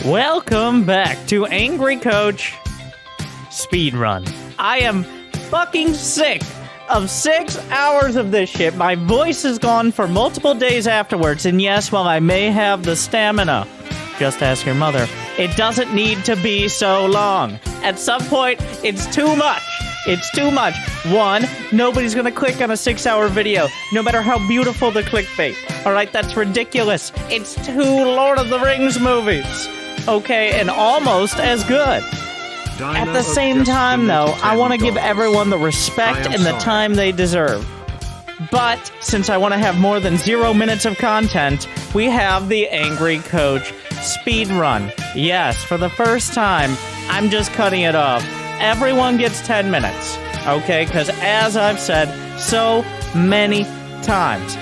Welcome back to Angry Coach Speedrun. I am fucking sick of 6 hours of this shit. My voice is gone for multiple days afterwards, and yes, while I may have the stamina, just ask your mother, it doesn't need to be so long. At some point, it's too much. It's too much. One, nobody's gonna click on a 6-hour video, no matter how beautiful the clickbait. Alright, that's ridiculous. It's 2 Lord of the Rings movies. Okay, and almost as good. At the same time, though, I want to give everyone the respect and the time they deserve. But, since I want to have more than 0 minutes of content, we have the Angry Coach Speedrun. Yes, for the first time, I'm just cutting it off. Everyone gets 10 minutes, okay? Because as I've said so many times,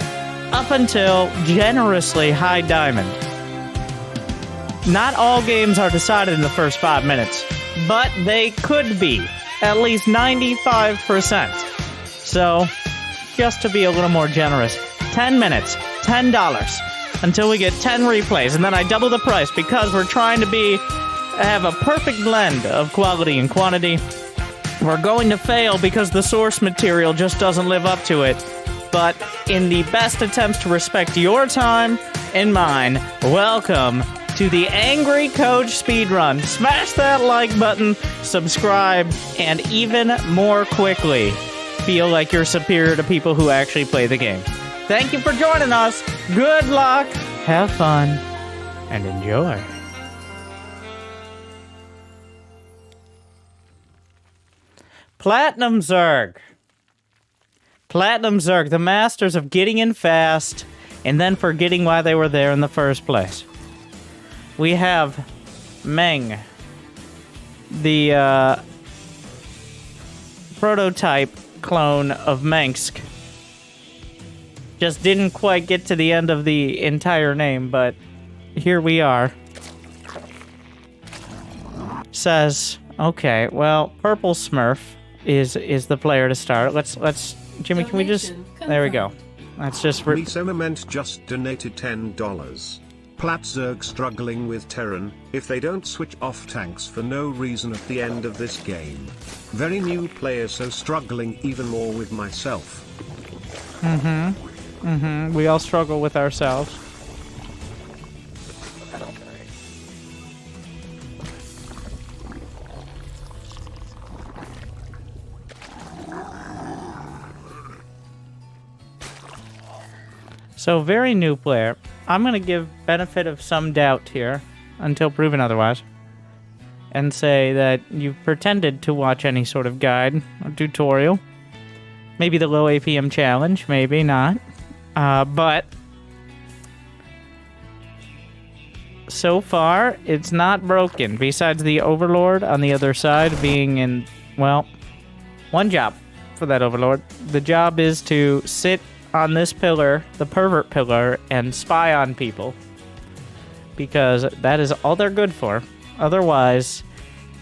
up until generously High Diamond, not all games are decided in the first 5 minutes, but they could be, at least 95%. So, just to be a little more generous, 10 minutes, $10, until we get 10 replays, and then I double the price because we're trying to have a perfect blend of quality and quantity. We're going to fail because the source material just doesn't live up to it, but in the best attempts to respect your time and mine, welcome to the Angry Coach Speedrun. Smash that like button, subscribe, and even more quickly, feel like you're superior to people who actually play the game. Thank you for joining us. Good luck, have fun, and enjoy. Platinum Zerg. Platinum Zerg, the masters of getting in fast and then forgetting why they were there in the first place. We have Meng, the prototype clone of Mengsk. Just didn't quite get to the end of the entire name, but here we are. Says, okay, well, Purple Smurf is the player to start. Let's Jimmy, can we just... There we go. Let's just... Misonament just donated $10. Plat Zerg struggling with Terran, if they don't switch off tanks for no reason at the end of this game. Very new player, so struggling even more with myself. We all struggle with ourselves. So, very new player. I'm going to give benefit of some doubt here, until proven otherwise, and say that you've pretended to watch any sort of guide or tutorial. Maybe the low APM challenge, maybe not. But so far, it's not broken, besides the Overlord on the other side being in, well, one job for that Overlord. The job is to sit on this pillar, the pervert pillar, and spy on people. Because that is all they're good for. Otherwise,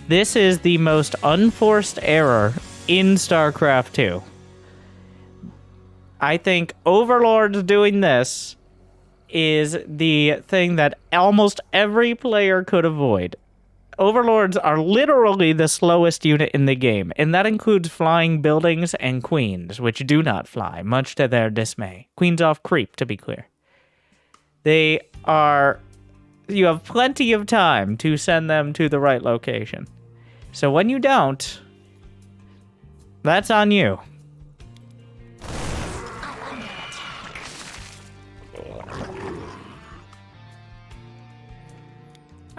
this is the most unforced error in StarCraft 2. I think Overlords doing this is the thing that almost every player could avoid. Overlords are literally the slowest unit in the game, and that includes flying buildings and queens, which do not fly, much to their dismay. Queens off creep, to be clear. They are... You have plenty of time to send them to the right location. So when you don't, that's on you.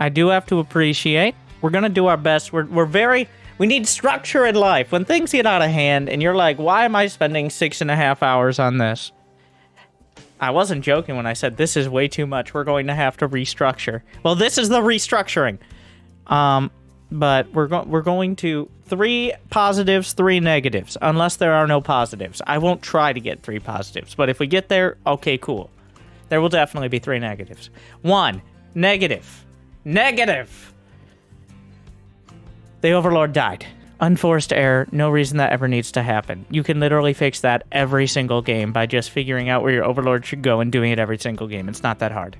I do have to appreciate, we're going to do our best. We need structure in life. When things get out of hand and you're like, why am I spending 6.5 hours on this? I wasn't joking when I said this is way too much. We're going to have to restructure. Well, this is the restructuring. But we're going to 3 positives, 3 negatives, unless there are no positives. I won't try to get 3 positives, but if we get there, okay, cool. There will definitely be 3 negatives. 1, negative. Negative! The Overlord died. Unforced error, no reason that ever needs to happen. You can literally fix that every single game by just figuring out where your Overlord should go and doing it every single game. It's not that hard.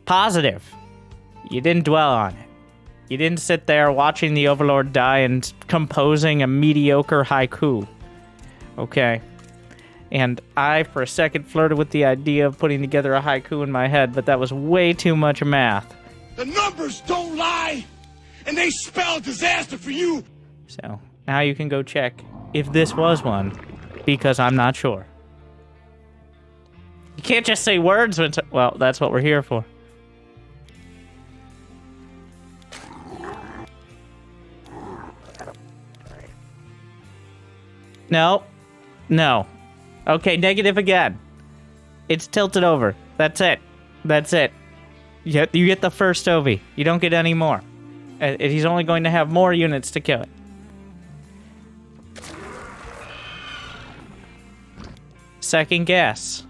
Positive. You didn't dwell on it. You didn't sit there watching the Overlord die and composing a mediocre haiku. Okay. And I, for a second, flirted with the idea of putting together a haiku in my head, but that was way too much math. The numbers don't lie, and they spell disaster for you. So, now you can go check if this was one, because I'm not sure. You can't just say words when... Well, that's what we're here for. No. No. Okay, negative again. It's tilted over. That's it. That's it. You get the first Ovi. You don't get any more. He's only going to have more units to kill it. Second guess.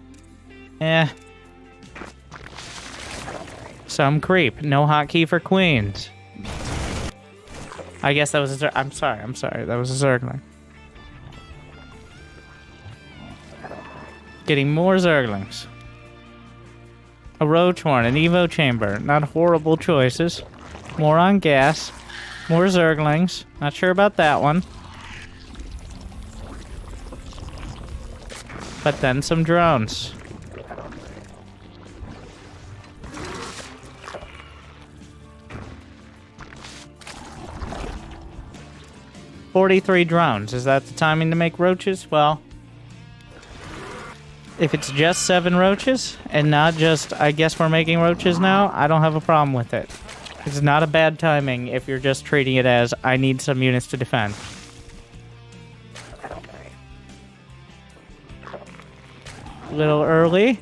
Some creep. No hotkey for queens. I guess that was a... I'm sorry. That was a Zergling. Getting more Zerglings. A Roach Horn, an Evo Chamber. Not horrible choices. More on gas. More Zerglings. Not sure about that one. But then some drones. $43 drones. Is that the timing to make roaches? Well... If it's just 7 roaches, and not just, I guess we're making roaches now, I don't have a problem with it. It's not a bad timing if you're just treating it as, I need some units to defend. A little early.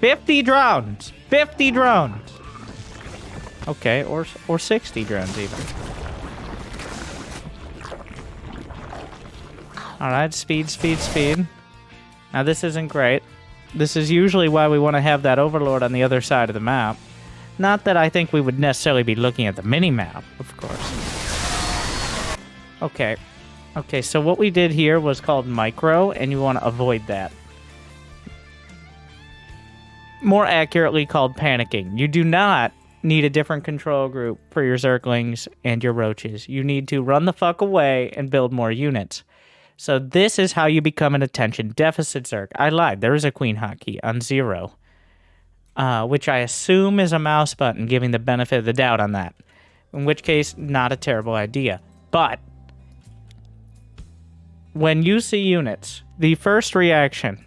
50 drones! 50 drones! Okay, or 60 drones even. Alright, speed. Now, this isn't great. This is usually why we want to have that Overlord on the other side of the map. Not that I think we would necessarily be looking at the mini-map, of course. Okay, so what we did here was called micro, and you want to avoid that. More accurately called panicking. You do not need a different control group for your Zerglings and your Roaches. You need to run the fuck away and build more units. So this is how you become an attention deficit Zerg. I lied. There is a queen hotkey on 0. Which I assume is a mouse button, giving the benefit of the doubt on that. In which case, not a terrible idea. But when you see units, the first reaction,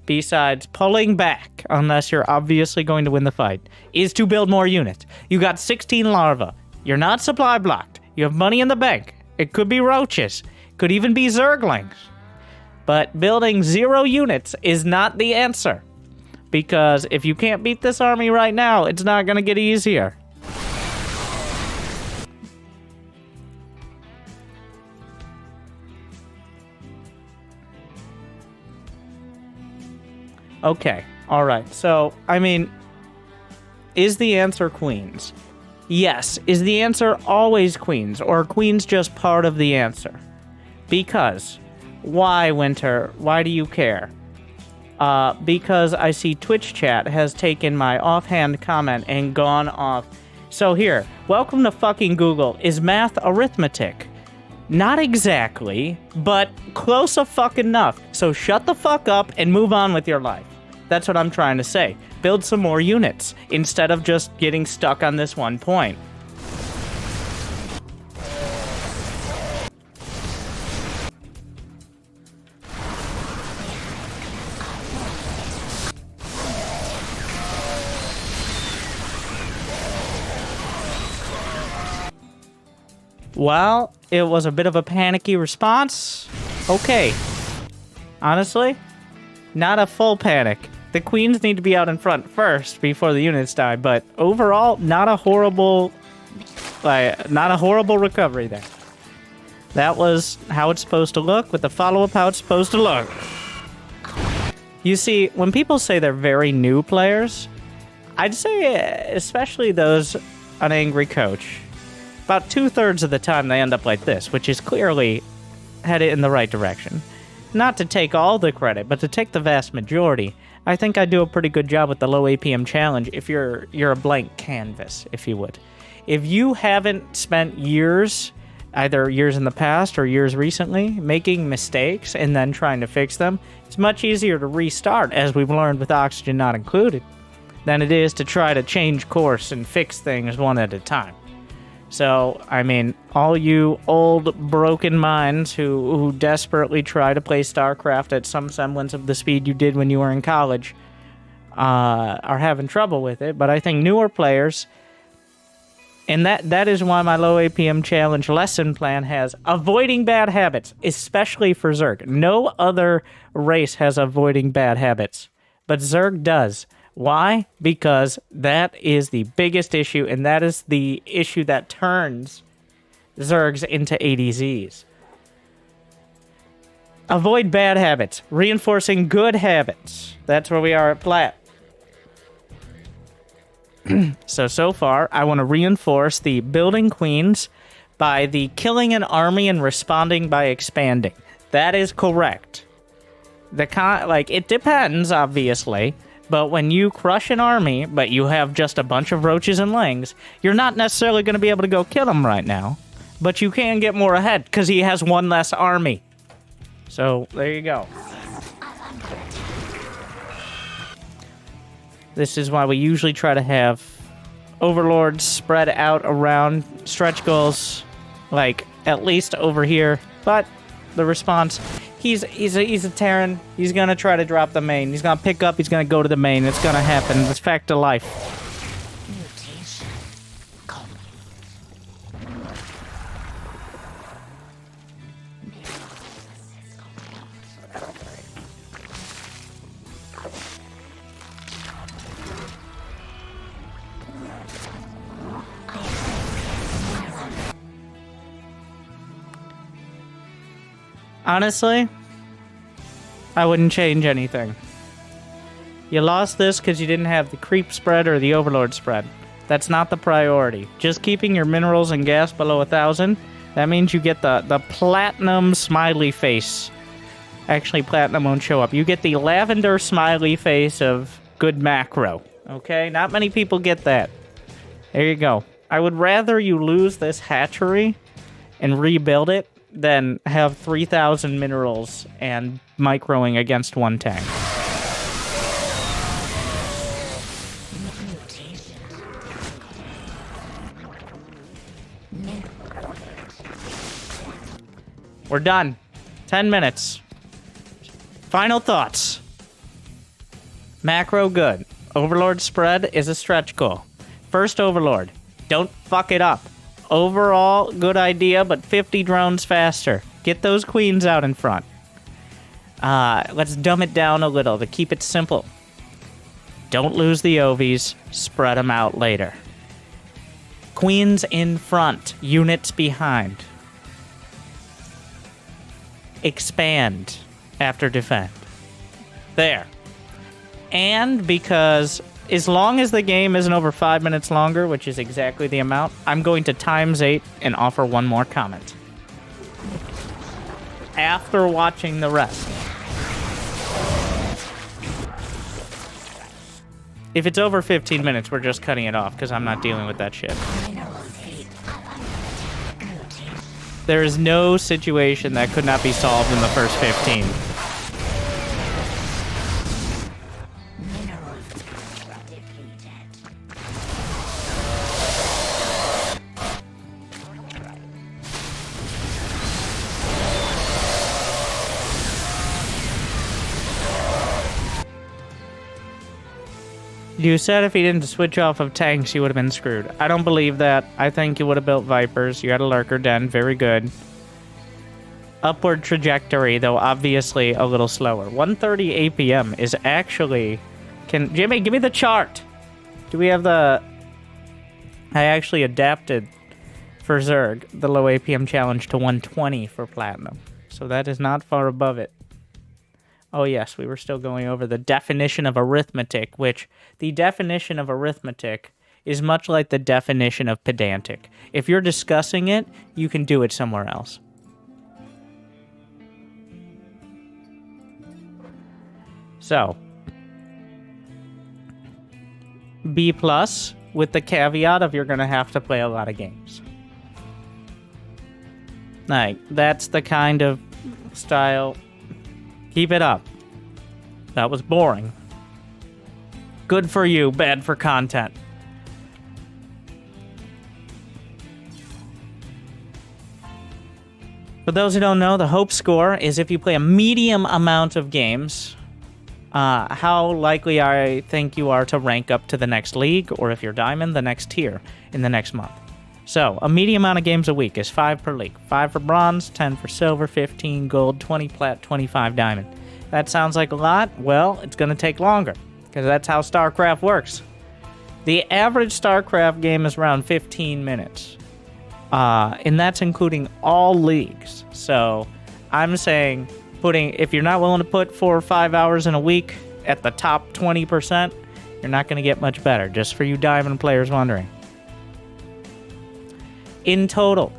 besides pulling back, unless you're obviously going to win the fight, is to build more units. You got 16 larvae. You're not supply blocked. You have money in the bank. It could be roaches. Could even be Zerglings. But building 0 units is not the answer. Because if you can't beat this army right now, it's not going to get easier. Okay, alright. So, I mean, is the answer queens? Yes. Is the answer always queens? Or are queens just part of the answer? Because, why, Winter? Why do you care? Because I see Twitch chat has taken my offhand comment and gone off. So here, welcome to fucking Google. Is math arithmetic? Not exactly, but close a fuck enough. So shut the fuck up and move on with your life. That's what I'm trying to say. Build some more units, instead of just getting stuck on this one point. Well, it was a bit of a panicky response. Okay. Honestly, not a full panic. The queens need to be out in front first before the units die, but overall, not a horrible recovery there. That was how it's supposed to look, with the follow-up how it's supposed to look. You see, when people say they're very new players, I'd say, especially those on Angry Coach, about 2/3 of the time they end up like this, which is clearly headed in the right direction. not to take all the credit, but to take the vast majority, I think I do a pretty good job with the low APM challenge if you're a blank canvas, if you would. If you haven't spent years, either years in the past or years recently, making mistakes and then trying to fix them, it's much easier to restart, as we've learned with Oxygen Not Included, than it is to try to change course and fix things one at a time. So, I mean, all you old broken minds who desperately try to play StarCraft at some semblance of the speed you did when you were in college are having trouble with it. But I think newer players, and that is why my low APM challenge lesson plan has avoiding bad habits, especially for Zerg. No other race has avoiding bad habits, but Zerg does. Why? Because that is the biggest issue, and that is the issue that turns Zergs into ADZs. Avoid bad habits, reinforcing good habits. That's where we are at Plat. So far, I want to reinforce the building queens by the killing an army and responding by expanding. That is correct. It depends, obviously. But when you crush an army, but you have just a bunch of roaches and lings, you're not necessarily going to be able to go kill him right now. But you can get more ahead, because he has one less army. So, there you go. This is why we usually try to have overlords spread out around stretch goals, like, at least over here. But the response... He's a Terran. He's gonna try to drop the main. He's gonna pick up. He's gonna go to the main. It's gonna happen. It's fact of life. Honestly, I wouldn't change anything. You lost this because you didn't have the creep spread or the overlord spread. That's not the priority. Just keeping your minerals and gas below 1,000, that means you get the platinum smiley face. Actually, platinum won't show up. You get the lavender smiley face of good macro. Okay? Not many people get that. There you go. I would rather you lose this hatchery and rebuild it than have 3,000 minerals and microing against one tank. We're done. 10 minutes. Final thoughts. Macro good. Overlord spread is a stretch goal. First Overlord. Don't fuck it up. Overall, good idea, but 50 drones faster. Get those queens out in front. Let's dumb it down a little to keep it simple. Don't lose the OVs. Spread them out later. Queens in front. Units behind. Expand after defend. There. And because... as long as the game isn't over 5 minutes longer, which is exactly the amount, I'm going to ×8 and offer one more comment. After watching the rest. If it's over 15 minutes, we're just cutting it off, because I'm not dealing with that shit. There is no situation that could not be solved in the first 15. You said if he didn't switch off of tanks, he would have been screwed. I don't believe that. I think he would have built Vipers. You had a Lurker Den. Very good. Upward trajectory, though obviously a little slower. 130 APM is actually... Jimmy, give me the chart! Do we have the... I actually adapted for Zerg the low APM challenge to 120 for Platinum. So that is not far above it. Oh yes, we were still going over the definition of arithmetic, which the definition of arithmetic is much like the definition of pedantic. If you're discussing it, you can do it somewhere else. So, B+, with the caveat of you're going to have to play a lot of games. Like, that's the kind of style. Keep it up. That was boring. Good for you, bad for content. For those who don't know, the hope score is if you play a medium amount of games, how likely I think you are to rank up to the next league, or if you're diamond, the next tier in the next month. So, a medium amount of games a week is 5 per league. 5 for bronze, 10 for silver, 15 gold, 20 plat, 25 diamond. That sounds like a lot? Well, it's going to take longer, because that's how StarCraft works. The average StarCraft game is around 15 minutes. And that's including all leagues. So, I'm saying, if you're not willing to put 4 or 5 hours in a week at the top 20%, you're not going to get much better, just for you diamond players wondering. In total,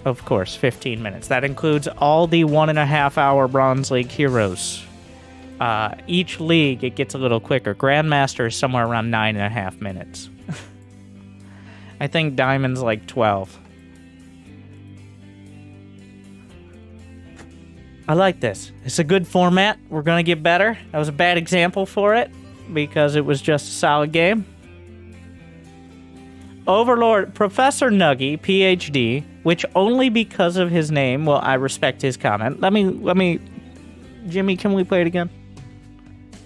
of course, 15 minutes. That includes all the 1.5 hour Bronze League heroes. Each league, it gets a little quicker. Grandmaster is somewhere around 9.5 minutes. I think Diamond's like 12. I like this. It's a good format. We're going to get better. That was a bad example for it, because it was just a solid game. Overlord Professor Nuggy, PhD, which only because of his name, well, I respect his comment. Let me, Jimmy, can we play it again?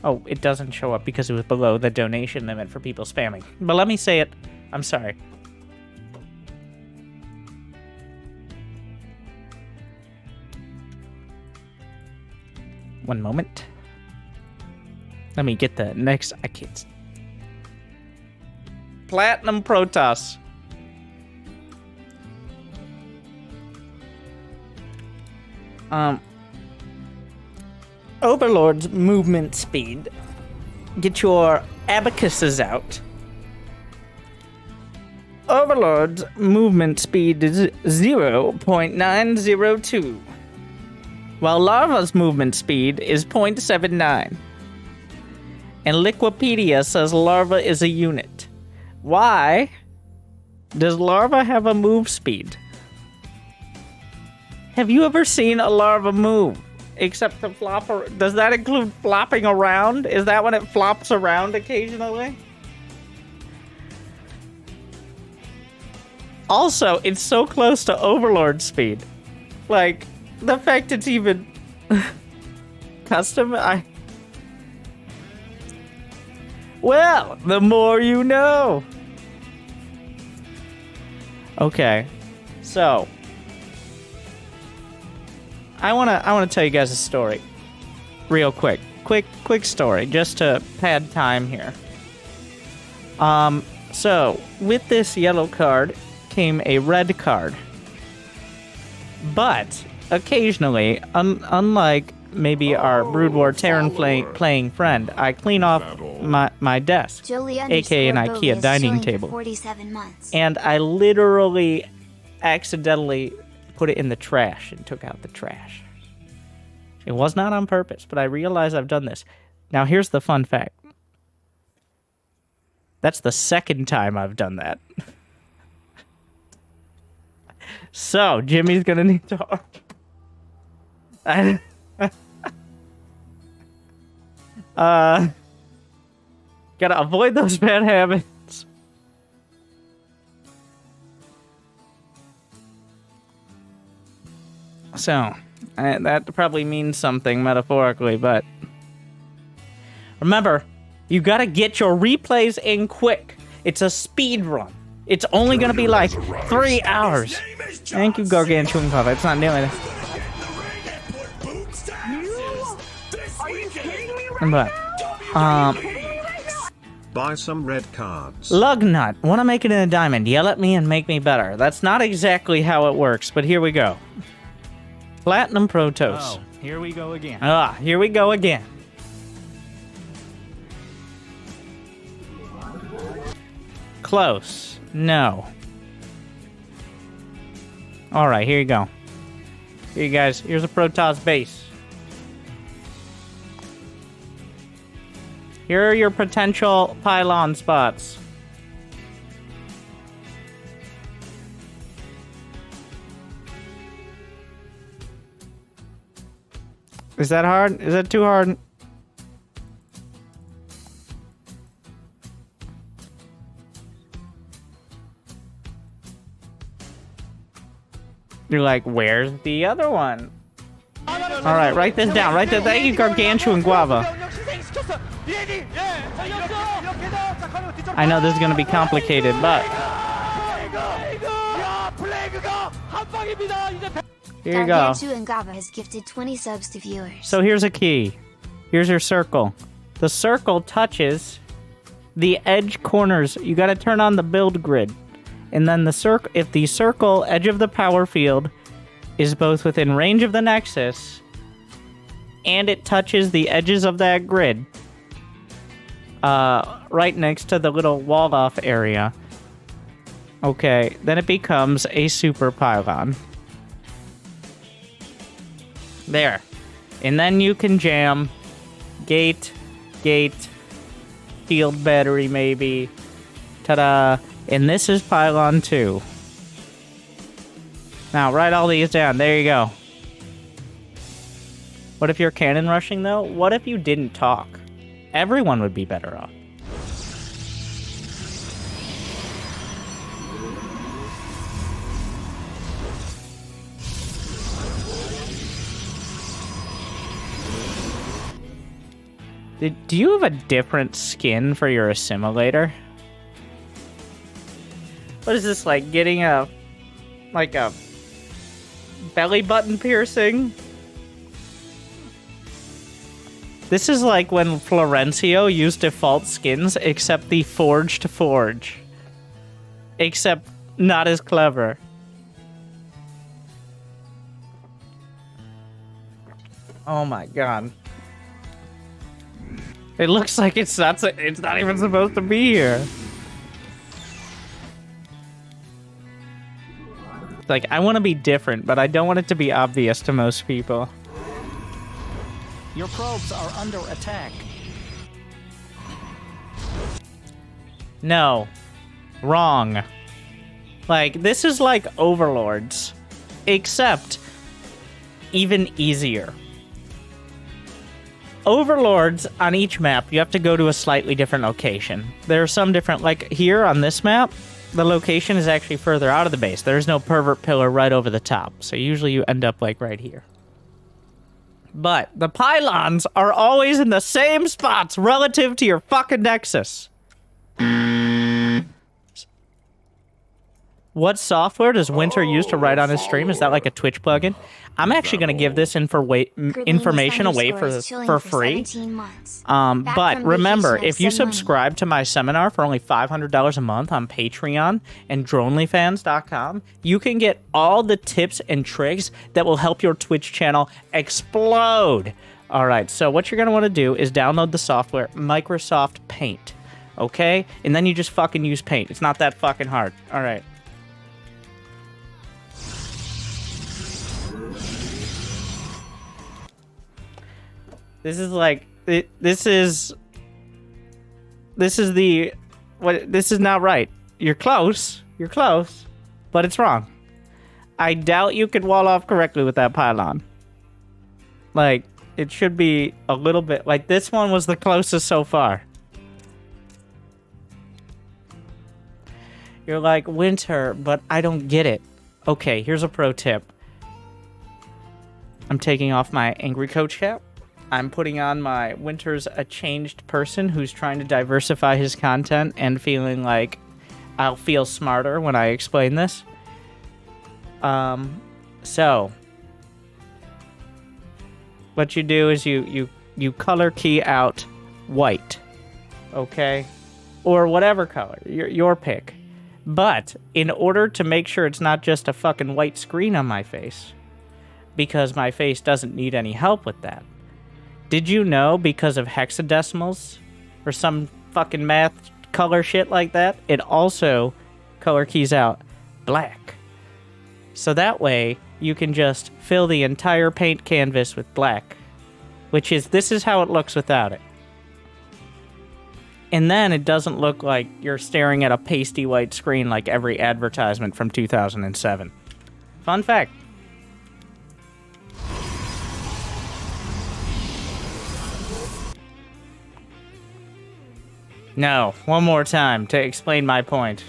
Oh, it doesn't show up because it was below the donation limit for people spamming. But let me say it. I'm sorry. One moment. Let me get the next. I can't. Platinum Protoss. Overlord's movement speed. Get your abacuses out. Overlord's movement speed is 0.902. While Larva's movement speed is 0.79. And Liquipedia says Larva is a unit. Why does Larva have a move speed? Have you ever seen a Larva move? Except to flop, does that include flopping around? Is that when it flops around occasionally? Also, it's so close to Overlord speed. Like, the fact it's even custom, well, the more you know. Okay, so I wanna tell you guys a story, real quick story, just to pad time here. So with this yellow card came a red card, but occasionally, unlike maybe our Brood War Terran playing friend, I clean off my desk, aka an IKEA dining table, and I literally accidentally put it in the trash and took out the trash. It was not on purpose, but I realize I've done this. Now here's the fun fact. That's the second time I've done that. So, Jimmy's gonna need to... gotta avoid those bad habits. So, that probably means something metaphorically, but remember, you gotta get your replays in quick. It's a speed run. It's only gonna be like 3 hours. Thank you, Gargantuan Puff. It's not doing it. But, buy some red cards. Lugnut, wanna make it in a diamond? Yell at me and make me better. That's not exactly how it works, but here we go. Platinum Protoss. Oh, here we go again. Here we go again. Close. No. Alright, here you go. Here you guys, here's a Protoss base. Here are your potential pylon spots. Is that hard? Is that too hard? You're like, where's the other one? Alright, write this down. Write that. Thank you, Gargantuan Guava. I know this is going to be complicated, but... Here you go. Gargantuan Guava has gifted 20 subs to viewers. So here's a key. Here's your circle. The circle touches the edge corners. You got to turn on the build grid. And then the circle, if the circle edge of the power field is both within range of the nexus and it touches the edges of that grid, right next to the little wall off area, okay, then it becomes a super pylon. There. And then you can jam gate, field battery maybe. Ta-da. And this is pylon 2. Now, write all these down. There you go. What if you're cannon rushing, though? What if you didn't talk? Everyone would be better off. Do you have a different skin for your assimilator? What is this, like getting a belly button piercing? This is like when Florencio used default skins, except the forged forge. Except not as clever. Oh my god. It looks like it's not even supposed to be here. Like, I want to be different, but I don't want it to be obvious to most people. Your probes are under attack. No. Wrong. Like, this is like Overlords. Except, even easier. Overlords, on each map, you have to go to a slightly different location. There are some different, like here on this map, the location is actually further out of the base. There's no pervert pillar right over the top. So usually you end up like right here. But the pylons are always in the same spots relative to your fucking nexus. What software does Winter use to write on his stream? Is that like a Twitch plugin? I'm actually going to give this information away for free. But remember, if you subscribe to my seminar for only $500 a month on Patreon and dronelyfans.com, you can get all the tips and tricks that will help your Twitch channel explode. All right, so what you're going to want to do is download the software Microsoft Paint, okay? And then you just fucking use Paint. It's not that fucking hard. All right. This is like, this is not right. You're close, but it's wrong. I doubt you could wall off correctly with that pylon. Like, it should be a little bit, like this one was the closest so far. You're like, Winter, but I don't get it. Okay, here's a pro tip. I'm taking off my angry coach cap. I'm putting on my Winter's a changed person who's trying to diversify his content and feeling like I'll feel smarter when I explain this. So what you do is you color key out white, okay? Or whatever color, your pick. But in order to make sure it's not just a fucking white screen on my face, because my face doesn't need any help with that, did you know because of hexadecimals or some fucking math color shit like that, it also color keys out black. So that way you can just fill the entire paint canvas with black, this is how it looks without it. And then it doesn't look like you're staring at a pasty white screen like every advertisement from 2007. Fun fact. No, one more time to explain my point.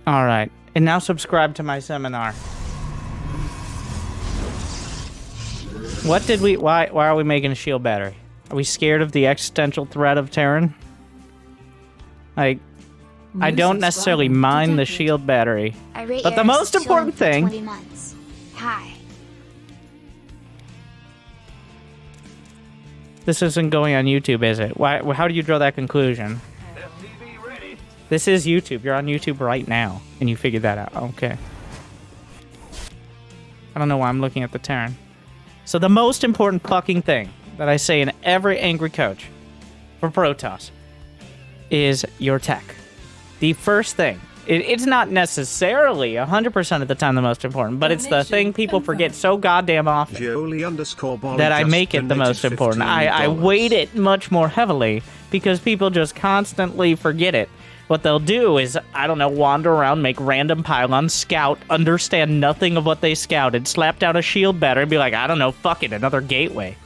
All right, and now subscribe to my seminar. What did we? Why are we making a shield battery? Are we scared of the existential threat of Terran? Like, I don't necessarily mind the shield battery, but the most important thing. 20 months. Hi. This isn't going on YouTube, is it? Why? How do you draw that conclusion? This is YouTube. You're on YouTube right now, and you figured that out. Okay. I don't know why I'm looking at the Terran. So the most important fucking thing that I say in every angry coach for Protoss is your tech. The first thing. It's not necessarily 100% of the time the most important, but it's the thing people forget so goddamn often that I make it the most important. I weight it much more heavily because people just constantly forget it. What they'll do is, I don't know, wander around, make random pylons, scout, understand nothing of what they scouted, slap down a shield battery, and be like, I don't know, fuck it, another gateway.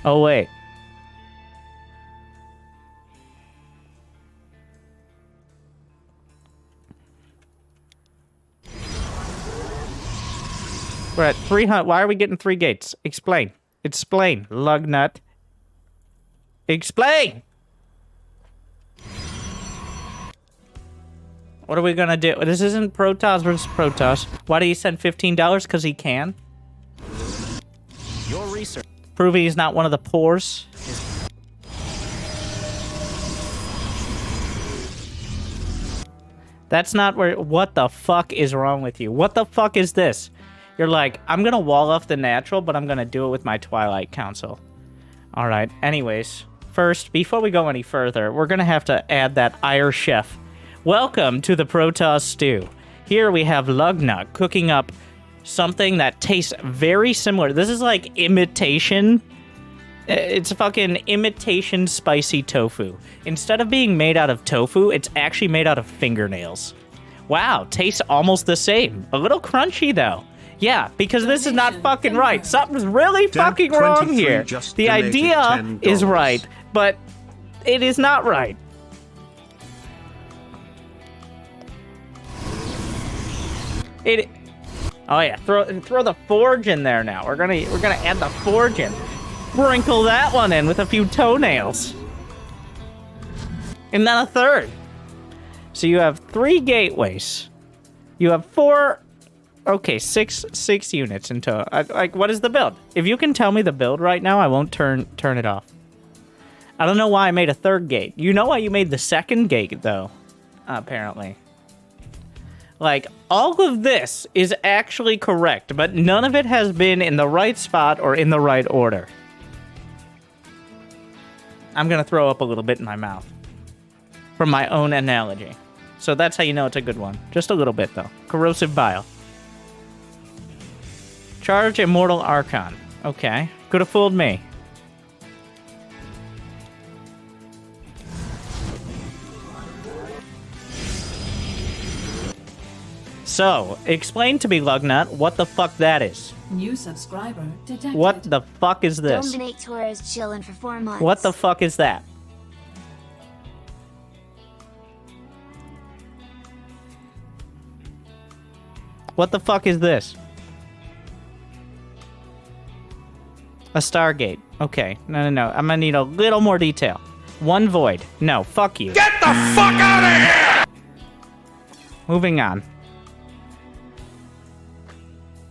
Oh, wait. We're at 300. Why are we getting 3 gates? Explain. Explain, lugnut. Explain! What are we gonna do? This isn't Protoss versus Protoss. Why do you send $15? Because he can? Your research. Proving he's not one of the poors. That's not where... What the fuck is wrong with you? What the fuck is this? You're like, I'm gonna wall off the natural, but I'm gonna do it with my Twilight Council. Alright, anyways. First, before we go any further, we're gonna have to add that Ire Chef. Welcome to the Protoss Stew. Here we have Lugnut cooking up something that tastes very similar. This is like imitation. It's fucking imitation spicy tofu. Instead of being made out of tofu, it's actually made out of fingernails. Wow, tastes almost the same. A little crunchy though. Yeah, because this is not fucking right. Something's really fucking wrong here. The idea is right, but it is not right. Oh yeah, throw the forge in there now. We're gonna add the forge in. Sprinkle that one in with a few toenails. And then a third. So you have 3 gateways. You have 4. Okay, six units in total. Like, what is the build? If you can tell me the build right now, I won't turn it off. I don't know why I made a 3rd gate. You know why you made the 2nd gate though? Apparently. Like, all of this is actually correct, but none of it has been in the right spot or in the right order. I'm gonna throw up a little bit in my mouth. From my own analogy. So that's how you know it's a good one. Just a little bit, though. Corrosive Bile. Charge Immortal Archon. Okay. Could have fooled me. So, explain to me, Lugnut, what the fuck that is. New subscriber detected. What the fuck is this? Dominator is chillin' for 4 months. What the fuck is that? What the fuck is this? A Stargate. Okay. No. I'm gonna need a little more detail. 1 void. No, fuck you. Get the fuck out of here! Moving on.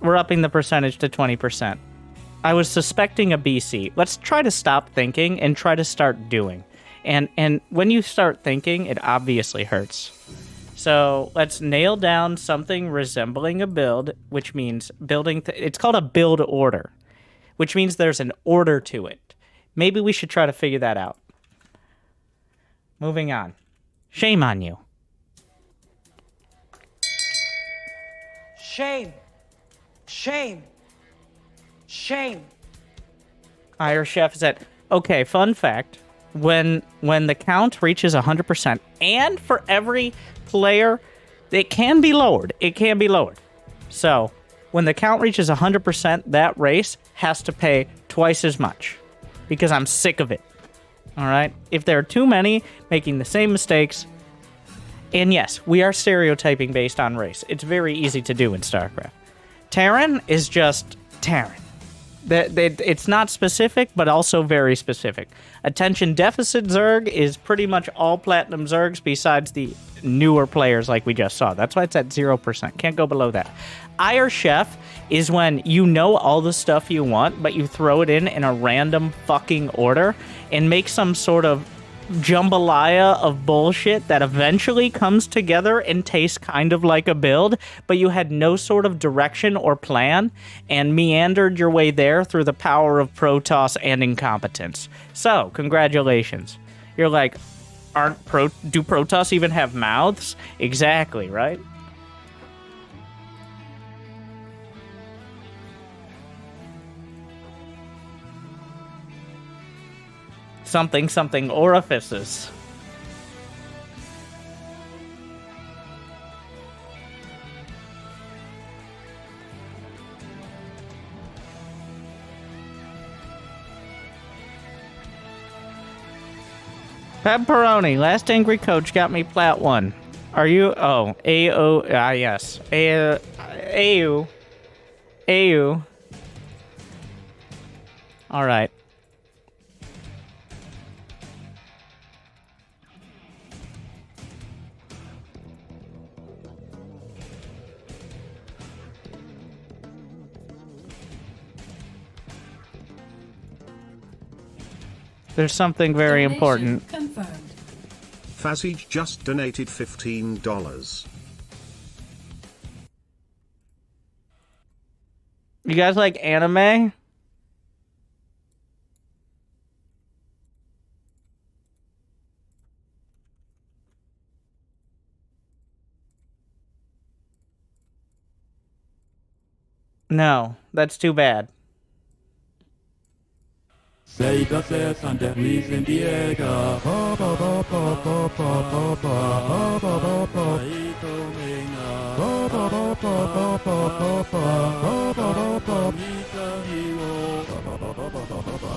We're upping the percentage to 20%. I was suspecting a BC. Let's try to stop thinking and try to start doing. And when you start thinking, it obviously hurts. So let's nail down something resembling a build, which means building... it's called a build order, which means there's an order to it. Maybe we should try to figure that out. Moving on. Shame on you. Shame. Shame. Shame. Irish Chef said, okay, fun fact. When the count reaches 100%, and for every player, it can be lowered. It can be lowered. So, when the count reaches 100%, that race has to pay twice as much. Because I'm sick of it. Alright? If there are too many making the same mistakes, and yes, we are stereotyping based on race. It's very easy to do in StarCraft. Terran is just Terran. It's not specific, but also very specific. Attention deficit Zerg is pretty much all platinum Zergs besides the newer players like we just saw. That's why it's at 0%. Can't go below that. Ire Chef is when you know all the stuff you want, but you throw it in a random fucking order and make some sort of jambalaya of bullshit that eventually comes together and tastes kind of like a build, but you had no sort of direction or plan and meandered your way there through the power of Protoss and incompetence. So, congratulations. You're like, do Protoss even have mouths? Exactly, right? Something orifices. Pepperoni, last angry coach got me Plat 1. Are you? Oh, AO. Yes. AU. AU. All right. There's something very Donation important. Confirmed. Fazige just donated $15. You guys like anime? No, that's too bad. Say the says and that reason Diego.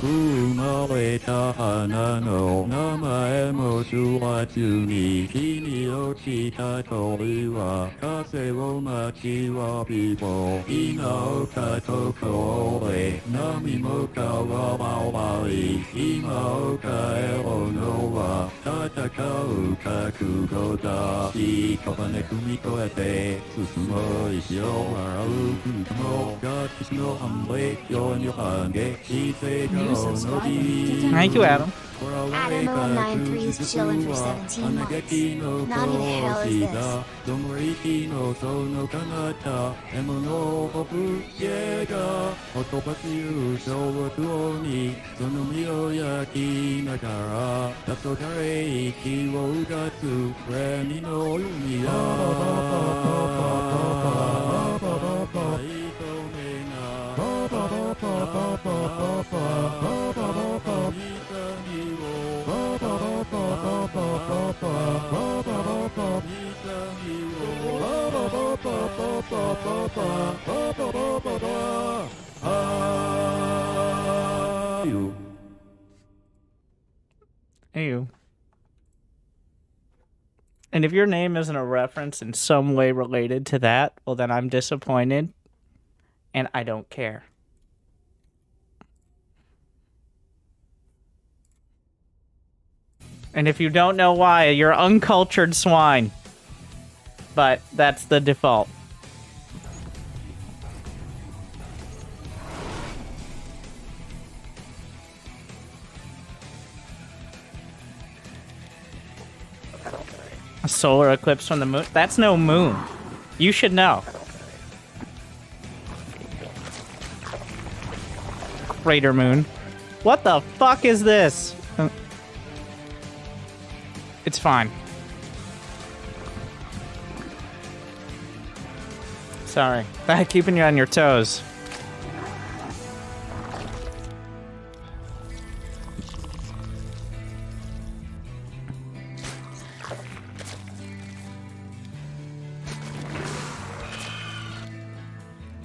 Umaleta hanano nama emo suwatuni kini o chita toriwa kase wo machi wa people ina o katoko ole nami mo kawawawai ima o kaero nowa tataka uka kugoda i kopane kumiko ete susumo ishio arau kumo got ishino hamle yo and yohange shise Thank you, Adam. Adam093's chilling for 17 months. Not the hell is this? Ew. And if your name isn't a reference in some way related to that, well then I'm disappointed and I don't care. And if you don't know why, you're uncultured swine. But that's the default. A solar eclipse from the moon? That's no moon. You should know. Crater moon. What the fuck is this? It's fine. Sorry. Keeping you on your toes.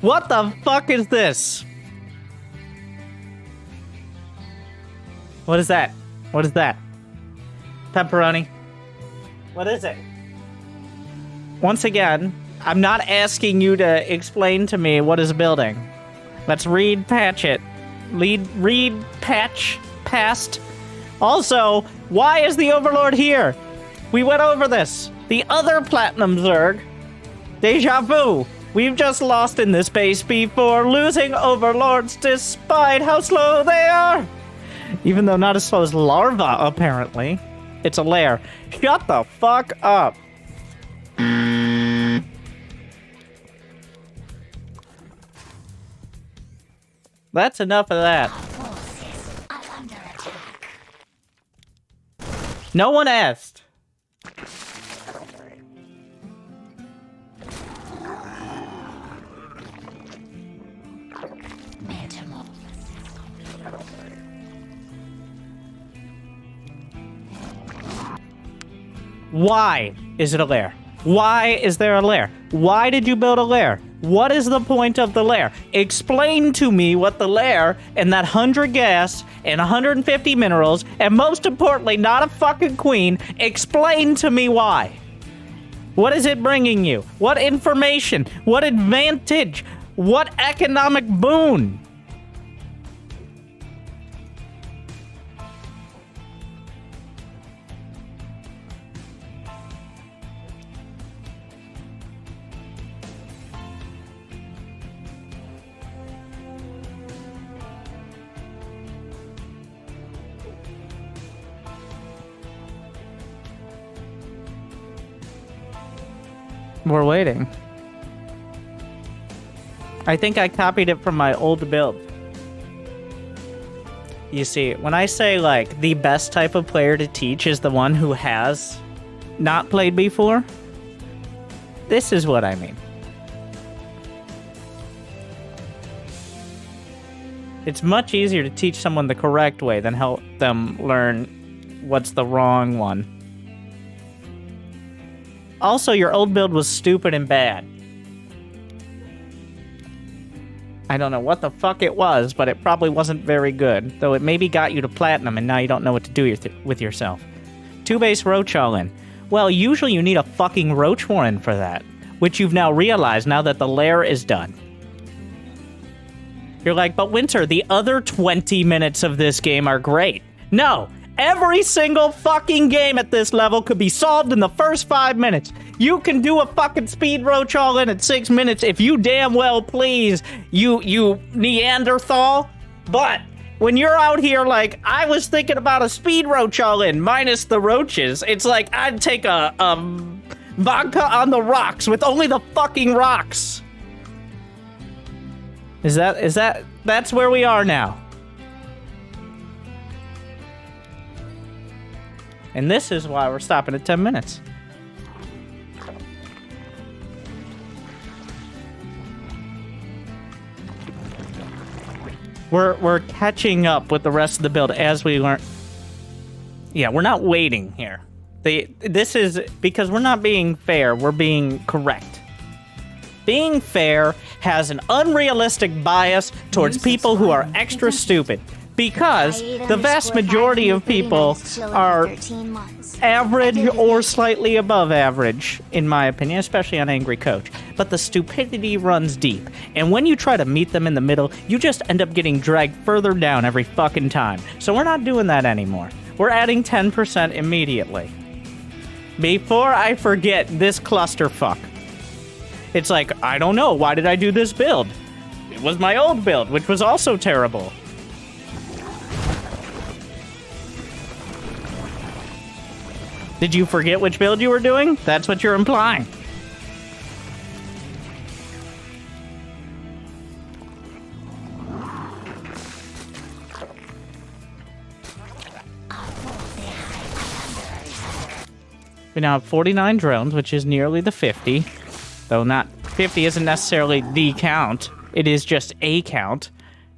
What the fuck is this? What is that? What is that? Pepperoni? What is it? Once again, I'm not asking you to explain to me what is a building. Let's read patch it. Read patch past. Also, why is the Overlord here? We went over this. The other Platinum Zerg. Deja vu. We've just lost in this base before, losing Overlords despite how slow they are. Even though not as slow as Larva, apparently. It's a lair. Shut the fuck up. That's enough of that. No one asked. Why is it a lair? Why is there a lair? Why did you build a lair? What is the point of the lair? Explain to me what the lair and that 100 gas and 150 minerals, and most importantly, not a fucking queen, explain to me why. What is it bringing you? What information? What advantage? What economic boon? We're waiting. I think I copied it from my old build. You see, when I say, like, the best type of player to teach is the one who has not played before, this is what I mean. It's much easier to teach someone the correct way than help them learn what's the wrong one. Also, your old build was stupid and bad. I don't know what the fuck it was, but it probably wasn't very good. Though it maybe got you to platinum and now you don't know what to do with yourself. 2-base roach all in. Well, usually you need a fucking roach warren for that. Which you've now realized now that the lair is done. You're like, but Winter, the other 20 minutes of this game are great. No! Every single fucking game at this level could be solved in the first 5 minutes. You can do a fucking speed roach all in at 6 minutes if you damn well please, you Neanderthal. But when you're out here like, I was thinking about a speed roach all in minus the roaches, it's like I'd take a vodka on the rocks with only the fucking rocks. That's where we are now. And this is why we're stopping at 10 minutes. We're catching up with the rest of the build as we learn. Yeah, we're not waiting here. This is because we're not being fair, we're being correct. Being fair has an unrealistic bias towards people who are extra stupid. Because the vast majority of people are average or slightly above average, in my opinion, especially on Angry Coach. But the stupidity runs deep, and when you try to meet them in the middle, you just end up getting dragged further down every fucking time. So we're not doing that anymore. We're adding 10% immediately. Before I forget this clusterfuck. It's like, I don't know, why did I do this build? It was my old build, which was also terrible. Did you forget which build you were doing? That's what you're implying. We now have 49 drones, which is nearly the 50. Though not 50 isn't necessarily the count. It is just a count.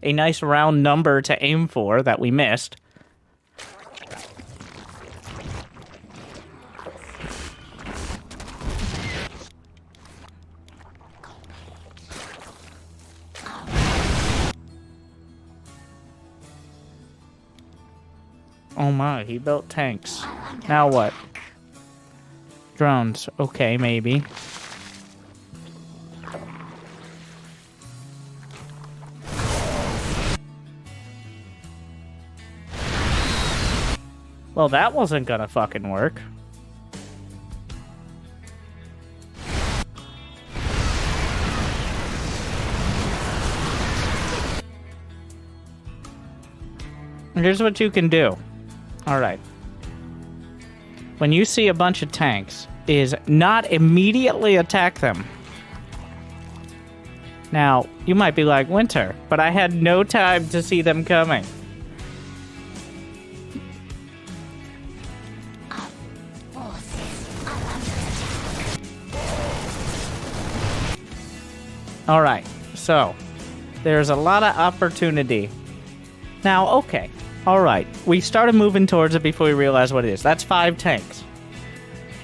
A nice round number to aim for that we missed. Oh my, he built tanks. Now what? Drones. Okay, maybe. Well, that wasn't gonna fucking work. Here's what you can do. Alright. When you see a bunch of tanks, is not immediately attack them. Now, you might be like, Winter, but I had no time to see them coming. Alright, so, there's a lot of opportunity. Now, okay, alright, we started moving towards it before we realized what it is. That's 5 tanks.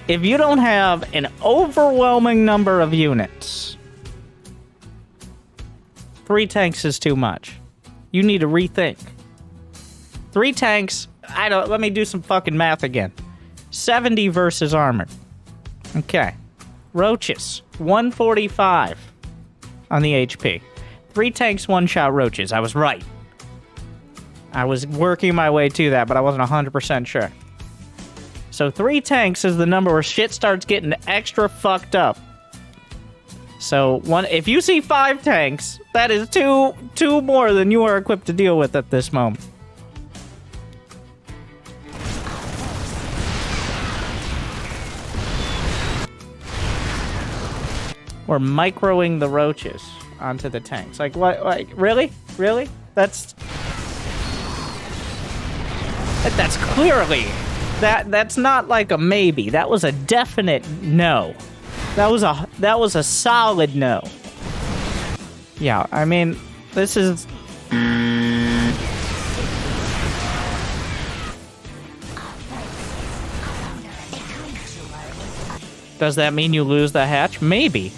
If you don't have an overwhelming number of units, 3 tanks is too much. You need to rethink. 3 tanks, let me do some fucking math again. 70 versus armored. Okay. Roaches, 145 on the HP. 3 tanks, 1-shot roaches. I was right. I was working my way to that, but I wasn't 100% sure. So 3 tanks is the number where shit starts getting extra fucked up. So if you see 5 tanks, that is two more than you are equipped to deal with at this moment. We're microing the roaches onto the tanks. Like, what? Like, really? Really? That's clearly... That's not like a maybe. That was a definite no. That was a solid no. Yeah, I mean, this is... Does that mean you lose the hatch? Maybe.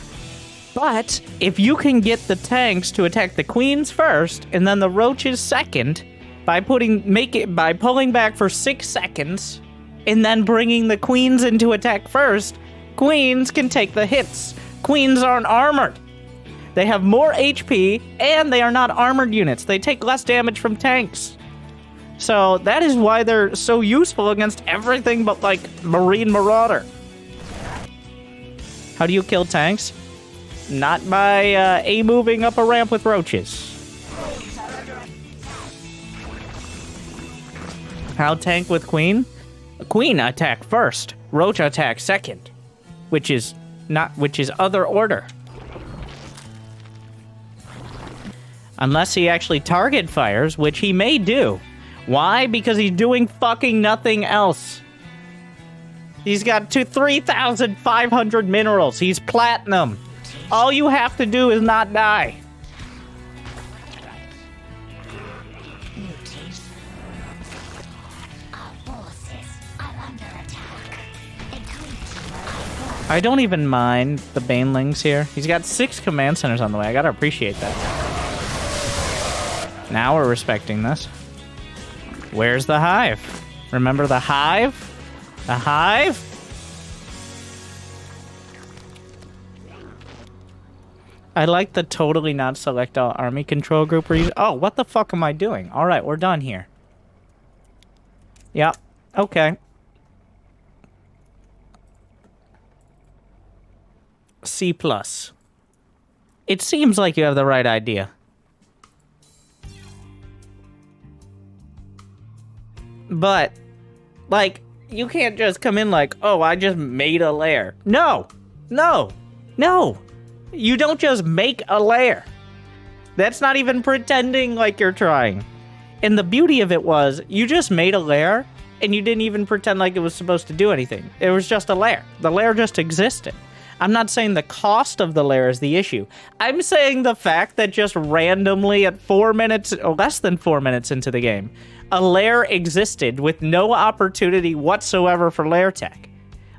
But if you can get the tanks to attack the queens first and then the roaches second by pulling back for 6 seconds and then bringing the queens into attack first, queens can take the hits. Queens aren't armored. They have more HP and they are not armored units. They take less damage from tanks. So that is why they're so useful against everything but like Marine Marauder. How do you kill tanks? Not by moving up a ramp with roaches. How tank with queen? Queen attack first, roach attack second, which is other order. Unless he actually target fires, which he may do. Why? Because he's doing fucking nothing else. He's got 3,500 minerals. He's platinum. All you have to do is not die. I don't even mind the Banelings here. He's got 6 command centers on the way. I gotta appreciate that. Now we're respecting this. Where's the hive? Remember the hive? The hive? I like the totally not select all army control group reason. Oh, what the fuck am I doing? Alright, we're done here. Yep. Okay. C+. It seems like you have the right idea. But, like, you can't just come in like, oh, I just made a lair. No! No! No! You don't just make a lair. That's not even pretending like you're trying. And the beauty of it was, you just made a lair, and you didn't even pretend like it was supposed to do anything. It was just a lair. The lair just existed. I'm not saying the cost of the lair is the issue. I'm saying the fact that just randomly at 4 minutes, or less than 4 minutes into the game, a lair existed with no opportunity whatsoever for lair tech.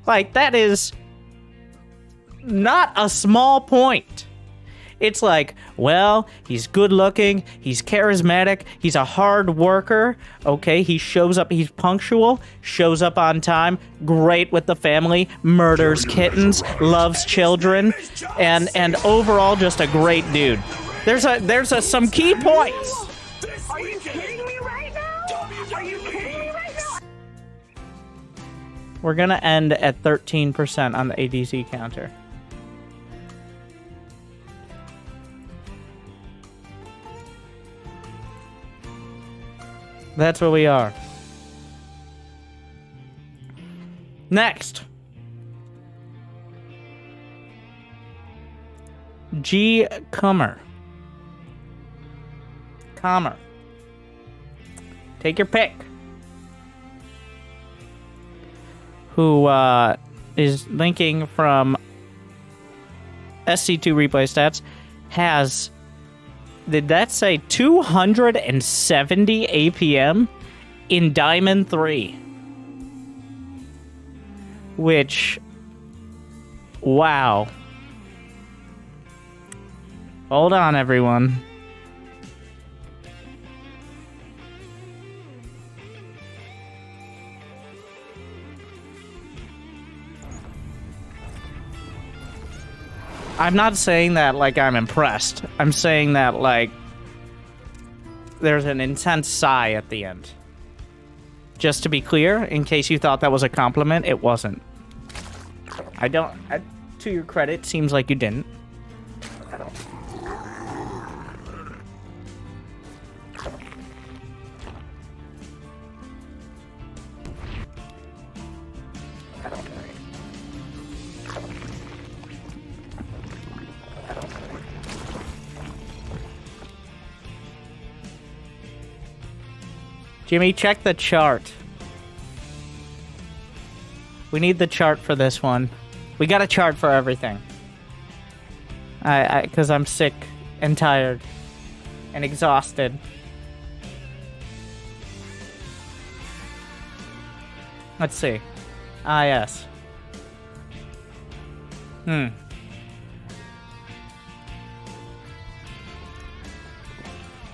Like, that is not a small point. It's like, well, he's good looking, he's charismatic, he's a hard worker, okay, he shows up, he's punctual, shows up on time, great with the family, murders kittens, loves children, and overall just a great dude. There's some key points. Are you kidding me right now? Are you kidding me right now? We're gonna end at 13% on the ADC counter. That's where we are. Next. G. Comer. Take your pick. Who is linking from SC2 replay stats, has, did that say 270 APM in Diamond 3? Which, wow. Hold on, everyone. I'm not saying that like I'm impressed. I'm saying that like there's an intense sigh at the end. Just to be clear, in case you thought that was a compliment, it wasn't. To your credit, seems like you didn't. Jimmy, check the chart. We need the chart for this one. We got a chart for everything. Because I'm sick and tired and exhausted. Let's see. Ah, yes.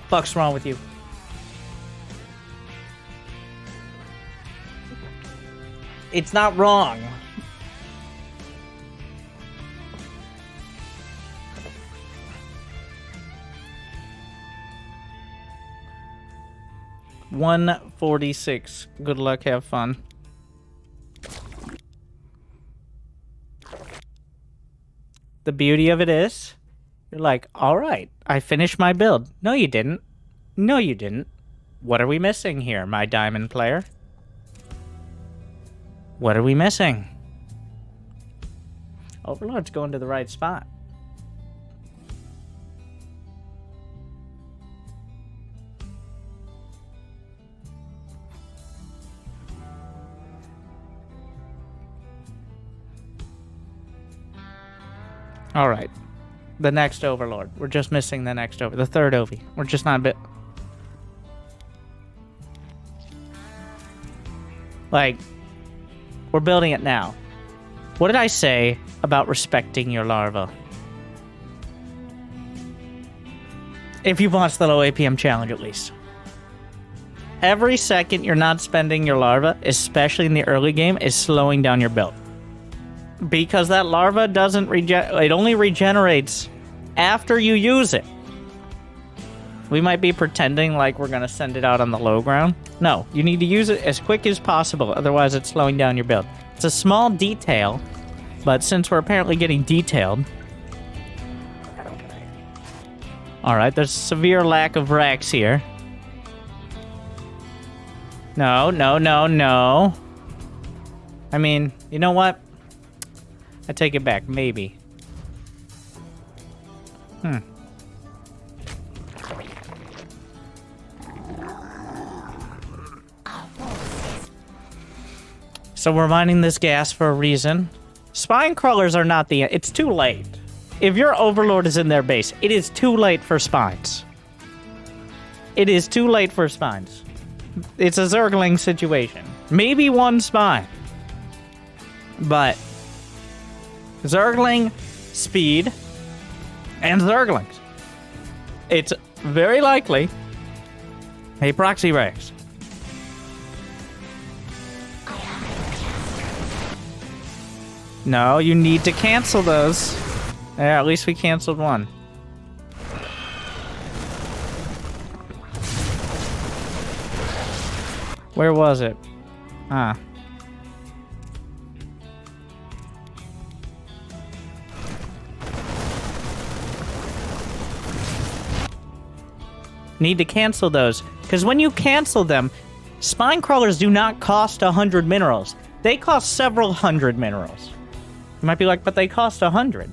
Fuck's wrong with you? It's not wrong. $146. Good luck, have fun. The beauty of it is, you're like, all right, I finished my build. No, you didn't. No, you didn't. What are we missing here, my diamond player? What are we missing? Overlord's going to the right spot. All right. The next Overlord. We're just missing the next the third Ovi. We're just not a bit... Like... We're building it now. What did I say about respecting your larva? If you've watched the low APM challenge, at least. Every second you're not spending your larva, especially in the early game, is slowing down your build. Because that larva doesn't it only regenerates after you use it. We might be pretending like we're going to send it out on the low ground. No, you need to use it as quick as possible, otherwise it's slowing down your build. It's a small detail, but since we're apparently getting detailed... Alright, there's severe lack of racks here. No, no, no, no. I mean, you know what? I take it back, maybe. So we're mining this gas for a reason. Spine crawlers are not the... It's too late. If your overlord is in their base, it is too late for spines. It is too late for spines. It's a Zergling situation. Maybe one spine. But Zergling, speed, and Zerglings. It's very likely a proxy Rex. No, you need to cancel those. Yeah, at least we canceled one. Where was it? Ah. Need to cancel those. Because when you cancel them, spine crawlers do not cost 100 minerals. They cost several hundred minerals. You might be like, but they cost 100.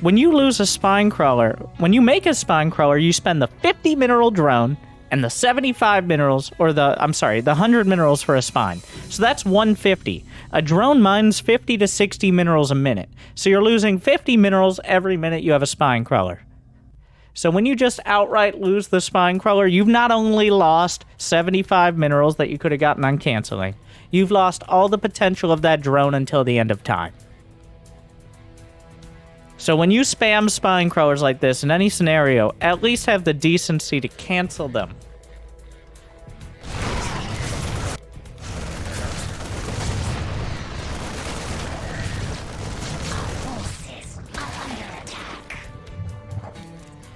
When you lose a spine crawler, when you make a spine crawler, you spend the 50 mineral drone and the 75 minerals, or the 100 minerals for a spine. So that's 150. A drone mines 50 to 60 minerals a minute. So you're losing 50 minerals every minute you have a spine crawler. So when you just outright lose the spine crawler, you've not only lost 75 minerals that you could have gotten on canceling, you've lost all the potential of that drone until the end of time. So when you spam spine crawlers like this in any scenario, at least have the decency to cancel them.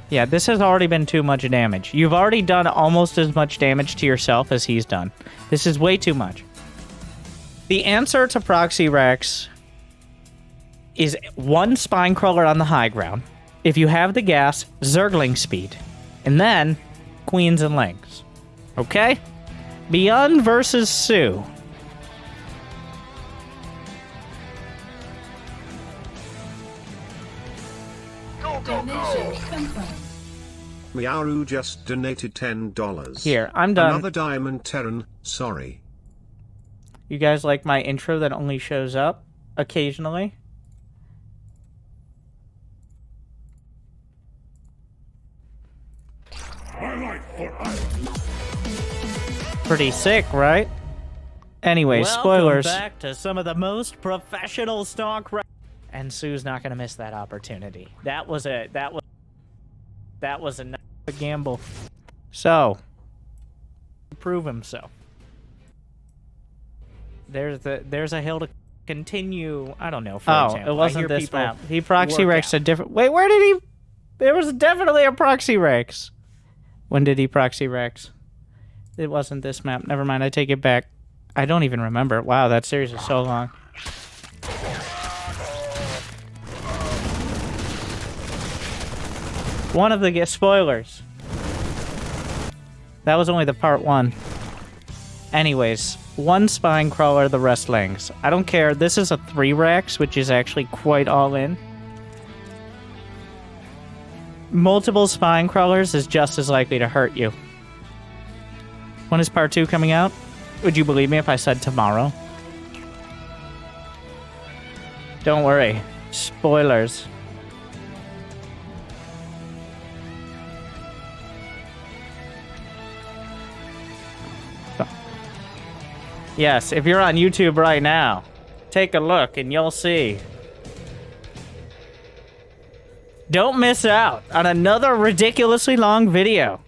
Yeah, this has already been too much damage. You've already done almost as much damage to yourself as he's done. This is way too much. The answer to Proxy Rex is one spine crawler on the high ground. If you have the gas, Zergling speed. And then, Queens and Lings. Okay? Byun versus Sue. Donation confirmed. Maru just donated $10. Here, I'm done. Another diamond Terran, sorry. You guys like my intro that only shows up occasionally? Pretty sick, right? Anyway, spoilers. Welcome back to some of the most professional StarCraft. And Sue's not gonna miss that opportunity. That was a gamble. So, prove himself. There's a hill to continue. I don't know. For example, it wasn't this map. He proxy Rex a different. Wait, where did he? There was definitely a proxy Rex. When did he proxy Rex? It wasn't this map. Never mind. I take it back. I don't even remember. Wow, that series is so long. One of the spoilers. That was only the part 1. Anyways, one spine crawler, the rest Lings. I don't care. This is a 3 Rex, which is actually quite all in. Multiple spine crawlers is just as likely to hurt you. When is part 2 coming out? Would you believe me if I said tomorrow? Don't worry. Spoilers. Yes, if you're on YouTube right now, take a look and you'll see. Don't miss out on another ridiculously long video.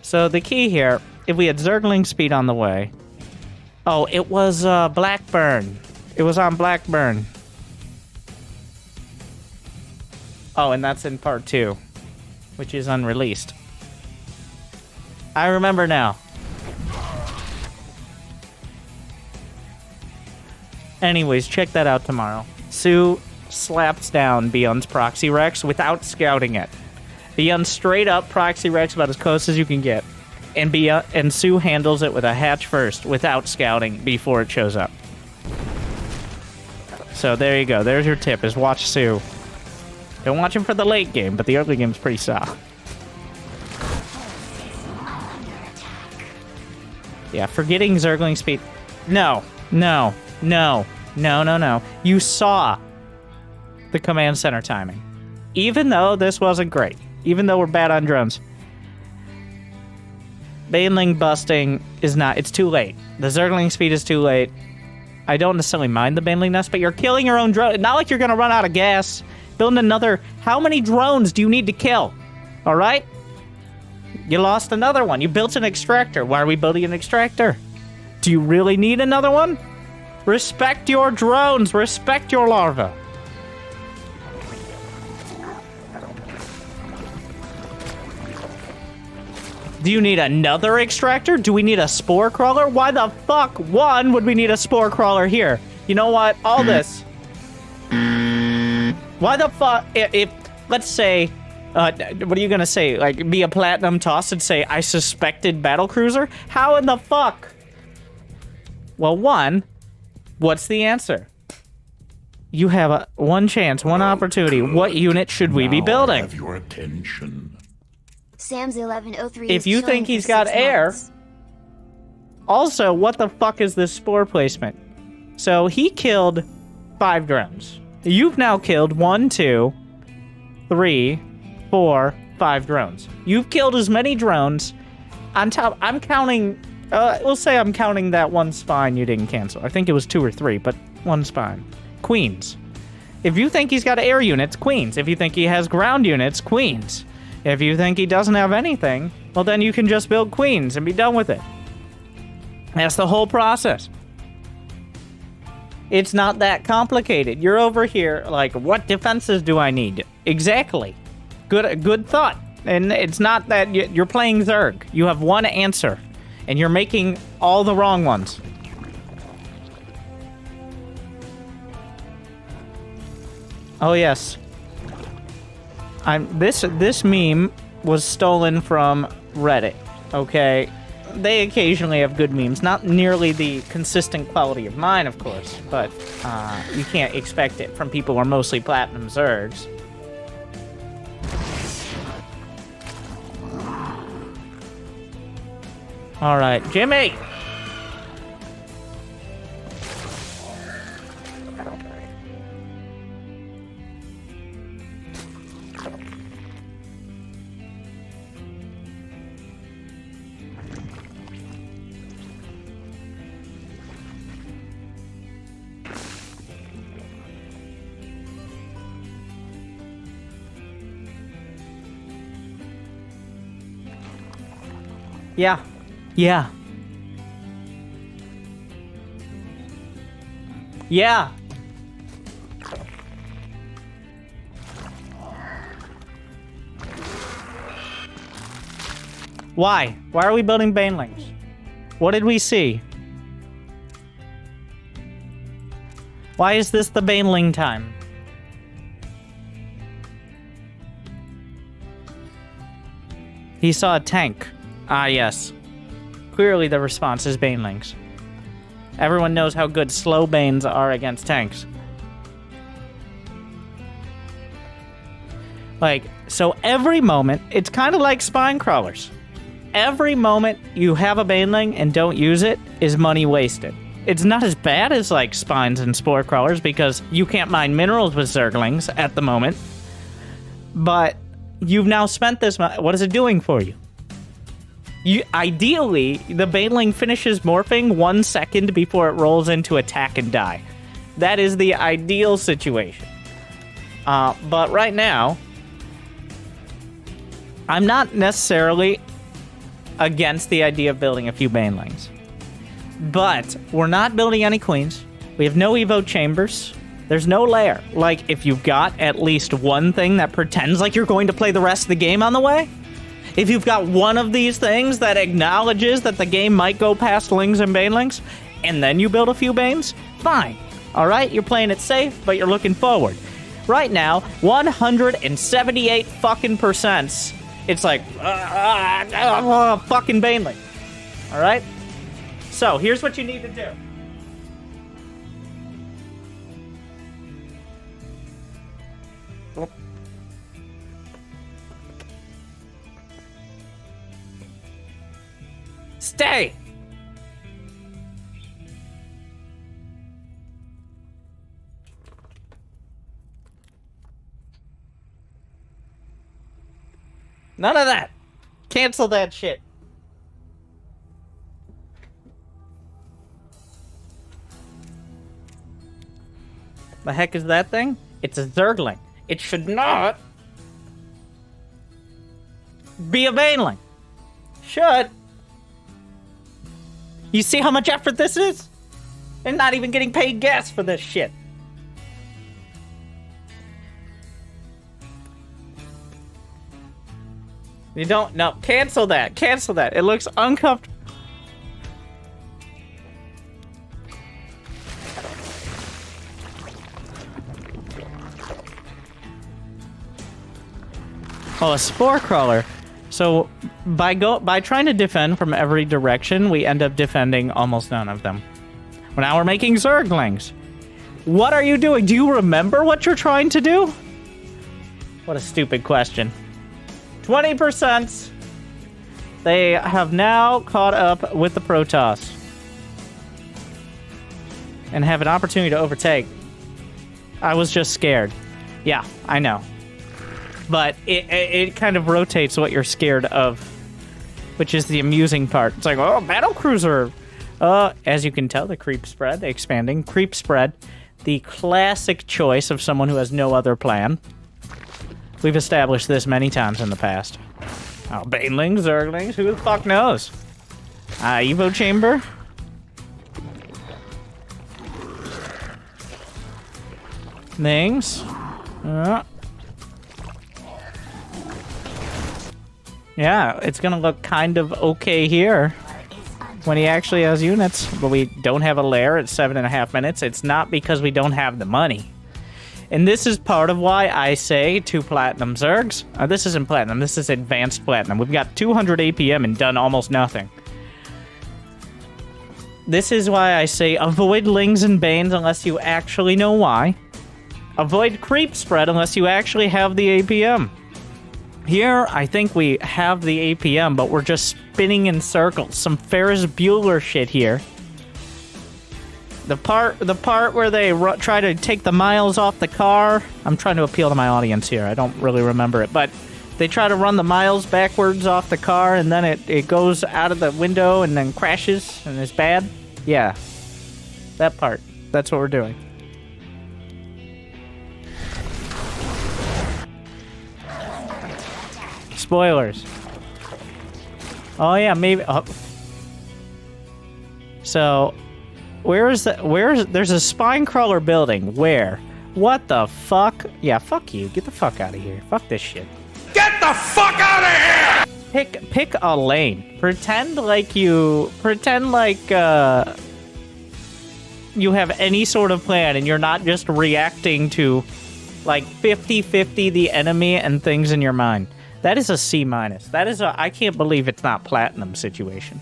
So the key here, if we had Zergling speed on the way... Oh, it was Blackburn. It was on Blackburn. Oh, and that's in part 2, which is unreleased. I remember now. Anyways, check that out tomorrow. Sue slaps down Byun's Proxy Rex without scouting it. Byun straight up Proxy Rex about as close as you can get. And Sue handles it with a hatch first without scouting before it shows up. So there you go. There's your tip, is watch Sue. Don't watch him for the late game, but the early game's pretty solid. Yeah, forgetting Zergling speed. No. You saw the command center timing. Even though this wasn't great. Even though we're bad on drones. Baneling busting is not... It's too late. The Zergling speed is too late. I don't necessarily mind the Baneling nest, but you're killing your own drone. Not like you're going to run out of gas. Building another... How many drones do you need to kill? Alright? You lost another one. You built an extractor. Why are we building an extractor? Do you really need another one? Respect your drones. Respect your larvae. Do you need another extractor? Do we need a spore crawler? Why the fuck, one, would we need a spore crawler here? You know what? All this. Why the fuck, if let's say, what are you gonna say? Like, be a platinum toss and say, I suspected battlecruiser? How in the fuck? Well, one, what's the answer? You have one chance, one opportunity. What unit should we be building? Have your attention. Sam's 1103. If you think he's got air... Also, what the fuck is this spore placement? So, he killed 5 drones. You've now killed 1, 2, 3, 4, 5 drones. You've killed as many drones. On top, I'm counting... we'll say I'm counting that one spine you didn't cancel. I think it was 2 or 3, but one spine. Queens. If you think he's got air units, queens. If you think he has ground units, queens. If you think he doesn't have anything, well then you can just build queens and be done with it. That's the whole process. It's not that complicated. You're over here like, what defenses do I need? Exactly. Good thought. And it's not that you're playing Zerg. You have one answer, and you're making all the wrong ones. Oh yes. This meme was stolen from Reddit, okay? They occasionally have good memes. Not nearly the consistent quality of mine, of course, but you can't expect it from people who are mostly platinum Zergs. Alright, Jimmy! Yeah. Yeah. Yeah. Why? Why are we building banelings? What did we see? Why is this the baneling time? He saw a tank. Ah, yes. Clearly the response is banelings. Everyone knows how good slow banes are against tanks. Like, so every moment, it's kind of like spine crawlers. Every moment you have a baneling and don't use it is money wasted. It's not as bad as like spines and spore crawlers because you can't mine minerals with Zerglings at the moment. But you've now spent this money. What is it doing for you? Ideally, the baneling finishes morphing 1 second before it rolls into attack and die. That is the ideal situation. But right now, I'm not necessarily against the idea of building a few banelings. But we're not building any queens. We have no Evo chambers. There's no lair. Like, if you've got at least one thing that pretends like you're going to play the rest of the game on the way, if you've got one of these things that acknowledges that the game might go past Lings and banelings, and then you build a few banes, fine. Alright, you're playing it safe, but you're looking forward. Right now, 178 fucking %. It's like, fucking baneling. Alright? So, here's what you need to do. Stay! None of that. Cancel that shit. The heck is that thing? It's a Zergling. It should not be a Baneling. Should. You see how much effort this is? They're not even getting paid gas for this shit. You don't, no, cancel that, cancel that. It looks uncomfortable. Oh, a spore crawler. So by trying to defend from every direction, we end up defending almost none of them. Well, now we're making Zerglings. What are you doing? Do you remember what you're trying to do? What a stupid question. 20%. They have now caught up with the Protoss and have an opportunity to overtake. I was just scared. Yeah, I know. But it kind of rotates what you're scared of, which is the amusing part. It's like, oh, battlecruiser. As you can tell, the creep spread, the expanding creep spread, the classic choice of someone who has no other plan. We've established this many times in the past. Oh, Banelings, Zerglings, who the fuck knows? Evo Chamber. Things. Yeah, it's gonna look kind of okay here when he actually has units, but we don't have a lair at 7.5 minutes. It's not because we don't have the money. And this is part of why I say 2 platinum Zergs. This isn't platinum, this is advanced platinum. We've got 200 APM and done almost nothing. This is why I say avoid Lings and Banes unless you actually know why. Avoid creep spread unless you actually have the APM. Here, I think we have the APM, but we're just spinning in circles. Some Ferris Bueller shit here. The part where they try to take the miles off the car. I'm trying to appeal to my audience here. I don't really remember it, but they try to run the miles backwards off the car, and then it goes out of the window and then crashes and is bad. Yeah, that part. That's what we're doing. Spoilers. Oh yeah, maybe. Oh. So, there's a spine crawler building. Where? What the fuck? Yeah, fuck you. Get the fuck out of here. Fuck this shit. Get the fuck out of here! Pick a lane. Pretend like you have any sort of plan and you're not just reacting to like 50-50 the enemy and things in your mind. That is a C-. That is I can't believe it's not platinum situation.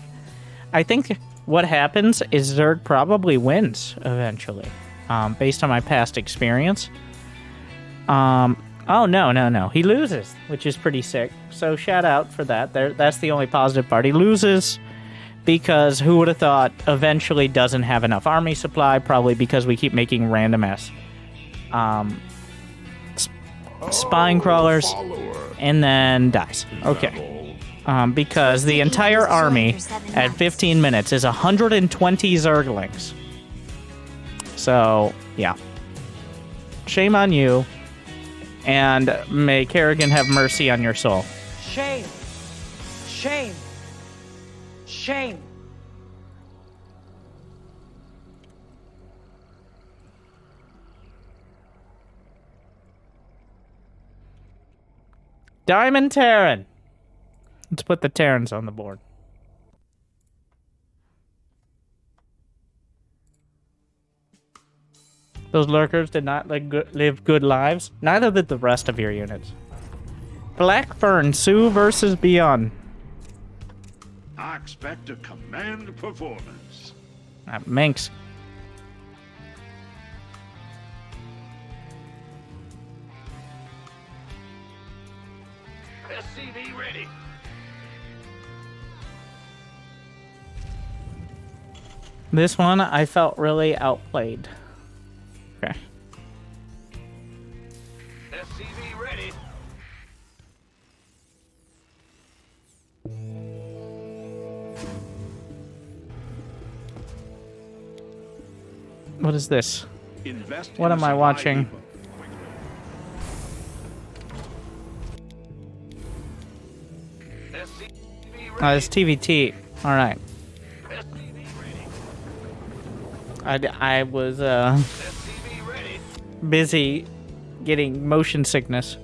I think what happens is Zerg probably wins eventually, based on my past experience. Oh, no. He loses, which is pretty sick. So shout out for that. That's the only positive part. He loses because who would have thought eventually doesn't have enough army supply, probably because we keep making random ass spine crawlers, and then dies. Okay. Because the entire army at 15 minutes is 120 Zerglings. So, yeah. Shame on you, and may Kerrigan have mercy on your soul. Shame. Shame. Shame. Diamond Terran. Let's put the Terrans on the board. Those lurkers did not live good lives. Neither did the rest of your units. Blackburn, Sue versus Byun. I expect a command performance. Minx. SCV ready. This one, I felt really outplayed. Okay. SCV ready. What is this? Invest What in am I supply watching? depot. SCV ready. It's TVT. All right. SCV ready. I was SCV ready. busy getting motion sickness.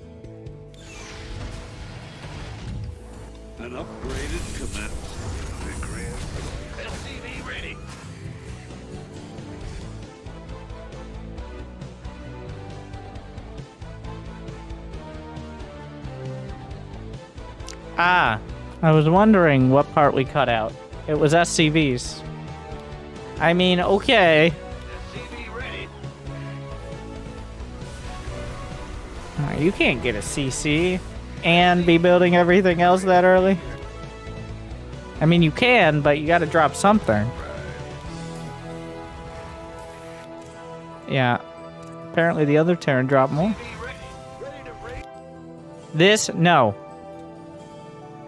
An upgraded command. SCV ready. Ah, I was wondering what part we cut out. It was SCVs. I mean, okay. SCV ready. You can't get a CC and be building everything else that early. I mean, you can, but you gotta drop something. Yeah. Apparently the other Terran dropped more. This, no.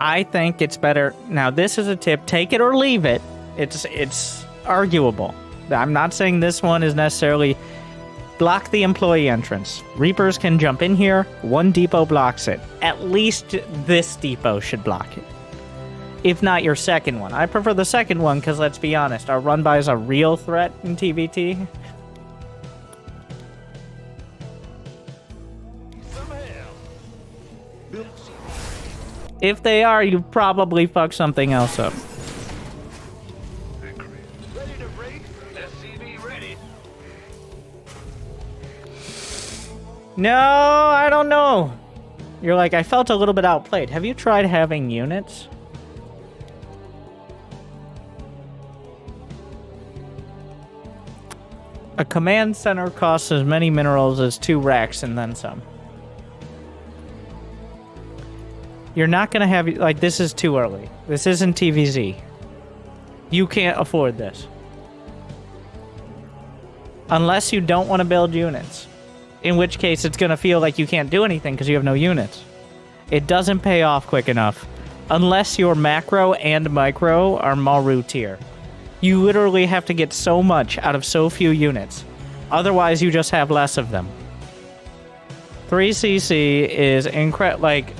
I think it's better. Now, this is a tip. Take it or leave it. It's arguable. I'm not saying this one is necessarily block the employee entrance. Reapers can jump in here. One depot blocks it. At least this depot should block it. If not your second one. I prefer the second one because, let's be honest, our run-by is a real threat in TVT. If they are, you probably fucked something else up. Ready to break. SCV ready. No, I don't know. You're like, I felt a little bit outplayed. Have you tried having units? A command center costs as many minerals as 2 racks and then some. You're not gonna have, like, this is too early. This isn't TVZ. You can't afford this. Unless you don't want to build units. In which case, it's gonna feel like you can't do anything because you have no units. It doesn't pay off quick enough. Unless your macro and micro are Maru tier. You literally have to get so much out of so few units. Otherwise, you just have less of them. 3cc is incredible. Like,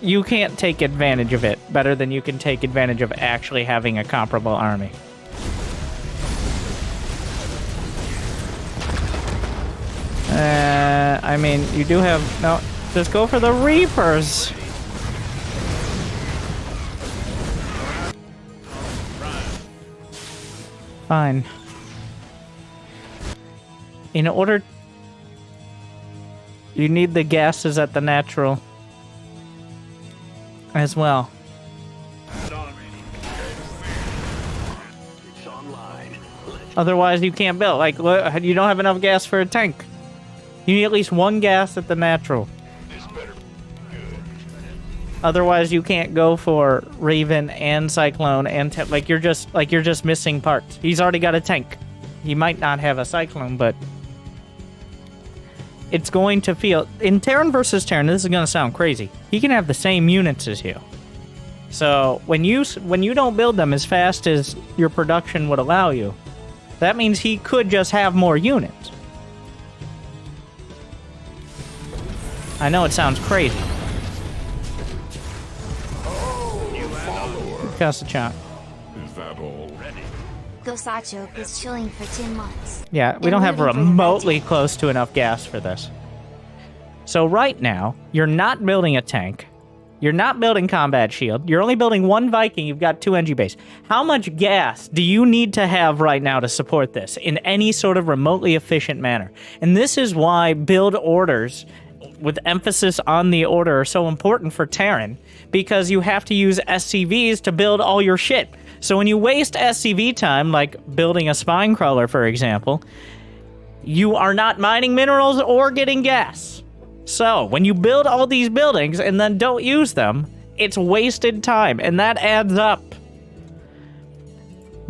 you can't take advantage of it better than you can take advantage of actually having a comparable army. I mean, you do have... No, just go for the Reapers! Fine. In order... You need the gases at the natural. As well. Otherwise, you can't build. Like, you don't have enough gas for a tank. You need at least 1 gas at the natural. Otherwise, you can't go for Raven and Cyclone and you're just missing parts. He's already got a tank. He might not have a Cyclone, but it's going to feel in Terran versus Terran. This is going to sound crazy. He can have the same units as you. So when you don't build them as fast as your production would allow you, that means he could just have more units. I know it sounds crazy. Cast a chunk. Is that all? Ready. Gosachok is chilling for 10 months. Yeah, we don't have remotely close to enough gas for this. So right now, you're not building a tank. You're not building combat shield. You're only building 1 Viking. You've got 2 NG base. How much gas do you need to have right now to support this in any sort of remotely efficient manner? And this is why build orders with emphasis on the order are so important for Terran, because you have to use SCVs to build all your shit. So when you waste SCV time, like building a spine crawler, for example, you are not mining minerals or getting gas. So when you build all these buildings and then don't use them, it's wasted time, and that adds up.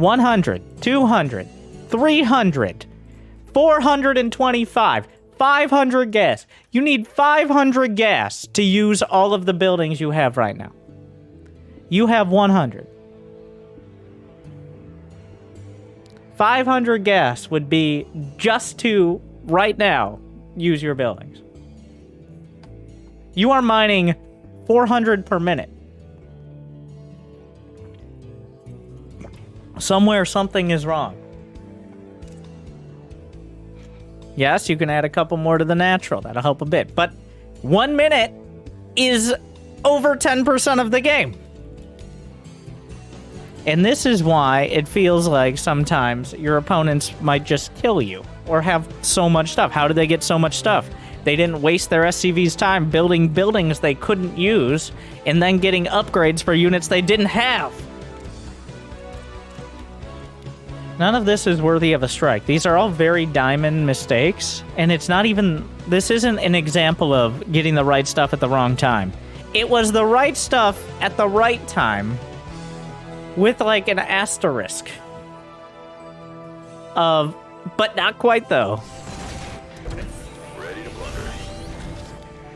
100, 200, 300, 425, 500 gas. You need 500 gas to use all of the buildings you have right now. You have 100. 500 gas would be just to, right now, use your buildings. You are mining 400 per minute. Somewhere something is wrong. Yes, you can add a couple more to the natural. That'll help a bit. But 1 minute is over 10% of the game. And this is why it feels like sometimes your opponents might just kill you or have so much stuff. How did they get so much stuff? They didn't waste their SCV's time building buildings they couldn't use and then getting upgrades for units they didn't have. None of this is worthy of a strike. These are all very diamond mistakes, and it's not even... This isn't an example of getting the right stuff at the wrong time. It was the right stuff at the right time with, like, an asterisk of... But not quite, though. Ready to blunder.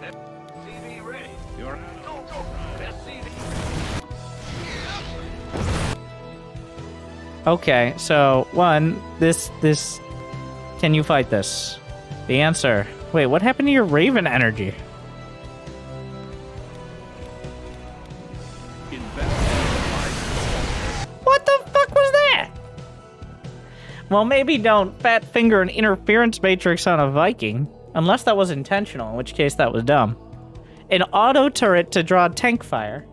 SCV ready. You're go. SCV. Okay, so, one, this... Can you fight this? The answer... Wait, what happened to your Raven energy? What the fuck was that? Well, maybe don't fat finger an interference matrix on a Viking. Unless that was intentional, in which case that was dumb. An auto turret to draw tank fire.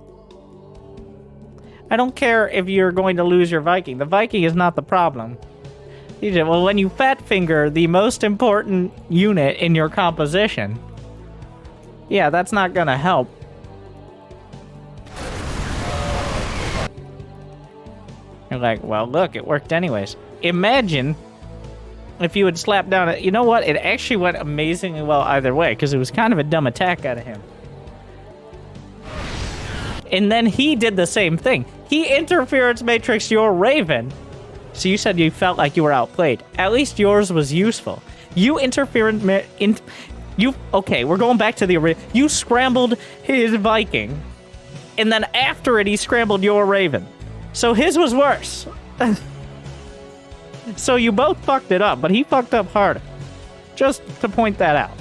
I don't care if you're going to lose your Viking. The Viking is not the problem. Well, when you fat finger the most important unit in your composition, yeah, that's not gonna help. You're like, well, look, it worked anyways. Imagine if you had slapped down... You know what? It actually went amazingly well either way, because it was kind of a dumb attack out of him. And then he did the same thing. He interference matrixed your Raven. So you said you felt like you were outplayed. At least yours was useful. You interference... Okay, we're going back to the... You scrambled his Viking. And then after it, he scrambled your Raven. So his was worse. So you both fucked it up, but he fucked up harder. Just to point that out.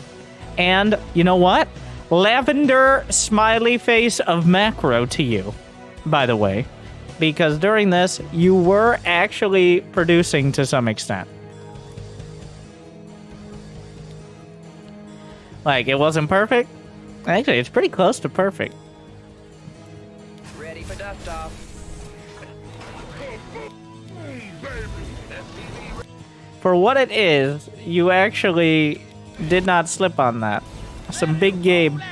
And you know what? Lavender smiley face of macro to you, by the way. Because during this, you were actually producing to some extent. Like, it wasn't perfect? Actually, it's pretty close to perfect. Ready for dust off. For what it is, you actually did not slip on that. Some big game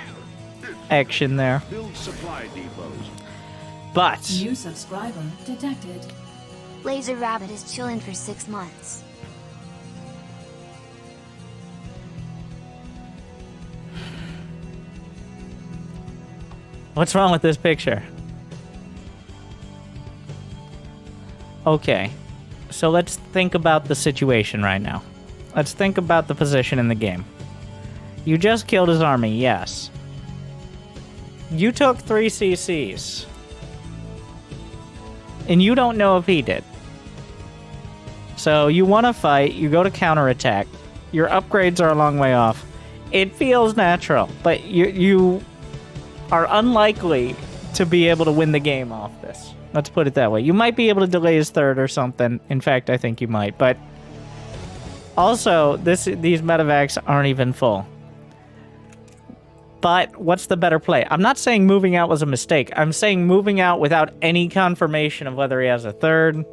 action there. Build supply depots. But New subscriber detected. Laser Rabbit is chilling for 6 months. what's wrong with this picture? Okay, so let's think about the situation right now. Let's think about the position in the game. You just killed his army, yes. You took 3 CCs. And you don't know if he did. So you want to fight, you go to counterattack. Your upgrades are a long way off. It feels natural, but you are unlikely to be able to win the game off this. Let's put it that way. You might be able to delay his third or something. In fact, I think you might. But also, these medevacs aren't even full. But what's the better play? I'm not saying moving out was a mistake. I'm saying moving out without any confirmation of whether he has a third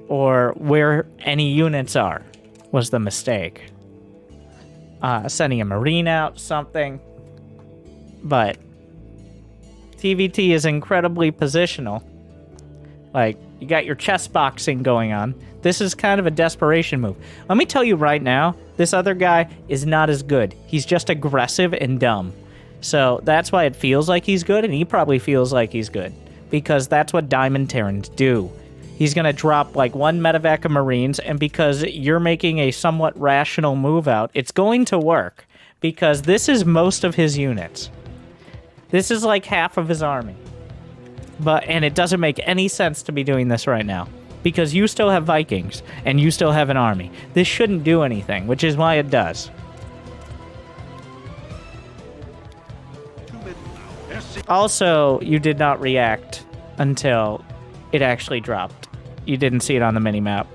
or where any units are was the mistake. Sending a Marine out, something. But TVT is incredibly positional. Like, you got your chess boxing going on. This is kind of a desperation move. Let me tell you right now, this other guy is not as good. He's just aggressive and dumb. So that's why it feels like he's good, and he probably feels like he's good. Because that's what Diamond Terrans do. He's going to drop like 1 medevac of Marines, and because you're making a somewhat rational move out, it's going to work because this is most of his units. This is like half of his army. And it doesn't make any sense to be doing this right now because you still have Vikings and you still have an army. This shouldn't do anything, which is why it does. Also, you did not react until it actually dropped. You didn't see it on the minimap.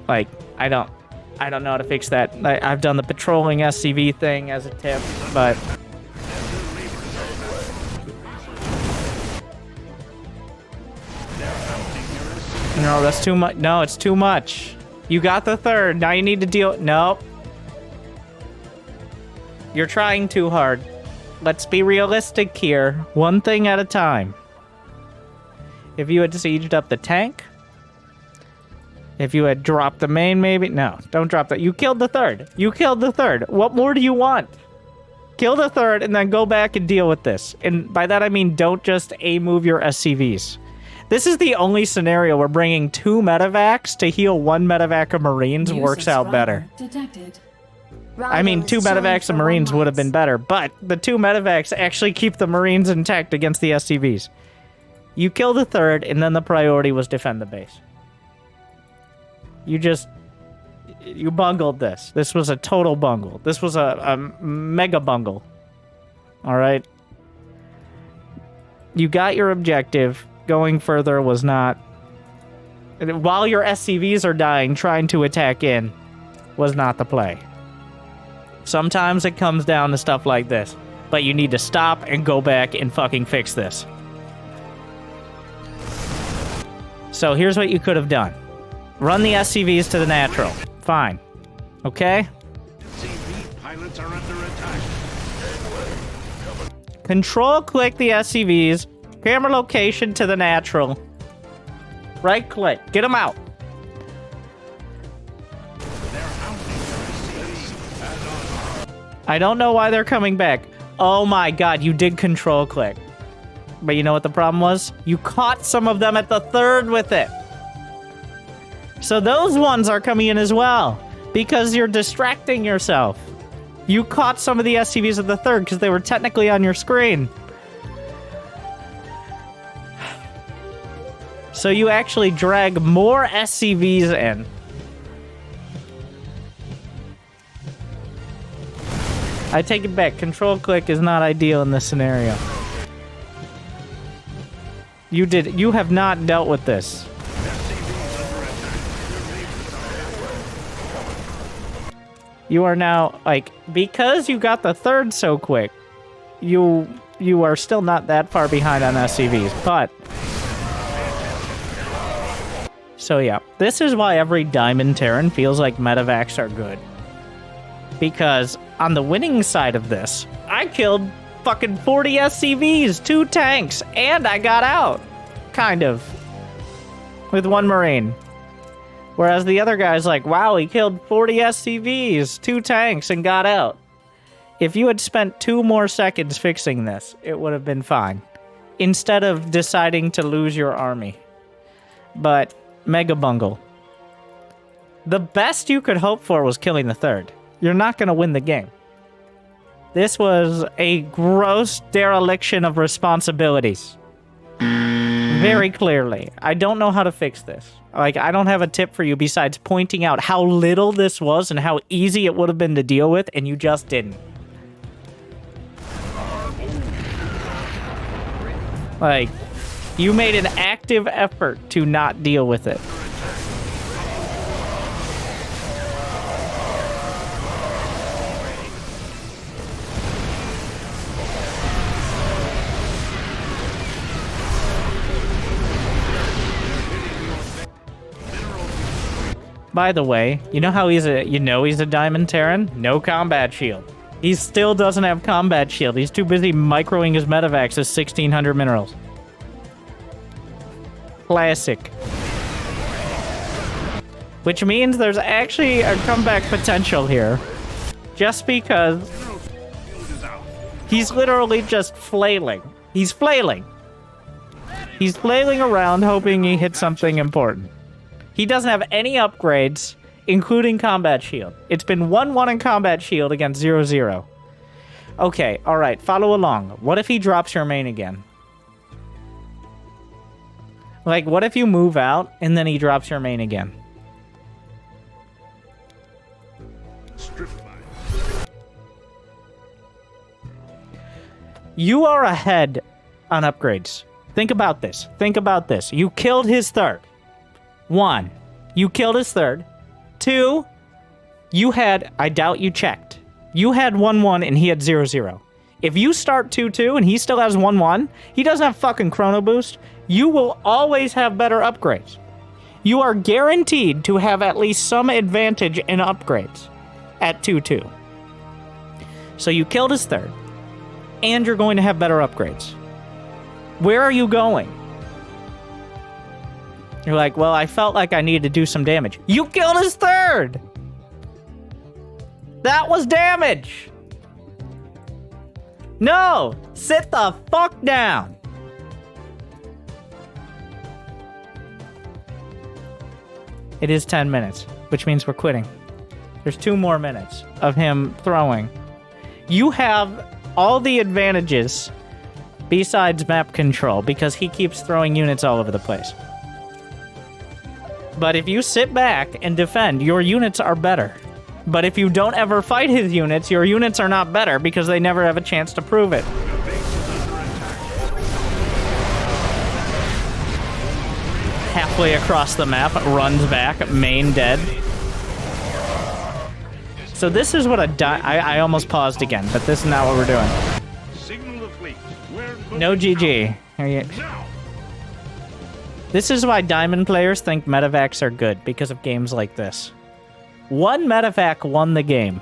Like, I don't know how to fix that. I've done the patrolling SCV thing as a tip, but no, that's too much. No, it's too much. You got the third. Now you need to deal. Nope. You're trying too hard. Let's be realistic here. One thing at a time. If you had sieged up the tank, if you had dropped the main, maybe. No, don't drop that. You killed the third. You killed the third. What more do you want? Kill the third and then go back and deal with this. And by that I mean don't just A-move your SCVs. This is the only scenario where bringing 2 medevacs to heal 1 medevac of Marines works out better. Detected. I mean, 2 medevacs of Marines would have been better, but the 2 medevacs actually keep the Marines intact against the SCVs. You kill the third, and then the priority was defend the base. You bungled this. This was a total bungle. This was a mega bungle. Alright? You got your objective. Going further was not... While your SCVs are dying, trying to attack in was not the play. Sometimes it comes down to stuff like this. But you need to stop and go back and fucking fix this. So here's what you could have done. Run the SCVs to the natural. Fine. Okay? Pilots are under attack. Control-click the SCVs. Camera location to the natural. Right-click. Get them out. I don't know why they're coming back. Oh my god, you did control-click. But you know what the problem was? You caught some of them at the third with it. So those ones are coming in as well. Because you're distracting yourself. You caught some of the SCVs at the third because they were technically on your screen. So you actually drag more SCVs in. I take it back. Control-click is not ideal in this scenario. You have not dealt with this. You are now, like, because you got the third so quick, you are still not that far behind on SCVs, but... So yeah, this is why every Diamond Terran feels like medevacs are good. Because on the winning side of this, I killed fucking 40 SCVs, 2 tanks, and I got out. Kind of. With 1 Marine. Whereas the other guy's like, wow, he killed 40 SCVs, 2 tanks, and got out. If you had spent 2 more seconds fixing this, it would have been fine. Instead of deciding to lose your army. But, mega bungle. The best you could hope for was killing the third. You're not going to win the game. This was a gross dereliction of responsibilities. Very clearly. I don't know how to fix this. Like, I don't have a tip for you besides pointing out how little this was and how easy it would have been to deal with, and you just didn't. Like, you made an active effort to not deal with it. By the way, you know how he's a Diamond Terran? No combat shield. He still doesn't have combat shield. He's too busy microing his medevacs as 1,600 minerals. Classic. Which means there's actually a comeback potential here. Just because he's literally just flailing. He's flailing. He's flailing around hoping he hits something important. He doesn't have any upgrades, including combat shield. It's been 1-1 in combat shield against 0-0. Okay, alright, follow along. What if he drops your main again? Like, what if you move out, and then he drops your main again? You are ahead on upgrades. Think about this. Think about this. You killed his third. 1. You killed his third. 2. You had... I doubt you checked. You had 1-1 and he had 0-0. If you start 2-2 and he still has 1-1, he doesn't have fucking chrono boost, you will always have better upgrades. You are guaranteed to have at least some advantage in upgrades at 2-2. So you killed his third, and you're going to have better upgrades. Where are you going? You're like, well, I felt like I needed to do some damage. You killed his third! That was damage! No! Sit the fuck down! It is 10 minutes, which means we're quitting. There's 2 more minutes of him throwing. You have all the advantages besides map control, because he keeps throwing units all over the place. But if you sit back and defend, your units are better. But if you don't ever fight his units, your units are not better because they never have a chance to prove it. Halfway across the map, runs back, main dead. So this is what I almost paused again, but this is not what we're doing. No GG. This is why Diamond players think medevacs are good, because of games like this. One medevac won the game.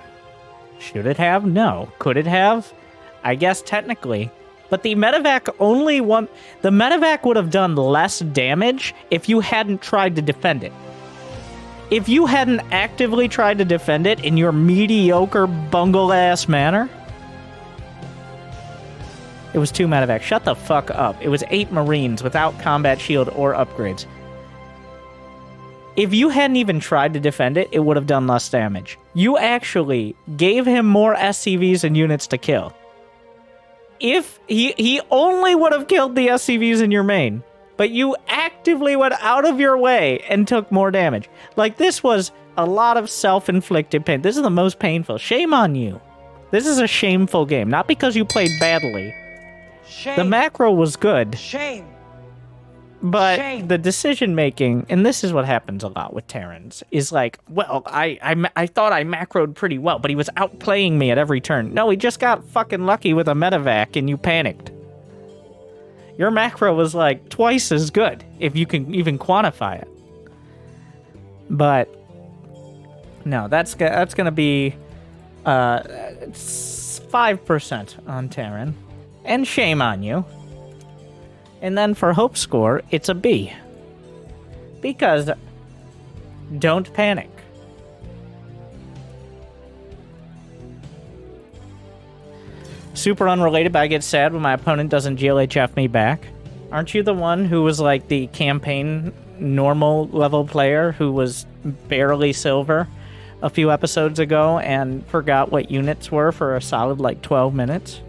Should it have? No. Could it have? I guess technically. But the medevac only won... The medevac would have done less damage if you hadn't tried to defend it. If you hadn't actively tried to defend it in your mediocre, bungle-ass manner... It was 2 medevacs. Shut the fuck up. It was 8 Marines without combat shield or upgrades. If you hadn't even tried to defend it, it would have done less damage. You actually gave him more SCVs and units to kill. If he only would have killed the SCVs in your main, but you actively went out of your way and took more damage. Like, this was a lot of self-inflicted pain. This is the most painful. Shame on you. This is a shameful game. Not because you played badly. Shame. The macro was good. Shame. But Shame. the decision-making, and this is what happens a lot with Terrans, is like, well, I thought I macroed pretty well, but he was outplaying me at every turn. No, he just got fucking lucky with a medevac, and you panicked. Your macro was like twice as good, if you can even quantify it. But, no, that's going to be 5% on Terran. And shame on you. And then for Hope Score, it's a B. Because don't panic. Super unrelated, but I get sad when my opponent doesn't GLHF me back. Aren't you the one who was like the campaign normal level player who was barely silver a few episodes ago and forgot what units were for a solid like 12 minutes?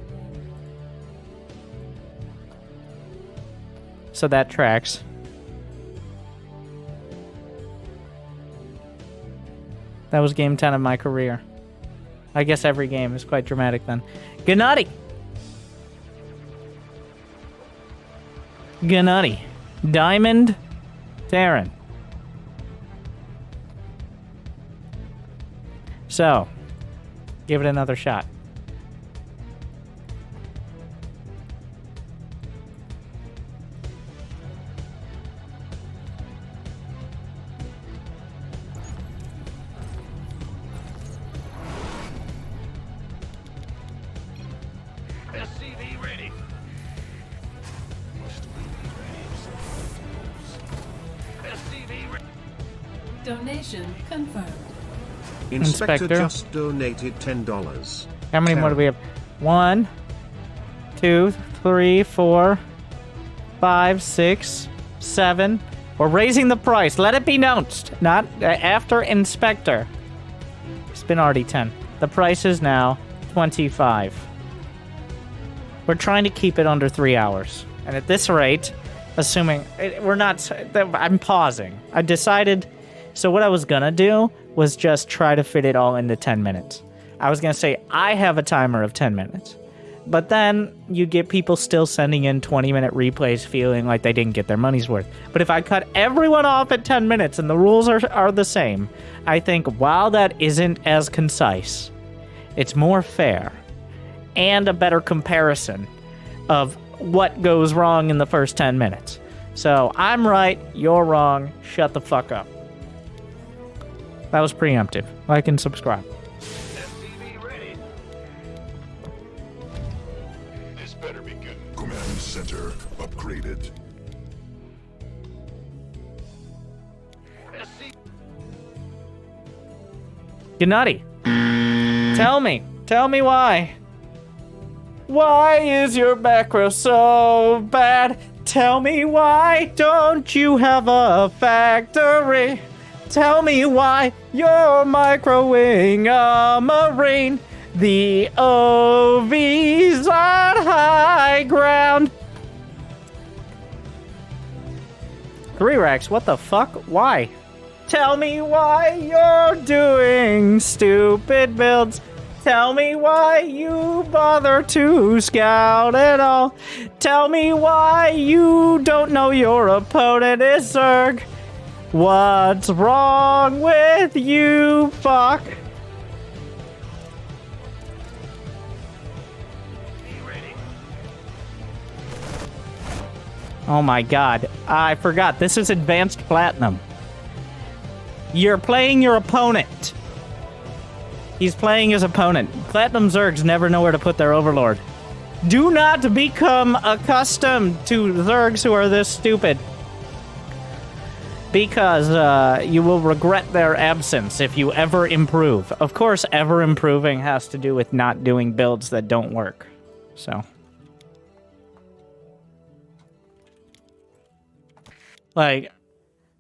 So that tracks. That was game 10 of my career. I guess every game is quite dramatic then. Gennady! Gennady. Diamond. Terran. So, give it another shot. Donation confirmed. Inspector Inspector. just donated $10. How many more do we have? 1, 2, 3, 4, 5, 6, 7. We're raising the price. Let it be noticed. Not after Inspector. It's been already 10. The price is now 25. We're trying to keep it under 3 hours. And at this rate, assuming... we're not... I'm pausing. I decided... So what I was gonna do was just try to fit it all into 10 minutes. I was gonna say, I have a timer of 10 minutes. But then you get people still sending in 20-minute replays feeling like they didn't get their money's worth. But if I cut everyone off at 10 minutes and the rules are the same, I think while that isn't as concise, it's more fair and a better comparison of what goes wrong in the first 10 minutes. So I'm right, you're wrong, shut the fuck up. That was preemptive. Like and subscribe. Command center upgraded. Gnutty. Tell me why. Why is your macro so bad? Tell me why don't you have a factory? Tell me why you're microwing a marine. The OV's on high ground. 3 racks, what the fuck? Why? Tell me why you're doing stupid builds. Tell me why you bother to scout at all. Tell me why you don't know your opponent is Zerg. What's wrong with you, fuck? Oh my god. I forgot. This is Advanced Platinum. You're playing your opponent. He's playing his opponent. Platinum Zergs never know where to put their Overlord. Do not become accustomed to Zergs who are this stupid. Because you will regret their absence if you ever improve. Of course, ever improving has to do with not doing builds that don't work. So... like,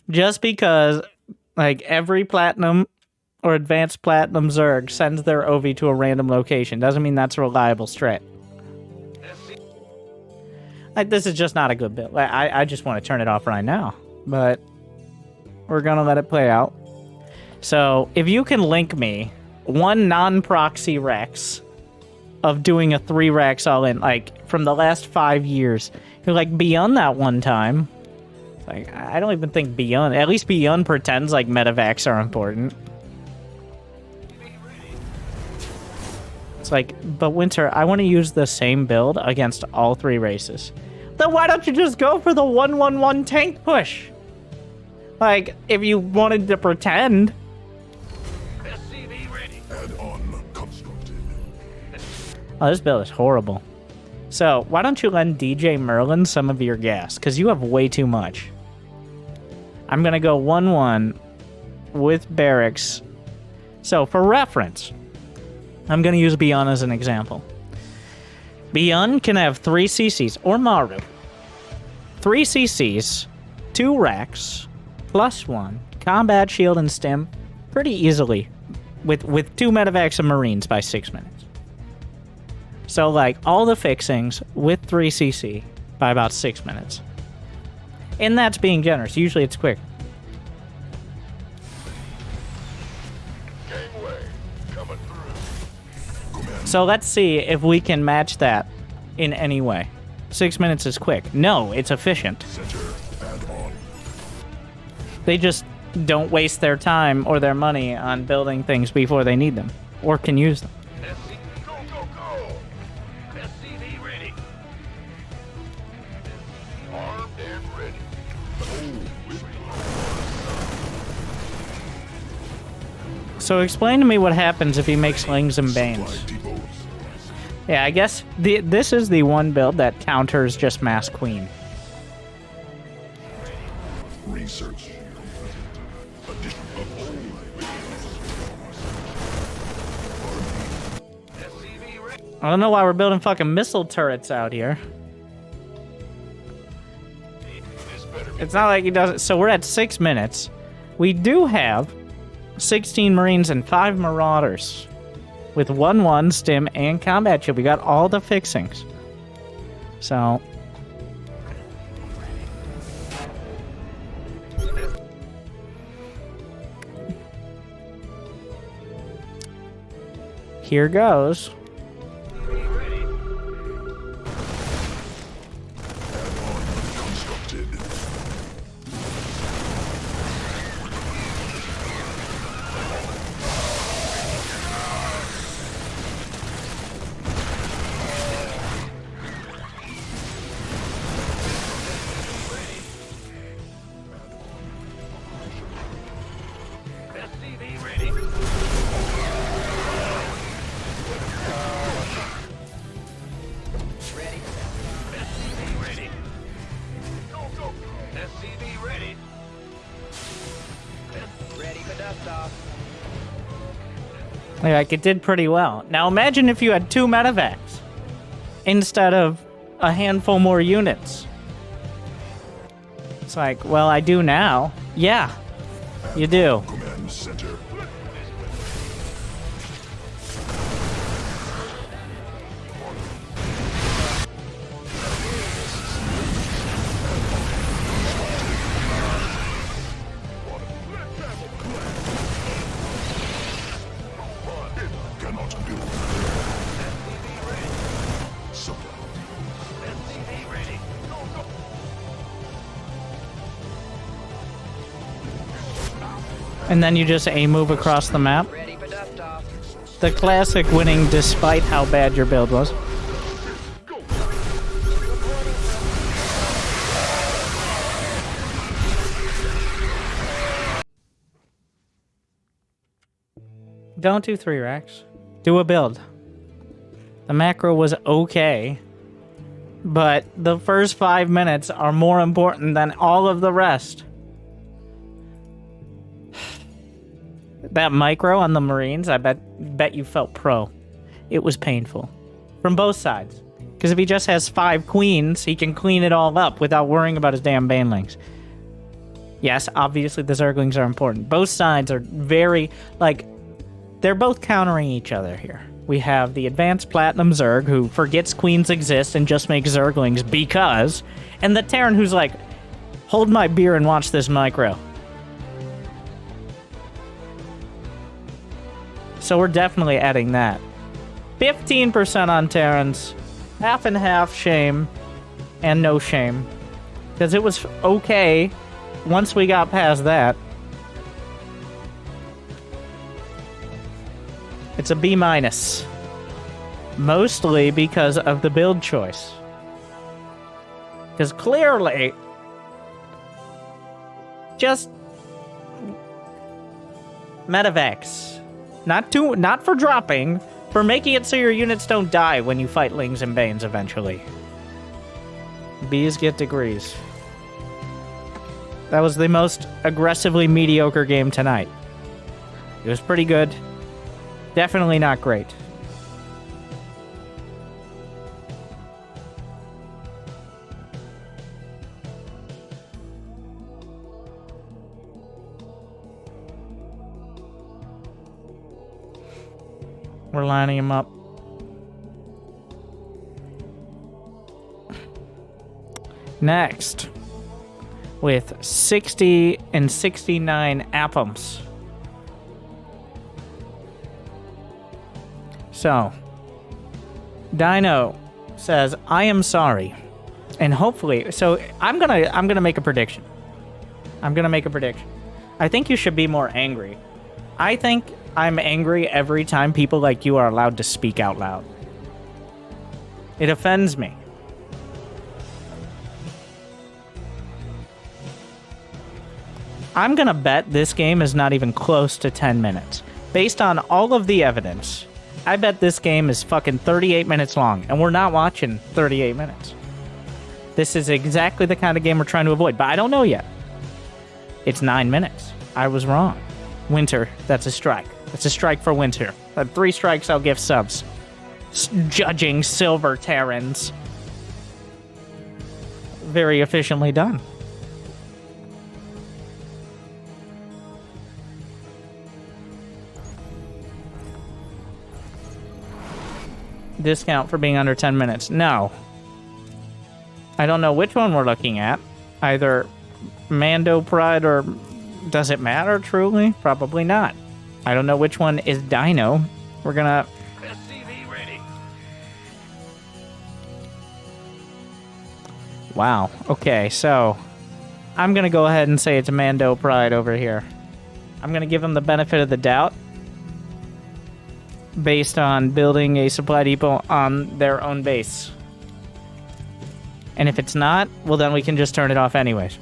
just because, like, every Platinum or Advanced Platinum Zerg sends their OV to a random location doesn't mean that's a reliable strat. Like, this is just not a good build. Like, I just want to turn it off right now. But we're going to let it play out. So, if you can link me one non-proxy Rex of doing a 3 Rex all-in, like, from the last 5 years, you're like, beyond that one time... like, I don't even think Byun... at least Byun pretends like medevacs are important. It's like, but Winter, I want to use the same build against all 3 races. Then why don't you just go for the 1-1-1 tank push? Like, if you wanted to pretend... Add-on constructed. Oh, this build is horrible. So, why don't you lend DJ Merlin some of your gas? Because you have way too much. I'm going to go 1-1 with barracks. So, for reference, I'm going to use Byun as an example. Byun can have 3 CCs, or Maru. 3 CCs, 2 racks, +1, combat shield and stim, pretty easily, with 2 medevacs and marines by 6 minutes. So, like, all the fixings with 3 CC by about 6 minutes. And that's being generous. Usually it's quick. So let's see if we can match that in any way. 6 minutes is quick. No, it's efficient. They just don't waste their time or their money on building things before they need them. Or can use them. So explain to me what happens if he makes Lings and Banes. Yeah, I guess this is the one build that counters just Mass Queen. Research. I don't know why we're building fucking missile turrets out here. It's not like he doesn't. So we're at 6 minutes. We do have 16 Marines and 5 Marauders with 1-1 stim and combat chip. We got all the fixings. So here goes. Like, it did pretty well. Now imagine if you had 2 medevacs instead of a handful more units. It's like, well, I do now. Yeah, you do. Command center. And then you just A-move across the map. The classic winning despite how bad your build was. Don't do 3 racks. Do a build. The macro was okay, but the first 5 minutes are more important than all of the rest. That micro on the Marines, I bet you felt pro. It was painful. From both sides. Because if he just has 5 queens, he can clean it all up without worrying about his damn banelings. Yes, obviously the Zerglings are important. Both sides are very, like, they're both countering each other here. We have the advanced Platinum Zerg, who forgets queens exist and just makes Zerglings because, and the Terran who's like, hold my beer and watch this micro. So we're definitely adding that. 15% on Terrans, half and half shame, and no shame. Because it was okay once we got past that. It's a B-. Mostly because of the build choice. Because clearly, just medevacs. Not for dropping, for making it so your units don't die when you fight Lings and Banes eventually. B's get degrees. That was the most aggressively mediocre game tonight. It was pretty good. Definitely not great. We're lining him up. Next, with 60 and 69 Appums. So, Dino says, "I am sorry," and hopefully, so I'm gonna make a prediction. I think you should be more angry. I think I'm angry every time people like you are allowed to speak out loud. It offends me. I'm gonna bet this game is not even close to 10 minutes. Based on all of the evidence, I bet this game is fucking 38 minutes long, and we're not watching 38 minutes. This is exactly the kind of game we're trying to avoid, but I don't know yet. It's 9 minutes. I was wrong. Winter, that's a strike. That's a strike for Winter. 3 strikes, I'll give subs. Judging Silver Terrans. Very efficiently done. discount for being under 10 minutes. No. I don't know which one we're looking at. Either Mando Pride or... Does it matter, truly? Probably not. I don't know which one is Dino. We're gonna... SCV ready. Wow. Okay, so... I'm gonna go ahead and say it's Mando Pride over here. I'm gonna give him the benefit of the doubt. Based on building a supply depot on their own base. And if it's not, well then we can just turn it off anyways.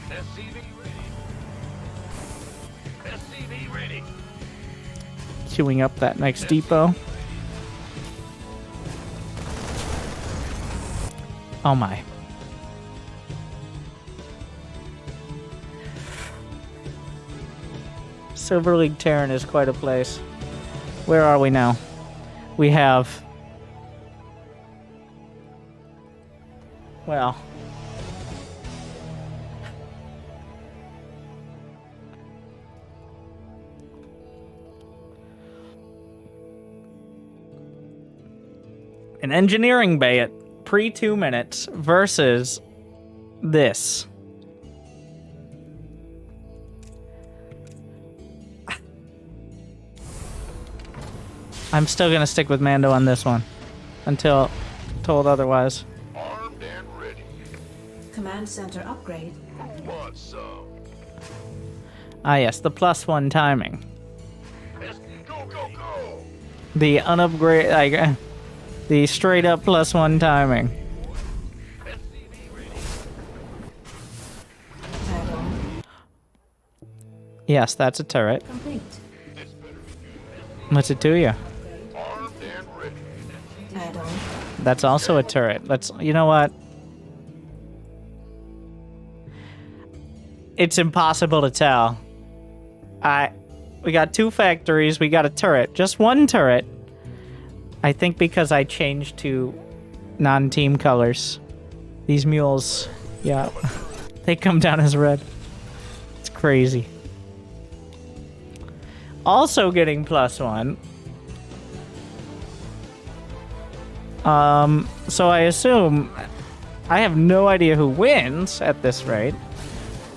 SCV ready. SCV ready. Queuing up that next depot. Oh my. Silver League Terran is quite a place. Where are we now? We have... Well... An engineering bay at pre-2 minutes versus this. I'm still gonna stick with Mando on this one until told otherwise. Armed and ready. Command center upgrade. Who wants some? Ah yes, the +1 timing. Go, go, go. The unupgrade, like, the straight up +1 timing. SCV ready. Add-on Yes, that's a turret. complete. What's it to you? Armed and ready. Add-on That's also a turret. Let's, you know what? It's impossible to tell. We got 2 factories, we got a turret. Just 1 turret. I think because I changed to non-team colors. These mules, yeah. They come down as red. It's crazy. Also getting +1. So I assume... I have no idea who wins at this rate.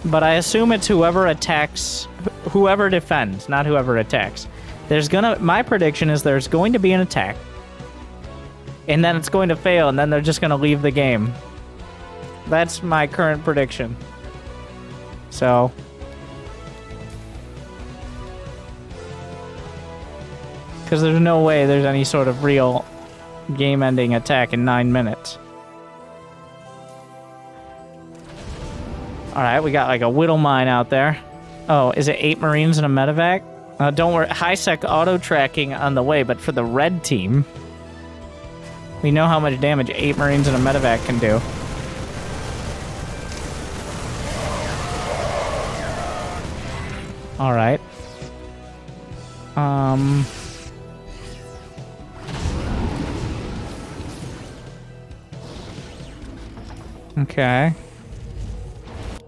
But I assume it's whoever attacks... Whoever defends, not whoever attacks. My prediction is there's going to be an attack. And then it's going to fail, and then they're just going to leave the game. That's my current prediction. So... Because there's no way there's any sort of real game-ending attack in 9 minutes. Alright, we got like a whittle mine out there. Oh, is it 8 Marines and a medevac? Don't worry, high-sec auto-tracking on the way, but for the red team... We know how much damage 8 Marines and a medevac can do. Alright. Okay.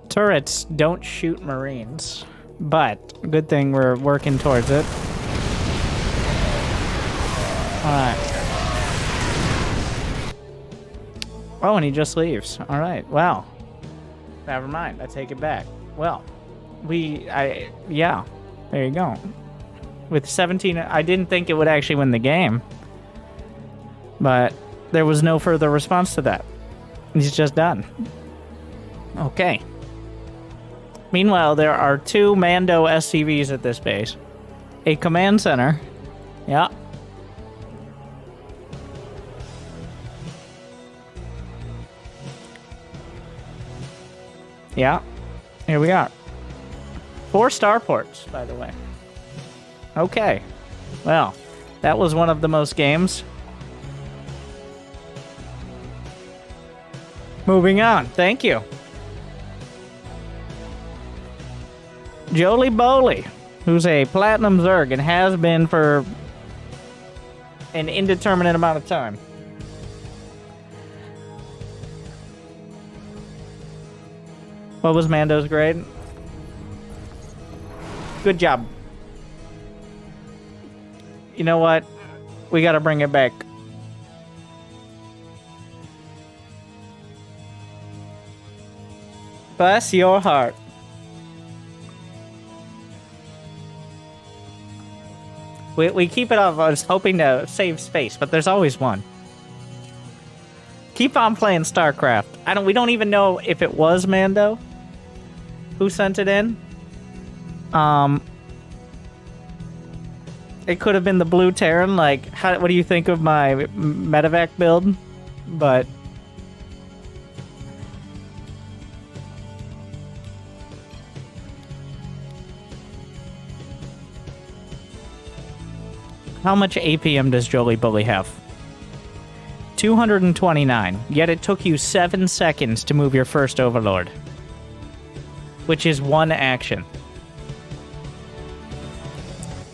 Turrets don't shoot Marines, but good thing we're working towards it. Alright. Oh, and he just leaves. Alright, well. Never mind, I take it back. Well, yeah, there you go. With 17, I didn't think it would actually win the game. But there was no further response to that. He's just done. Okay. Meanwhile, there are 2 Mando SCVs at this base. A command center. Yeah. Yeah. Here we are. 4 starports, by the way. Okay. Well, that was one of the most games. Moving on. Thank you. Jolie Bowley, who's a platinum Zerg and has been for an indeterminate amount of time. What was Mando's grade? Good job. You know what? We gotta bring it back. Bless your heart. We keep it up. I was hoping to save space, but there's always one. Keep on playing StarCraft. We don't even know if it was Mando who sent it in. It could have been the blue Terran. Like, what do you think of my medevac build? But how much APM does Jolie Bully have? 229. Yet it took you 7 seconds to move your first Overlord, which is 1 action.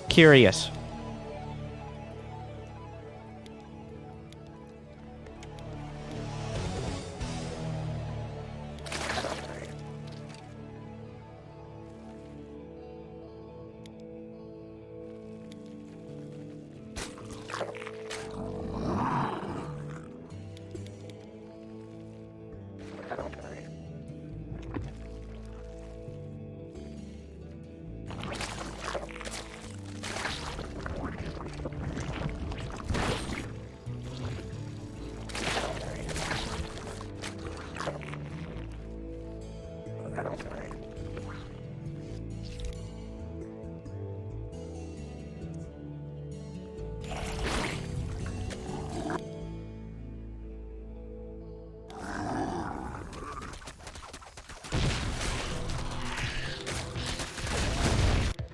Curious.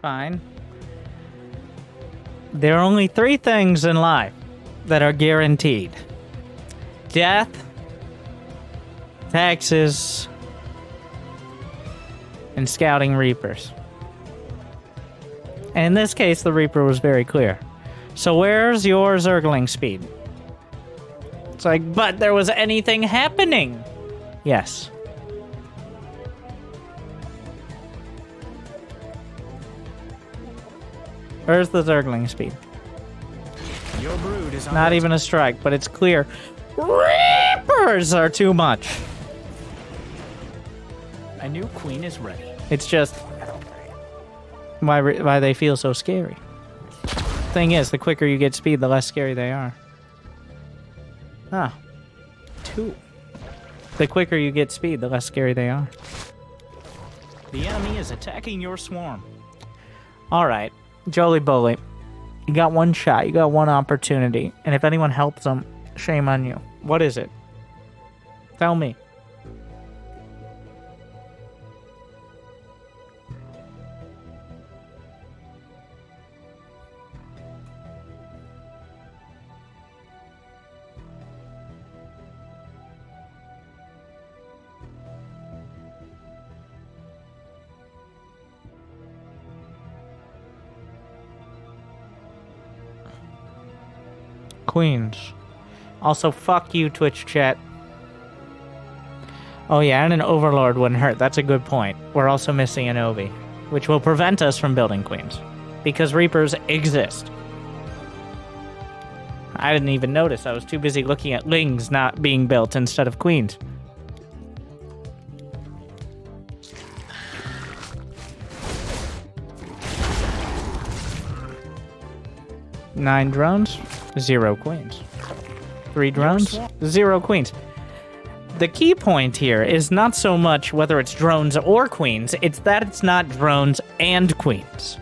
Fine. There are only 3 things in life that are guaranteed: death, taxes, and scouting Reapers. And in this case, the Reaper was very clear. So where's your Zergling speed? It's like, but there was anything happening. Yes. Where's the Zergling speed? Your brood is Not even a strike, but it's clear. Reapers are too much. A new queen is ready. It's just why they feel so scary. Thing is, the quicker you get speed, the less scary they are. Ah. 2. The quicker you get speed, the less scary they are. The enemy is attacking your swarm. Alright. Jolie Bully, you got 1 shot, you got 1 opportunity, and if anyone helps them, shame on you. What is it? Tell me. Queens. Also, fuck you, Twitch chat. Oh yeah, and an Overlord wouldn't hurt. That's a good point. We're also missing an Ovi, which will prevent us from building Queens, because Reapers exist. I didn't even notice. I was too busy looking at Lings not being built instead of Queens. Nine drones, 0 queens. 3 drones, 0 queens. The key point here is not so much whether it's drones or queens, it's that it's not drones and queens.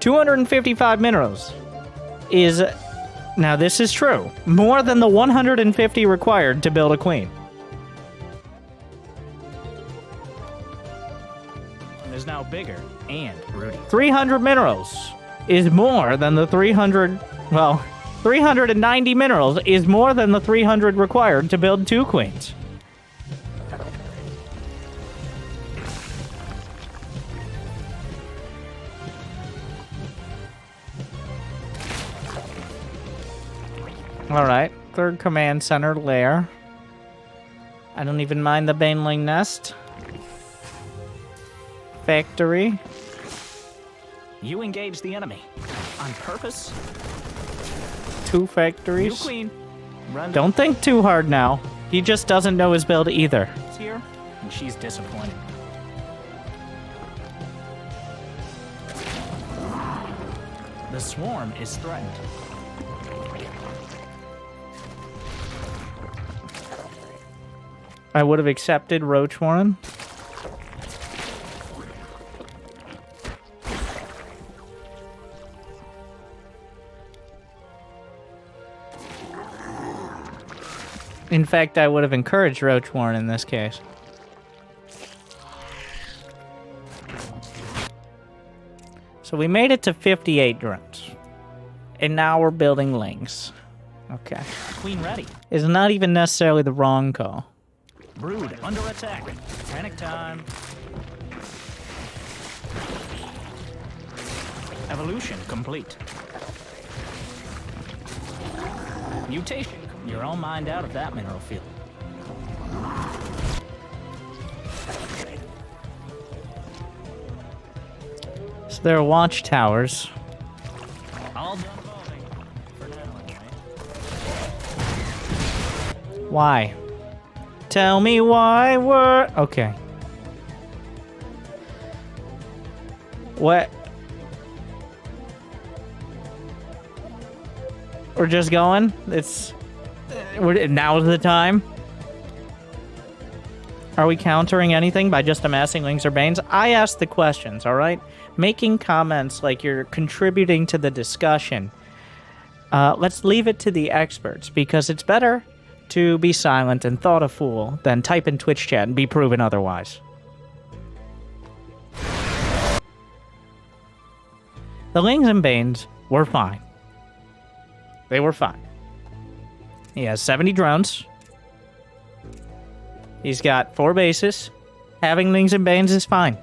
255 minerals is, now this is true, more than the 150 required to build a queen. Is now bigger and broody. 300 minerals is more than the 300, well, 390 minerals is more than the 300 required to build 2 queens. Alright, 3rd command center lair. I don't even mind the Baneling nest. Factory. You engage the enemy. On purpose? 2 You factories. queen. Run. Don't think too hard now. He just doesn't know his build either. Here, and she's disappointed. The swarm is threatened. I would have accepted Roach Warren. In fact, I would have encouraged Roach Warren in this case. So we made it to 58 drones. And now we're building Lings. Okay. Queen ready. It's not even necessarily the wrong call. Brood under attack. Panic time. Evolution complete. Mutation. You're all mined out of that mineral field. So there are watchtowers. All done evolving. For now, anyway. Why? Tell me why we're... Okay. What? We're just going? Now's the time? Are we countering anything by just amassing Lings or Banes? I ask the questions, alright? Making comments like you're contributing to the discussion. Let's leave it to the experts, because it's better to be silent and thought a fool than type in Twitch chat and be proven otherwise. The Lings and Banes were fine. They were fine. He has 70 drones. He's got 4 bases. Having Lings and Banes is fine.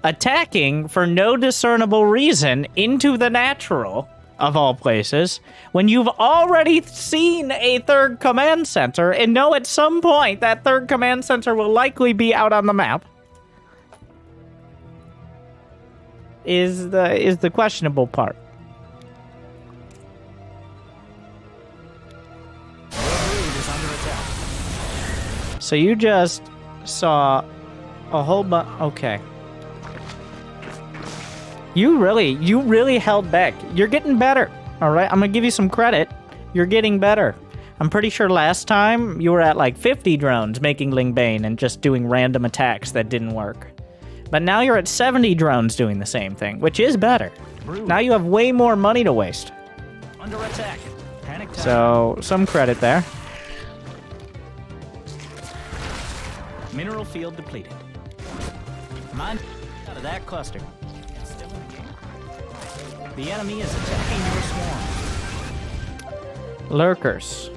Attacking for no discernible reason into the natural, of all places, when you've already seen a 3rd command center and know at some point that 3rd command center will likely be out on the map, is the questionable part. So you just saw a whole bunch... Okay. You really held back. You're getting better, all right? I'm going to give you some credit. You're getting better. I'm pretty sure last time you were at like 50 drones making Ling Bane and just doing random attacks that didn't work. But now you're at 70 drones doing the same thing, which is better. Now you have way more money to waste. Under attack. Panic time. So, some credit there. Mineral field depleted. Mine out of that cluster. It's still in the game. The enemy is attacking your swarm. Lurkers.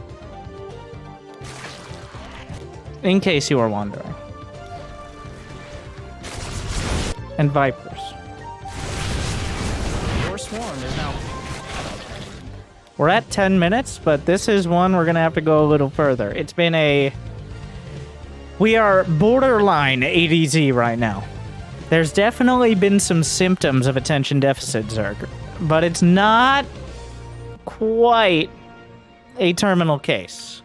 In case you are wondering. And Vipers. Your swarm is now... We're at 10 minutes, but this is one we're going to have to go a little further. It's been a... We are borderline ADZ right now. There's definitely been some symptoms of attention deficit, Zerg, but it's not quite a terminal case.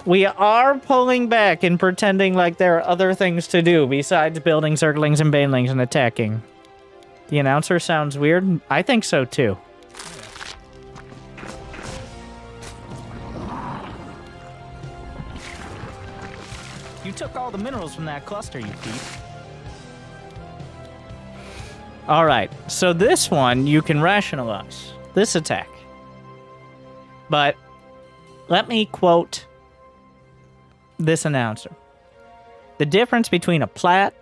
We are pulling back and pretending like there are other things to do besides building Zerglings and Banelings and attacking. The announcer sounds weird. I think so too. You took all the minerals from that cluster, you thief. Alright, so this one you can rationalize. This attack. But let me quote this announcer. The difference between a Plat,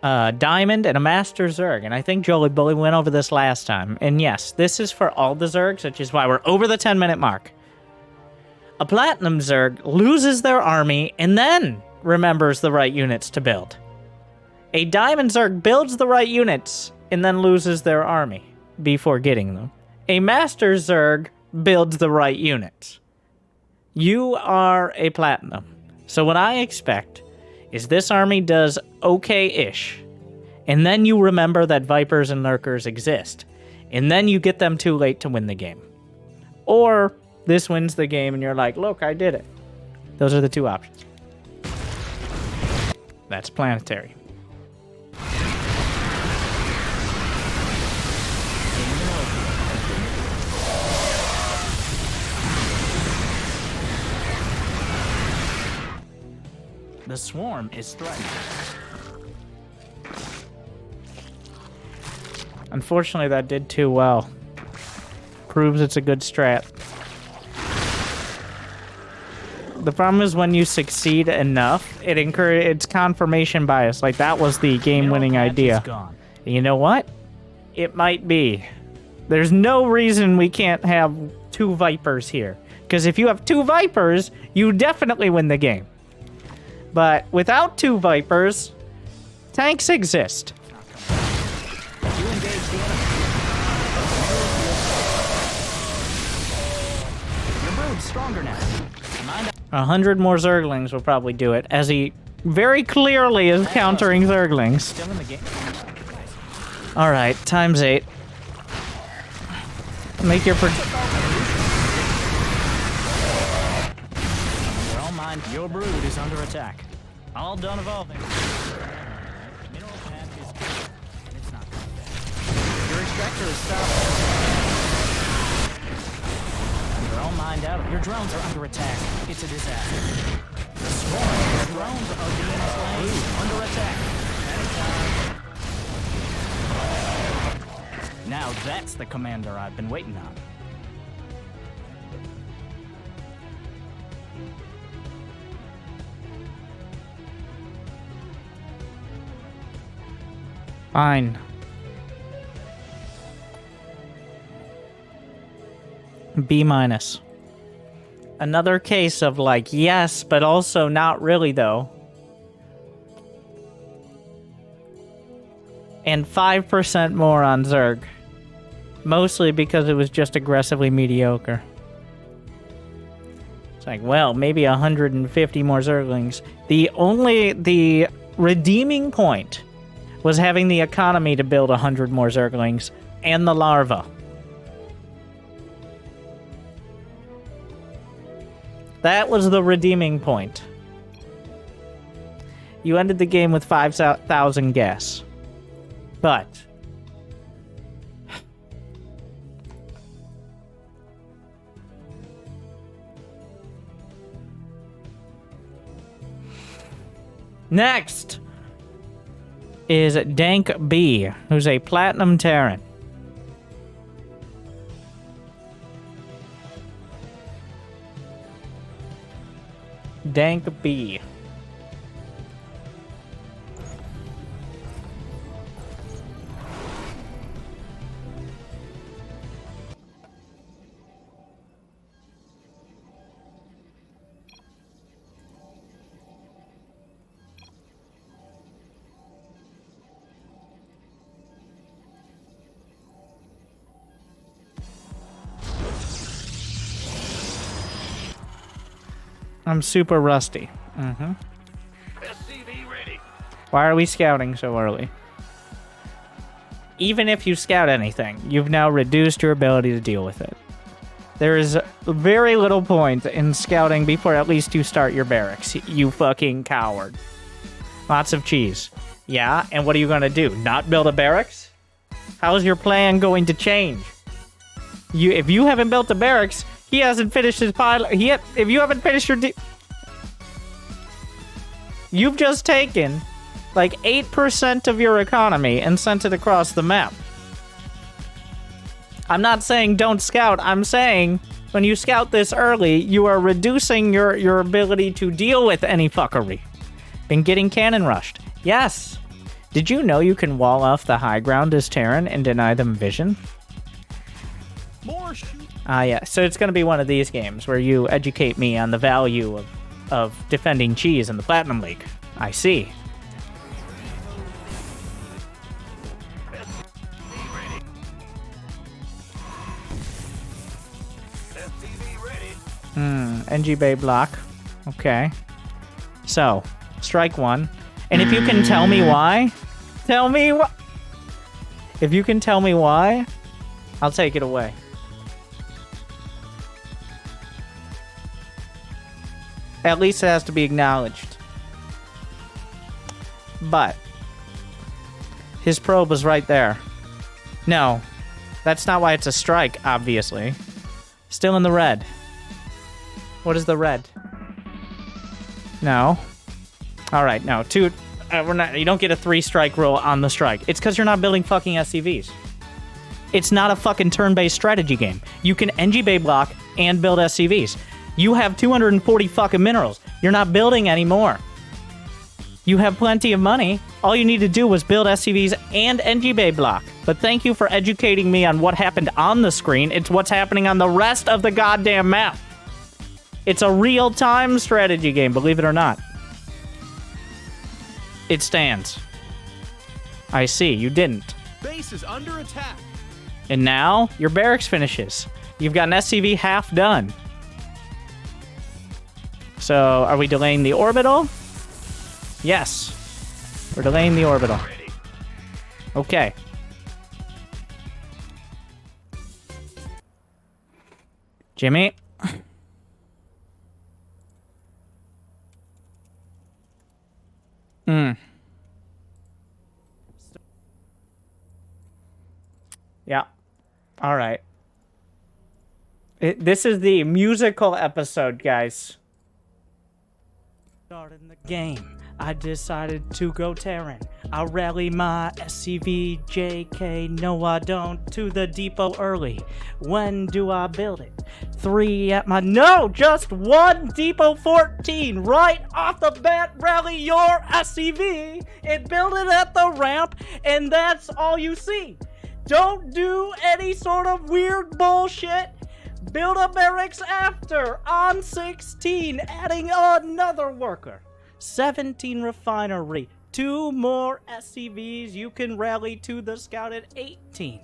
a Diamond, and a Master Zerg, and I think Jolie Bully went over this last time, and yes, this is for all the Zergs, which is why we're over the 10-minute mark. A Platinum Zerg loses their army and then remembers the right units to build. A Diamond Zerg builds the right units and then loses their army before getting them. A Master Zerg builds the right units. You are a Platinum. So what I expect is this army does okay-ish, and then you remember that Vipers and Lurkers exist. and then you get them too late to win the game. Or this wins the game and you're like, look, I did it. Those are the two options. That's planetary. The swarm is threatened. Unfortunately, that did too well. Proves it's a good strat. The problem is when you succeed enough, it's confirmation bias. Like, that was the game-winning idea. Gone. And you know what? It might be. There's no reason we can't have 2 Vipers here. Because if you have 2 Vipers, you definitely win the game. But without 2 Vipers, tanks exist. You engage the enemy. Your brood's stronger now. Mind 100 more Zerglings will probably do it, as he very clearly is countering Zerglings. still in the game. Alright, times 8. Make your... You're all mine. Your brood is under attack. All done evolving. Mineral path is good, and it's not coming back. Your extractor is stopped. You're all mined out. Your drones are under attack. It's a disaster. The swarm. Your drones are being slain. Under attack. Now that's the commander I've been waiting on. Fine. B-. Another case of like, yes, but also not really though. And 5% more on Zerg. Mostly because it was just aggressively mediocre. It's like, well, maybe 150 more Zerglings. The redeeming point was having the economy to build 100 more Zerglings and the larva. That was the redeeming point. You ended the game with 5,000 gas. But next is Dank B, who's a Platinum Terran. Dank B. I'm super rusty. SCV ready. Why are we scouting so early? Even if you scout anything, you've now reduced your ability to deal with it. There is very little point in scouting before at least you start your barracks, you fucking coward. Lots of cheese. Yeah, and what are you gonna do? Not build a barracks? How's your plan going to change? If you haven't built a barracks, he hasn't finished his pilot. If you haven't finished your... You've just taken like 8% of your economy and sent it across the map. I'm not saying don't scout. I'm saying when you scout this early, you are reducing your ability to deal with any fuckery. Been getting cannon rushed. Yes. Did you know you can wall off the high ground as Terran and deny them vision? More shoot. Yeah, so it's going to be one of these games where you educate me on the value of defending cheese in the Platinum League. I see. NG Bay block. Okay. So, strike one. And if you can tell me why, if you can tell me why, I'll take it away. At least it has to be acknowledged. But his probe was right there. No, that's not why it's a strike, obviously. Still in the red. What is the red? No. All right, no. We're not. You don't get a 3-strike rule on the strike. It's because you're not building fucking SCVs. It's not a fucking turn-based strategy game. You can NG Bay block and build SCVs. You have 240 fucking minerals. You're not building anymore. You have plenty of money. All you need to do was build SCVs and NG Bay block. But thank you for educating me on what happened on the screen. It's what's happening on the rest of the goddamn map. It's a real-time strategy game, believe it or not. It stands. I see, you didn't. Base is under attack. And now, your barracks finishes. You've got an SCV half done. So, are we delaying the orbital? Yes. We're delaying the orbital. Okay. Jimmy? Yeah. All right. This is the musical episode, guys. Starting the game, I decided to go Terran. I'll rally my SCV JK, no I don't, to the depot early. When do I build it? 3 at my... No! Just 1 depot 14! Right off the bat, rally your SCV and build it at the ramp, and that's all you see. Don't do any sort of weird bullshit. Build a barracks after on 16, adding another worker. 17 refinery. 2 more SCVs you can rally to the scout at 18.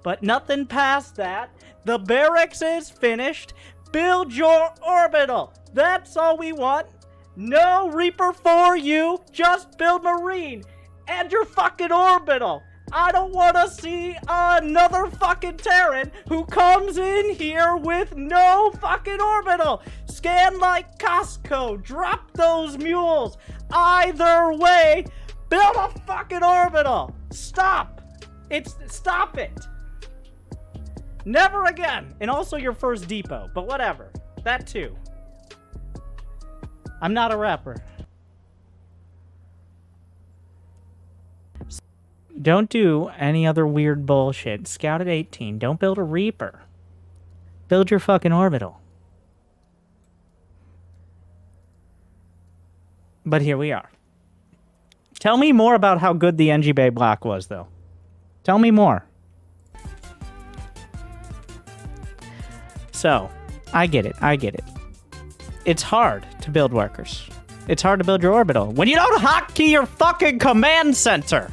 But nothing past that. The barracks is finished. Build your orbital. That's all we want. No Reaper for you. Just build Marine. And your fucking orbital. I don't want to see another fucking Terran who comes in here with no fucking orbital. Scan like Costco. Drop those mules. Either way, build a fucking orbital. Stop. Stop it. Never again. And also your first depot, but whatever. That too. I'm not a rapper. Don't do any other weird bullshit. Scout at 18. Don't build a Reaper. Build your fucking orbital. But here we are. Tell me more about how good the NG Bay block was, though. Tell me more. So, I get it. It's hard to build workers. It's hard to build your orbital when you don't hotkey your fucking command center.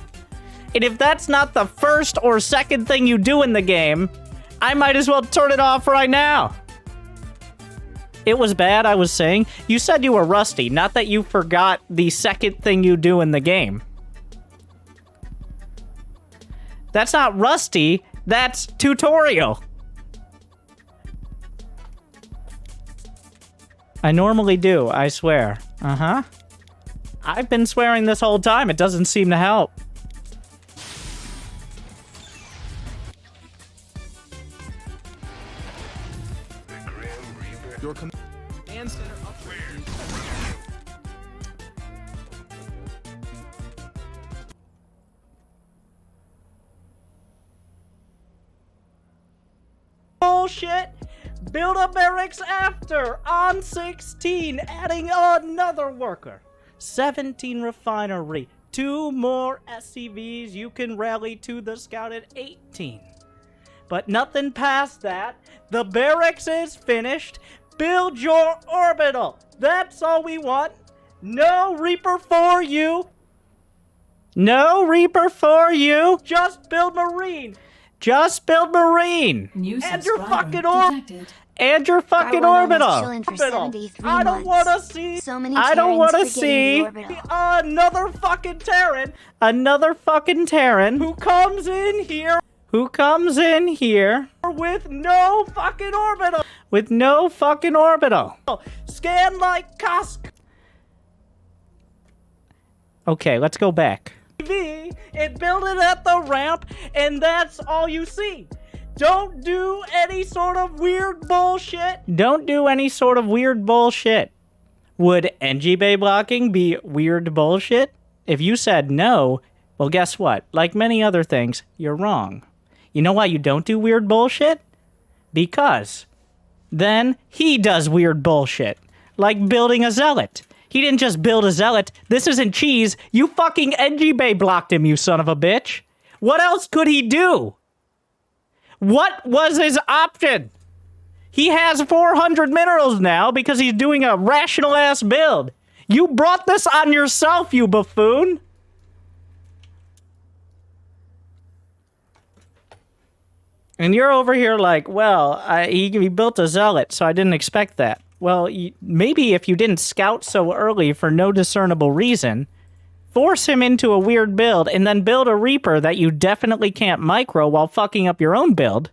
And if that's not the first or second thing you do in the game, I might as well turn it off right now. It was bad, I was saying. You said you were rusty, not that you forgot the second thing you do in the game. That's not rusty, that's tutorial. I normally do, I swear. Uh-huh. I've been swearing this whole time, it doesn't seem to help. Your command center upgrade. Bullshit. Build a barracks after on 16, adding another worker. 17 refinery. 2 more SCVs you can rally to the scout at 18. But nothing past that. The barracks is finished. Build your orbital. That's all we want. No Reaper for you. No Reaper for you. Just build Marine. Just build Marine. And your fucking orbital. And your fucking orbital. I don't want to see. I don't want to see another fucking Terran. Another fucking Terran who comes in here. who comes in here with no fucking orbital. With no fucking orbital. Scan like Costco. Okay, let's go back. It built it at the ramp, and that's all you see. Don't do any sort of weird bullshit. Don't do any sort of weird bullshit. Would NG Bay blocking be weird bullshit? If you said no, well, guess what? Like many other things, you're wrong. You know why you don't do weird bullshit? Because then he does weird bullshit. Like building a zealot. He didn't just build a zealot. This isn't cheese. You fucking NG Bay blocked him, you son of a bitch. What else could he do? What was his option? He has 400 minerals now because he's doing a rational-ass build. You brought this on yourself, you buffoon. And you're over here like, well, he built a zealot, so I didn't expect that. Well, maybe if you didn't scout so early for no discernible reason, force him into a weird build, and then build a Reaper that you definitely can't micro while fucking up your own build.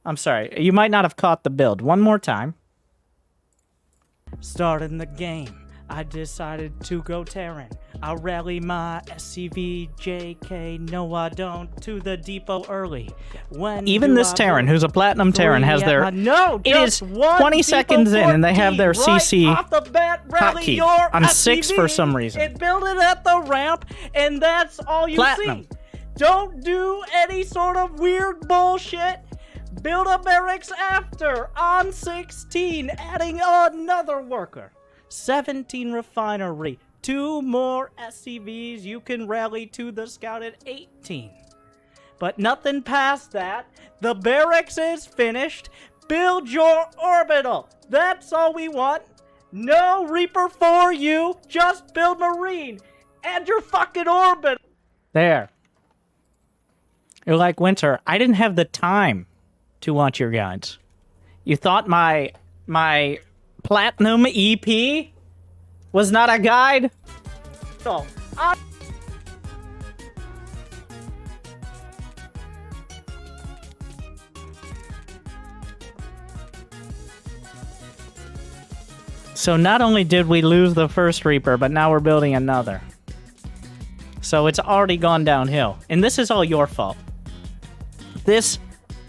I'm sorry, you might not have caught the build. One more time. Starting the game, I decided to go Terran. I'll rally my SCV, JK, no I don't, to the depot early. When even this Terran, who's a Platinum Terran, has their... No, it is 20 seconds in, and they have their CC hotkey on 6 for some reason. It built it at the ramp, and that's all you see. Don't do any sort of weird bullshit. Build a barracks after, on 16, adding another worker. 17 refinery. 2 more SCVs, you can rally to the scout at 18. But nothing past that. The barracks is finished. Build your orbital. That's all we want. No Reaper for you. Just build Marine. Add your fucking orbital. There. You're like, Winter, I didn't have the time to watch your guides. You thought my Platinum EP was not a guide? So, so not only did we lose the first Reaper, but now we're building another. So it's already gone downhill. And this is all your fault.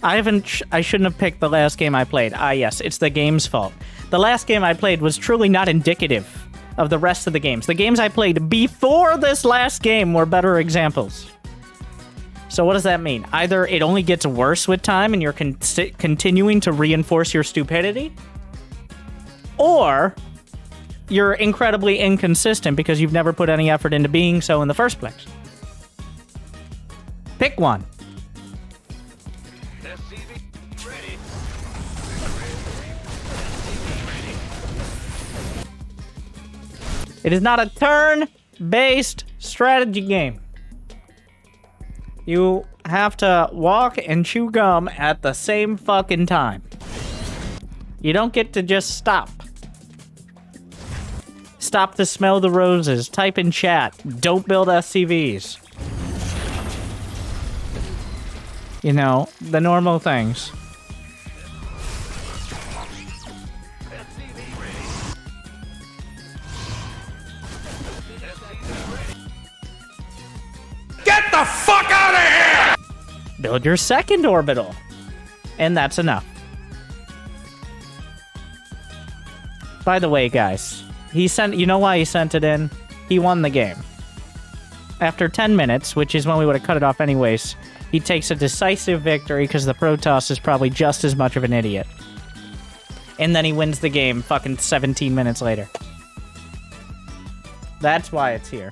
I shouldn't have picked the last game I played. Ah, yes, it's the game's fault. The last game I played was truly not indicative of the rest of the games. The games I played before this last game were better examples. So what does that mean? Either it only gets worse with time and you're continuing to reinforce your stupidity, or you're incredibly inconsistent because you've never put any effort into being so in the first place. Pick one. It is not a turn-based strategy game. You have to walk and chew gum at the same fucking time. You don't get to just stop. Stop to smell the roses. Type in chat. Don't build SCVs. You know, the normal things. Get the fuck out of here! Build your second orbital. And that's enough. By the way, guys, you know why he sent it in? He won the game. After 10 minutes, which is when we would have cut it off anyways, he takes a decisive victory because the Protoss is probably just as much of an idiot. And then he wins the game fucking 17 minutes later. That's why it's here.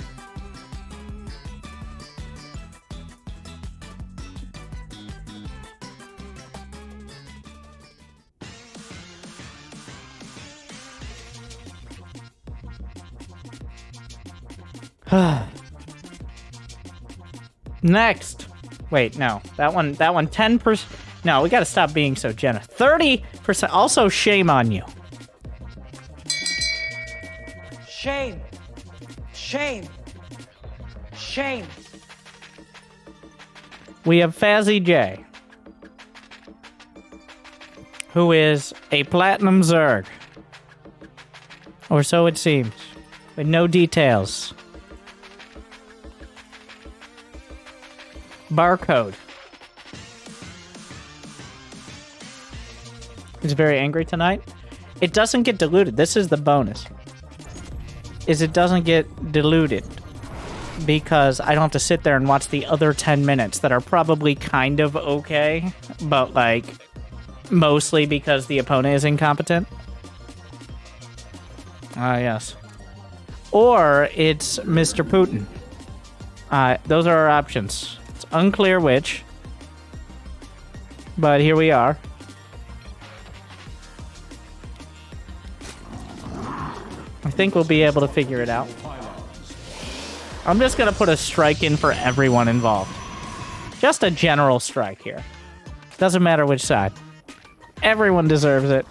Next. Wait, no. That one 10%. No, we gotta stop being so generous. 30%. Also, shame on you. Shame. Shame. Shame. we have Fazzy J, who is a Platinum Zerg. Or so it seems, with no details. Barcode. He's very angry tonight. It doesn't get diluted. This is the bonus. It doesn't get diluted. Because I don't have to sit there and watch the other 10 minutes that are probably kind of okay. But, like, mostly because the opponent is incompetent. Ah, yes. Or it's Mr. Putin. Those are our options. It's unclear which. But here we are. I think we'll be able to figure it out. I'm just going to put a strike in for everyone involved. Just a general strike here. Doesn't matter which side. Everyone deserves it.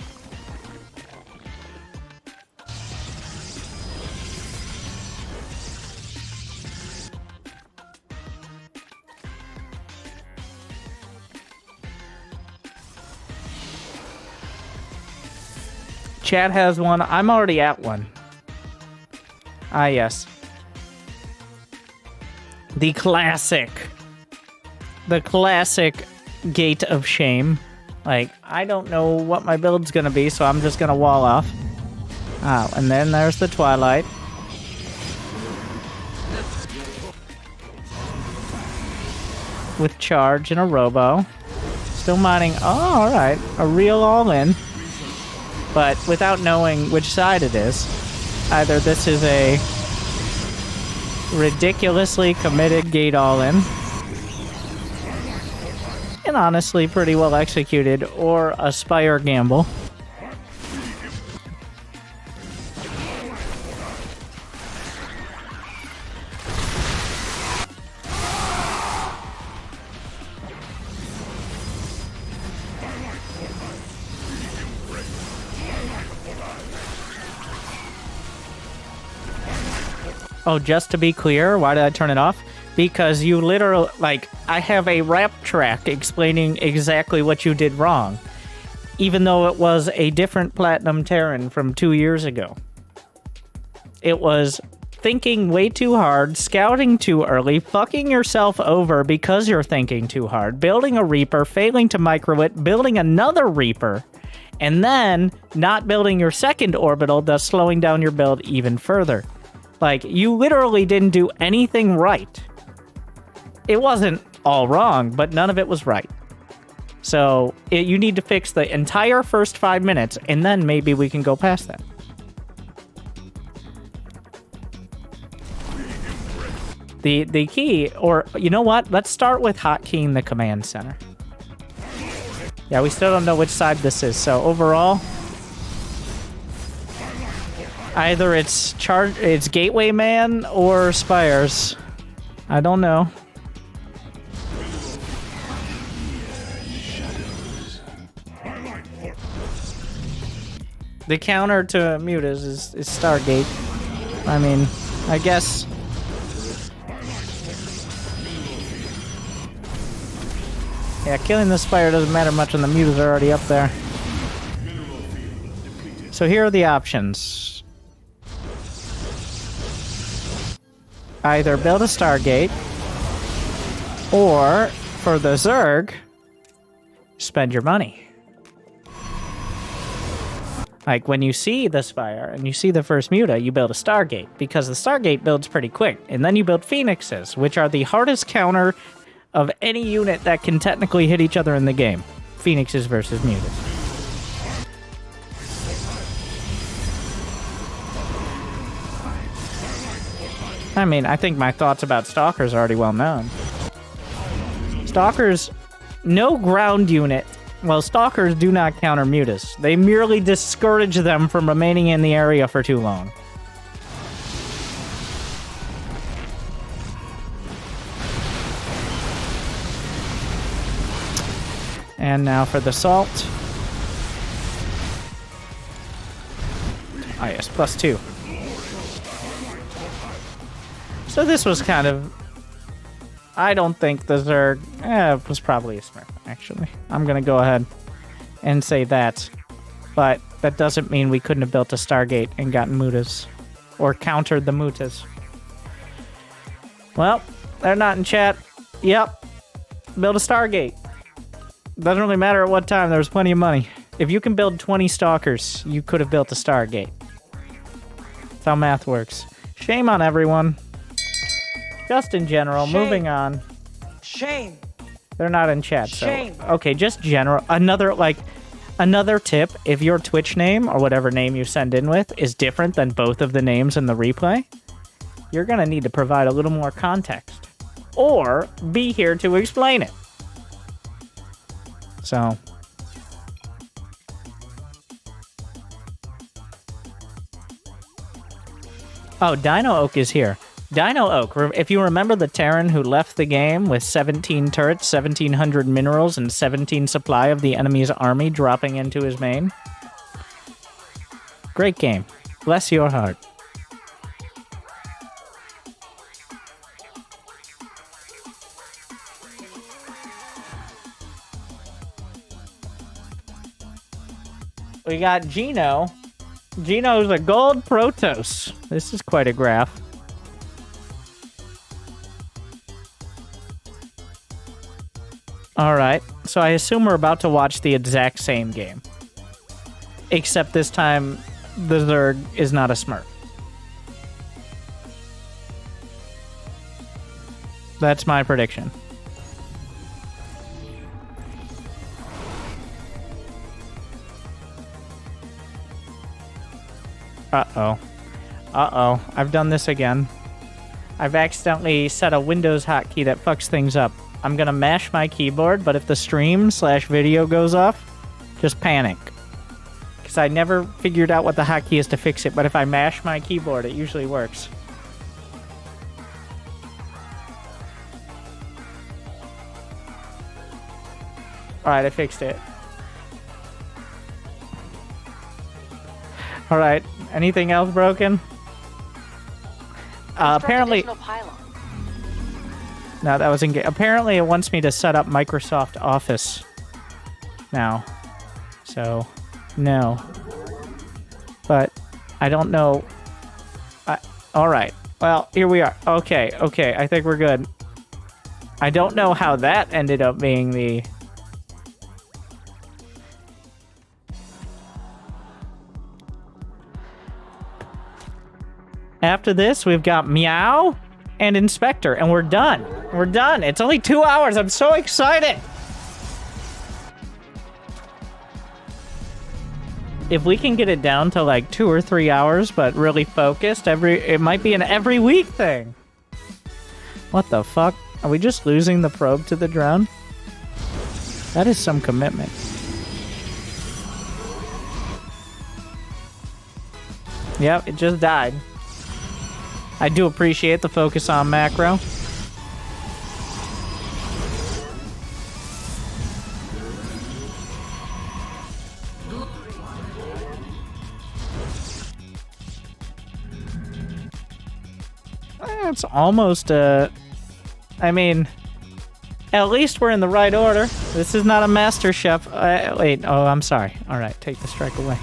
Chad has one. I'm already at one. Ah, yes. The classic Gate of Shame. Like, I don't know what my build's gonna be, so I'm just gonna wall off. Oh, and then there's the Twilight. With charge and a robo. Still mining. Oh, alright. A real all-in. But without knowing which side it is. Either this is a ridiculously committed gate all-in, and honestly pretty well executed, or a Spire gamble. Oh, just to be clear, why did I turn it off? Because you literally, like, I have a rap track explaining exactly what you did wrong. Even though it was a different Platinum Terran from 2 years ago. It was thinking way too hard, scouting too early, fucking yourself over because you're thinking too hard, building a Reaper, failing to micro it, building another Reaper, and then not building your second Orbital, thus slowing down your build even further. Like, you literally didn't do anything right. It wasn't all wrong, but none of it was right. So, you need to fix the entire first 5 minutes, and then maybe we can go past that. The key, or, you know what? Let's start with hotkeying the command center. Yeah, we still don't know which side this is, so overall... Either it's Gateway Man or Spires. I don't know. The counter to Mutas is Stargate. I mean, I guess... Yeah, killing the Spire doesn't matter much when the Mutas are already up there. So here are the options. Either build a Stargate, or, for the Zerg, spend your money. Like, when you see the Spire, and you see the first Muta, you build a Stargate, because the Stargate builds pretty quick, and then you build Phoenixes, which are the hardest counter of any unit that can technically hit each other in the game. Phoenixes versus Mutas. I mean, I think my thoughts about Stalkers are already well known. Stalkers, no ground unit. Well, Stalkers do not counter Mutas. They merely discourage them from remaining in the area for too long. And now for the Salt. Ah, yes, +2. So this was kind of I don't think the Zerg was probably a Smurf, actually. I'm going to go ahead and say that. But that doesn't mean we couldn't have built a Stargate and gotten mutas. Or countered the mutas. Well, they're not in chat. Yep. Build a Stargate. Doesn't really matter at what time. There's plenty of money. If you can build 20 Stalkers, you could have built a Stargate. That's how math works. Shame on everyone. Just in general. Shame. Moving on. Shame. They're not in chat, so... Shame. Okay, just general. Another tip. If your Twitch name, or whatever name you send in with, is different than both of the names in the replay, you're gonna need to provide a little more context. Or be here to explain it. So... Oh, Dino Oak is here. Dino Oak, if you remember the Terran who left the game with 17 turrets, 1,700 minerals, and 17 supply of the enemy's army dropping into his main? Great game. Bless your heart. We got Gino. Gino's a gold Protoss. This is quite a graph. Alright, so I assume we're about to watch the exact same game. Except this time, the Zerg is not a Smurf. That's my prediction. Uh-oh. Uh-oh. I've done this again. I've accidentally set a Windows hotkey that fucks things up. I'm gonna mash my keyboard, but if the stream/video goes off, just panic. Because I never figured out what the hotkey is to fix it, but if I mash my keyboard, it usually works. Alright, I fixed it. Alright, anything else broken? Apparently... No, that was apparently it wants me to set up Microsoft Office now. So, no. But, I don't know. Alright. Well, here we are. Okay, I think we're good. I don't know how that ended up being the... After this, we've got Meow and Inspector, and we're done. We're done. It's only 2 hours. I'm so excited. If we can get it down to like 2 or 3 hours, but really focused, it might be an every week thing. What the fuck? Are we just losing the probe to the drone? That is some commitment. Yep, it just died. I do appreciate the focus on macro. It's almost I mean, at least we're in the right order. This is not a Master Chef. Wait, oh, I'm sorry. Alright, take the strike away.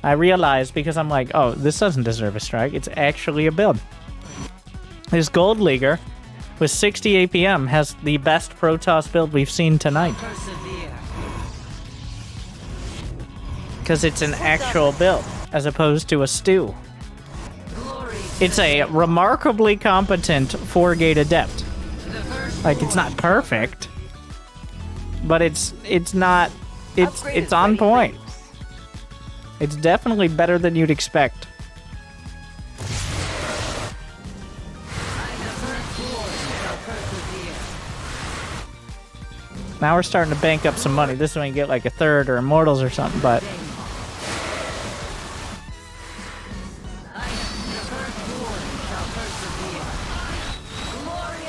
I realized because I'm like, oh, this doesn't deserve a strike. It's actually a build. This Gold Leaguer with 60 APM has the best Protoss build we've seen tonight. Because it's an actual build, as opposed to a stew. It's a remarkably competent 4-gate adept. Like, it's not perfect, but it's on point. It's definitely better than you'd expect. Now we're starting to bank up some money. This is when you get like a third or Immortals or something, but...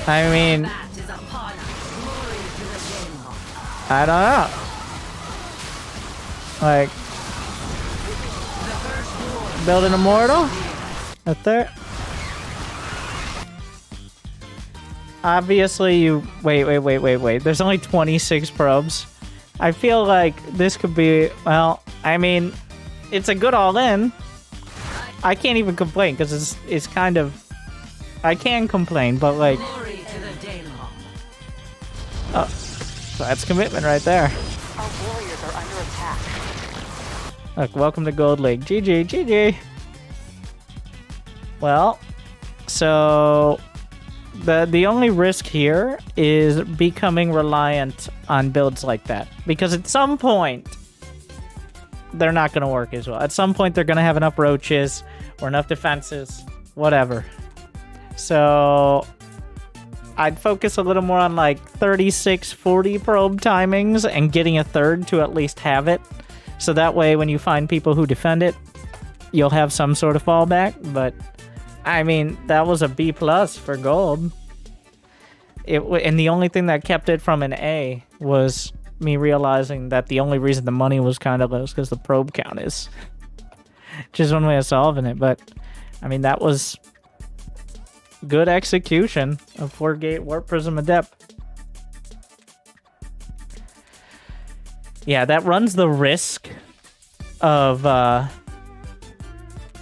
I mean... I don't know. Like... Build an Immortal? A third? obviously you... Wait. There's only 26 probes. I feel like this could be... Well, I mean, it's a good all-in. I can't even complain, because it's kind of... I can complain, but like... Oh, so that's commitment right there. Our warriors are under attack. Look, welcome to Gold League. GG. Well, so... The only risk here is becoming reliant on builds like that. Because at some point, they're not going to work as well. At some point, they're going to have enough roaches or enough defenses, whatever. So I'd focus a little more on like 36-40 probe timings and getting a third to at least have it. So that way, when you find people who defend it, you'll have some sort of fallback. But I mean, that was a B+ for gold. And the only thing that kept it from an A was me realizing that the only reason the money was kind of low is because the probe count is. Just one way of solving it. But, I mean, that was good execution of 4-gate Warp Prism Adept. Yeah, that runs the risk of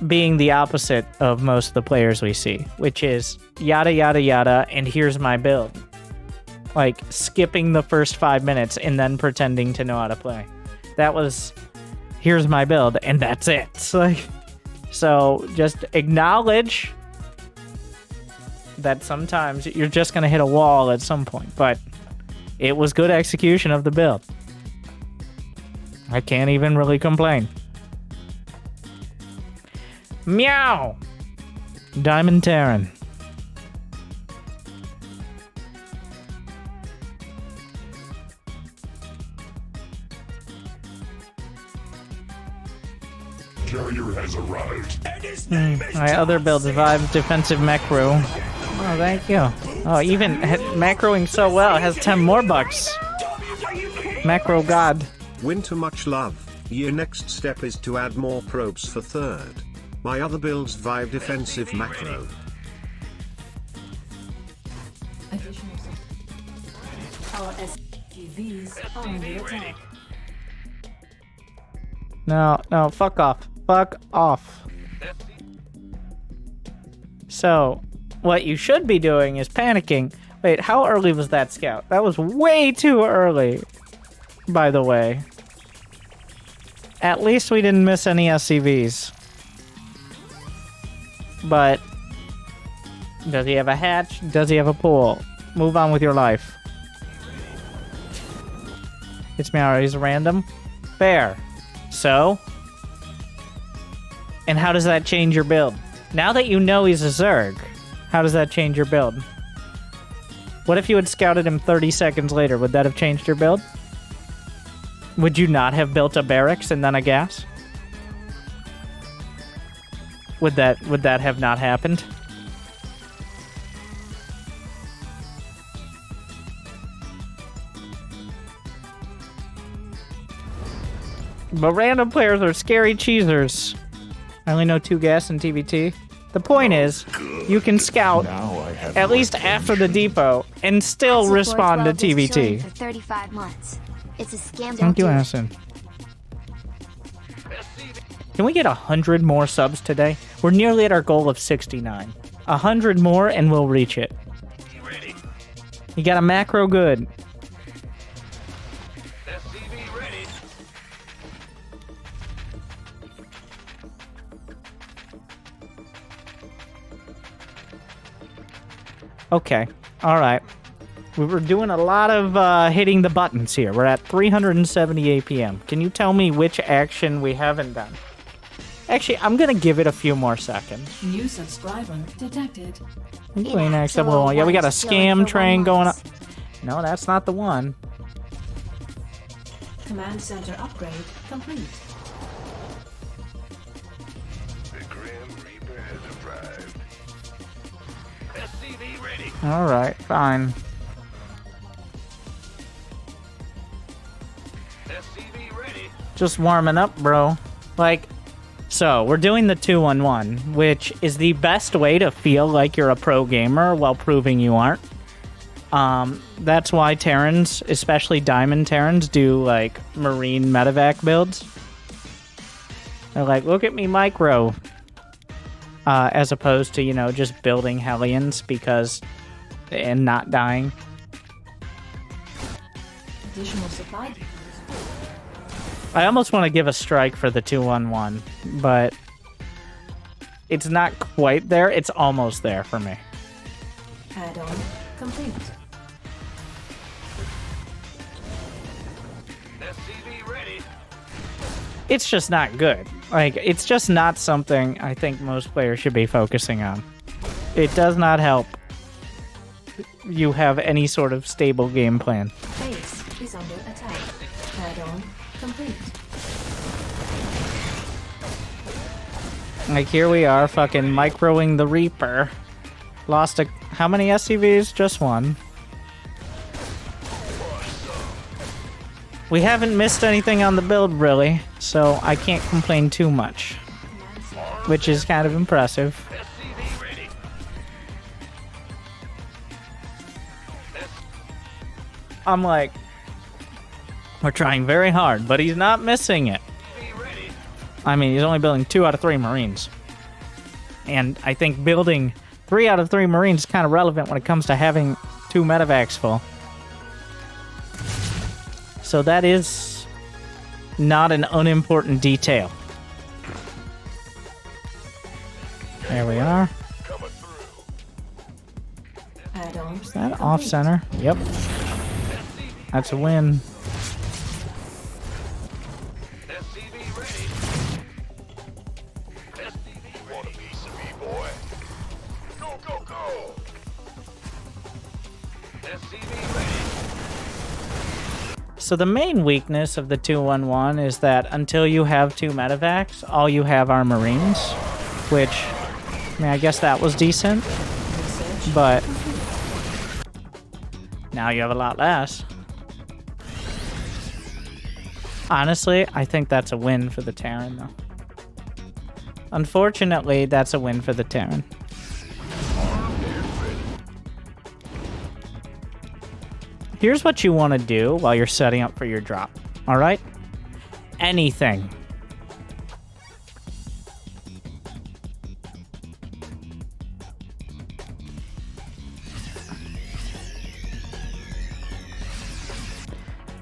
being the opposite of most of the players we see, which is yada yada yada, and here's my build. Like, skipping the first 5 minutes and then pretending to know how to play. That was, here's my build, and that's it. So just acknowledge that sometimes you're just going to hit a wall at some point, but it was good execution of the build. I can't even really complain. Meow! Diamond Terran. Carrier has arrived. My other build survived defensive macro. Oh, thank you. Oh, even macroing so well, it has 10 more bucks. Macro god. Winter, much love. Your next step is to add more probes for third. My other builds vibe defensive macro. Our SUVs are under attack. No, fuck off. Fuck off. So, what you should be doing is panicking. Wait, how early was that scout? That was way too early, by the way. At least we didn't miss any SCVs. But, does he have a hatch? Does he have a pool? Move on with your life. It's Maru, he's random. Fair. So? And how does that change your build? Now that you know he's a Zerg, how does that change your build? What if you had scouted him 30 seconds later? Would that have changed your build? Would you not have built a barracks and then a gas? Would that have not happened? But random players are scary cheesers. I only know 2 gas and TBT. The point is, you can scout at least after the depot and still respond to TBT. For 35 months. It's a scam. Thank you, Addison. Can we get 100 more subs today? We're nearly at our goal of 69. 100 more and we'll reach it. You got a macro good. Okay, alright. We were doing a lot of hitting the buttons here. We're at 370 APM. Can you tell me which action we haven't done? Actually, I'm gonna give it a few more seconds. New subscriber detected. Yeah, we got a scam train going up. No, that's not the one. Command center upgrade complete. The Grim Reaper has arrived. SCV ready. Alright, fine. SCV ready. Just warming up, bro. Like, so, we're doing the 2-1-1, which is the best way to feel like you're a pro gamer while proving you aren't. That's why Terrans, especially Diamond Terrans, do like Marine medevac builds. They're like, look at me micro. As opposed to, you know, just building Hellions and not dying. Additional supply. I almost want to give a strike for the 2-1-1, but it's not quite there. It's almost there for me. Add-on complete. SCV ready. It's just not good. Like, it's just not something I think most players should be focusing on. It does not help you have any sort of stable game plan. Base is under attack. Add-on complete. Like, here we are fucking microing the Reaper. Lost how many SCVs? Just one. We haven't missed anything on the build, really, so I can't complain too much. Which is kind of impressive. SCV ready. I'm like, we're trying very hard, but he's not missing it. I mean, he's only building 2 out of 3 Marines. And I think building 3 out of 3 Marines is kind of relevant when it comes to having 2 medevacs full. So that is not an unimportant detail. There we are. Add-on. Is that off center? Yep. That's a win. SCV ready. SCV want a piece of me, boy. Go, go, go. SCV ready. So the main weakness of the 2-1-1 is that until you have 2 medevacs, all you have are Marines, which, I mean, I guess that was decent, but now you have a lot less. Honestly, I think that's a win for the Terran, though. Unfortunately, that's a win for the Terran. Here's what you want to do while you're setting up for your drop, alright? Anything.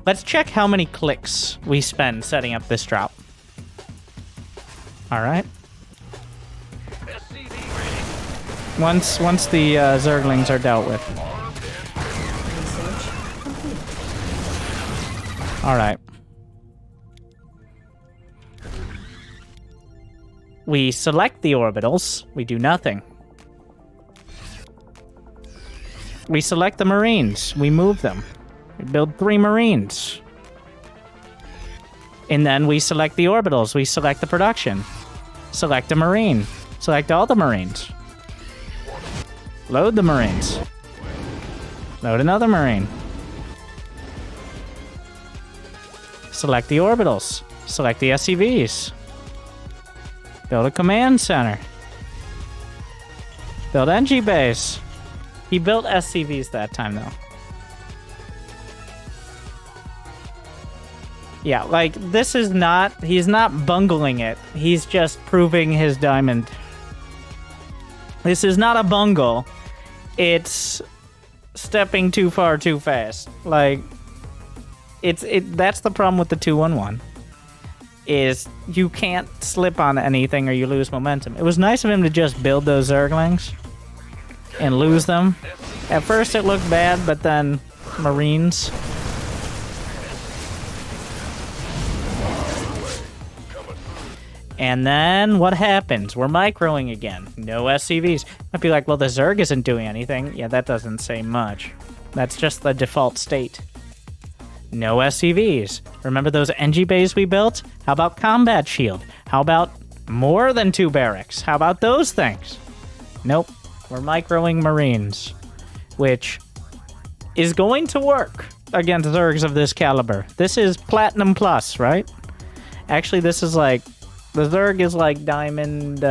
Let's check how many clicks we spend setting up this drop. Alright. Once the Zerglings are dealt with. Alright. We select the orbitals. We do nothing. We select the Marines. We move them. We build 3 Marines. And then we select the orbitals. We select the production. Select a Marine. Select all the Marines. Load the Marines. Load another Marine. Select the orbitals. Select the SCVs. Build a command center. Build NG base. He built SCVs that time, though. Yeah, like, this is not... He's not bungling it. He's just proving his diamond. This is not a bungle. It's stepping too far too fast. Like... That's the problem with the 2-1-1. Is you can't slip on anything or you lose momentum. It was nice of him to just build those Zerglings and lose them. At first it looked bad, but then Marines. And then what happens? We're microing again. No SCVs. I'd be like, well, the Zerg isn't doing anything. Yeah, that doesn't say much. That's just the default state. No SCVs. Remember those NG bays we built? How about combat shield? How about more than 2 barracks? How about those things? Nope. We're microing Marines, which is going to work against Zergs of this caliber. This is Platinum Plus, right? Actually, this is like... The Zerg is like Diamond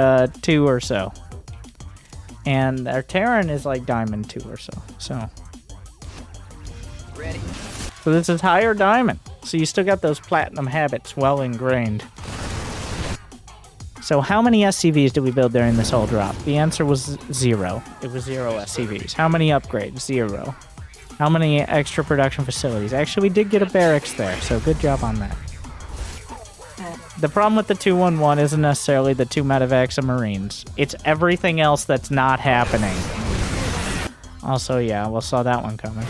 2 or so. And our Terran is like Diamond 2 or so. So... So this is higher diamond. So you still got those platinum habits well ingrained. So how many SCVs did we build during this whole drop? The answer was 0. It was 0 SCVs. How many upgrades? 0. How many extra production facilities? Actually, we did get a barracks there, so good job on that. The problem with the 211 isn't necessarily the 2 medevacs and marines. It's everything else that's not happening. Also, yeah, we saw that one coming.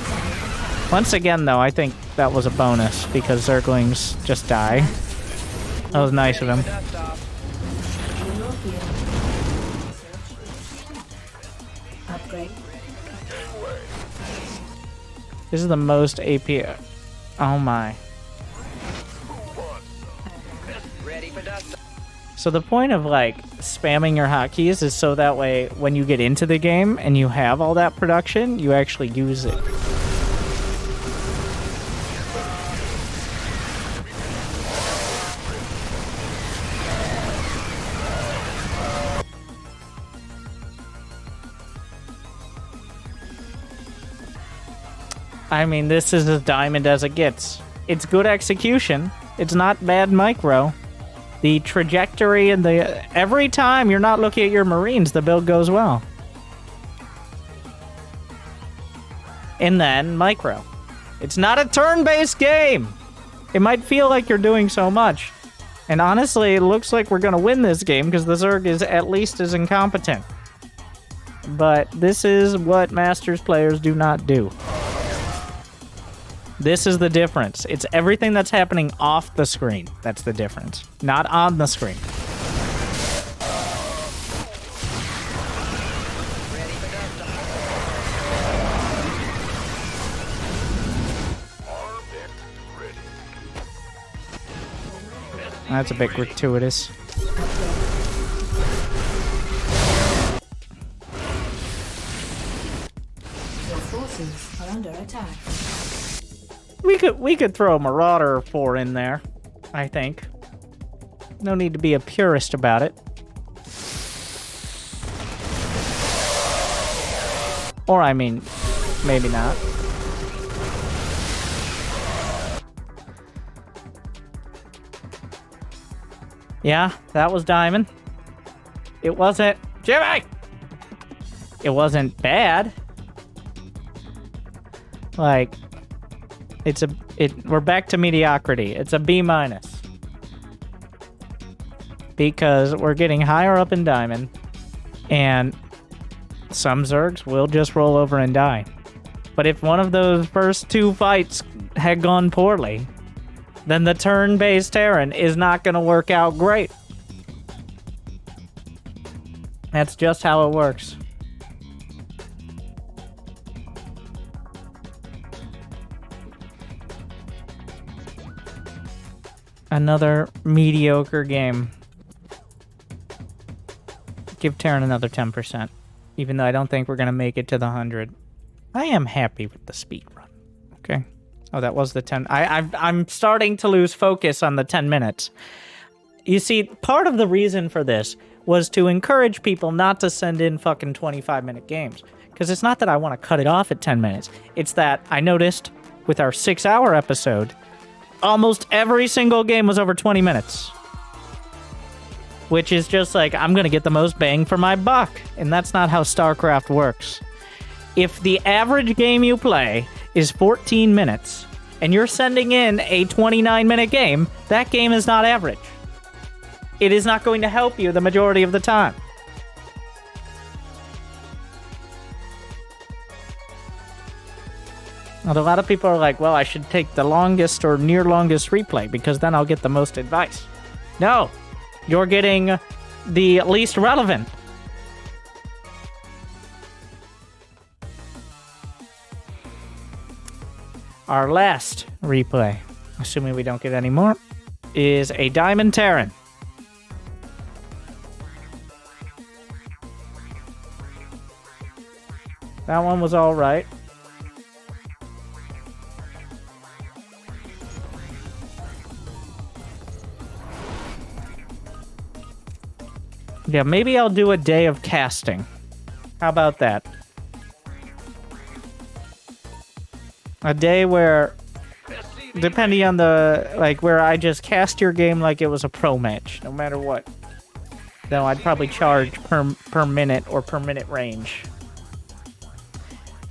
Once again, though, I think that was a bonus because Zerglings just die. That was nice of him. Upgrade. This is the most AP. Oh my. So the point of like spamming your hotkeys is so that way when you get into the game and you have all that production, you actually use it. I mean, this is as diamond as it gets. It's good execution. It's not bad micro. The trajectory and the... Every time you're not looking at your marines, the build goes well. And then micro. It's not a turn-based game. It might feel like you're doing so much. And honestly, it looks like we're going to win this game because the Zerg is at least as incompetent. But this is what Masters players do not do. This is the difference. It's everything that's happening off the screen. That's the difference. Not on the screen. That's a bit gratuitous. Your forces are under attack. We could throw a Marauder 4 in there, I think. No need to be a purist about it. Or, I mean, maybe not. Yeah, that was diamond. It wasn't... Jimmy! It wasn't bad. Like... we're back to mediocrity. It's a B-. Because we're getting higher up in diamond, and some Zergs will just roll over and die. But if one of those first 2 fights had gone poorly, then the turn-based Terran is not going to work out great. That's just how it works. Another mediocre game. Give Terran another 10%. Even though I don't think we're going to make it to the 100. I am happy with the speed run. Okay. Oh, that was the 10. I'm starting to lose focus on the 10 minutes. You see, part of the reason for this was to encourage people not to send in fucking 25-minute games. Because it's not that I want to cut it off at 10 minutes. It's that I noticed with our 6-hour episode... almost every single game was over 20 minutes. Which is just like, I'm going to get the most bang for my buck. And that's not how StarCraft works. If the average game you play is 14 minutes, and you're sending in a 29-minute game, that game is not average. It is not going to help you the majority of the time. And a lot of people are like, well, I should take the longest or near longest replay because then I'll get the most advice. No, you're getting the least relevant. Our last replay, assuming we don't get any more, is a Diamond Terran. That one was all right. Yeah, maybe I'll do a day of casting. How about that? A day where, depending on the, like, where I just cast your game like it was a pro match, no matter what. Though I'd probably charge per minute or per minute range.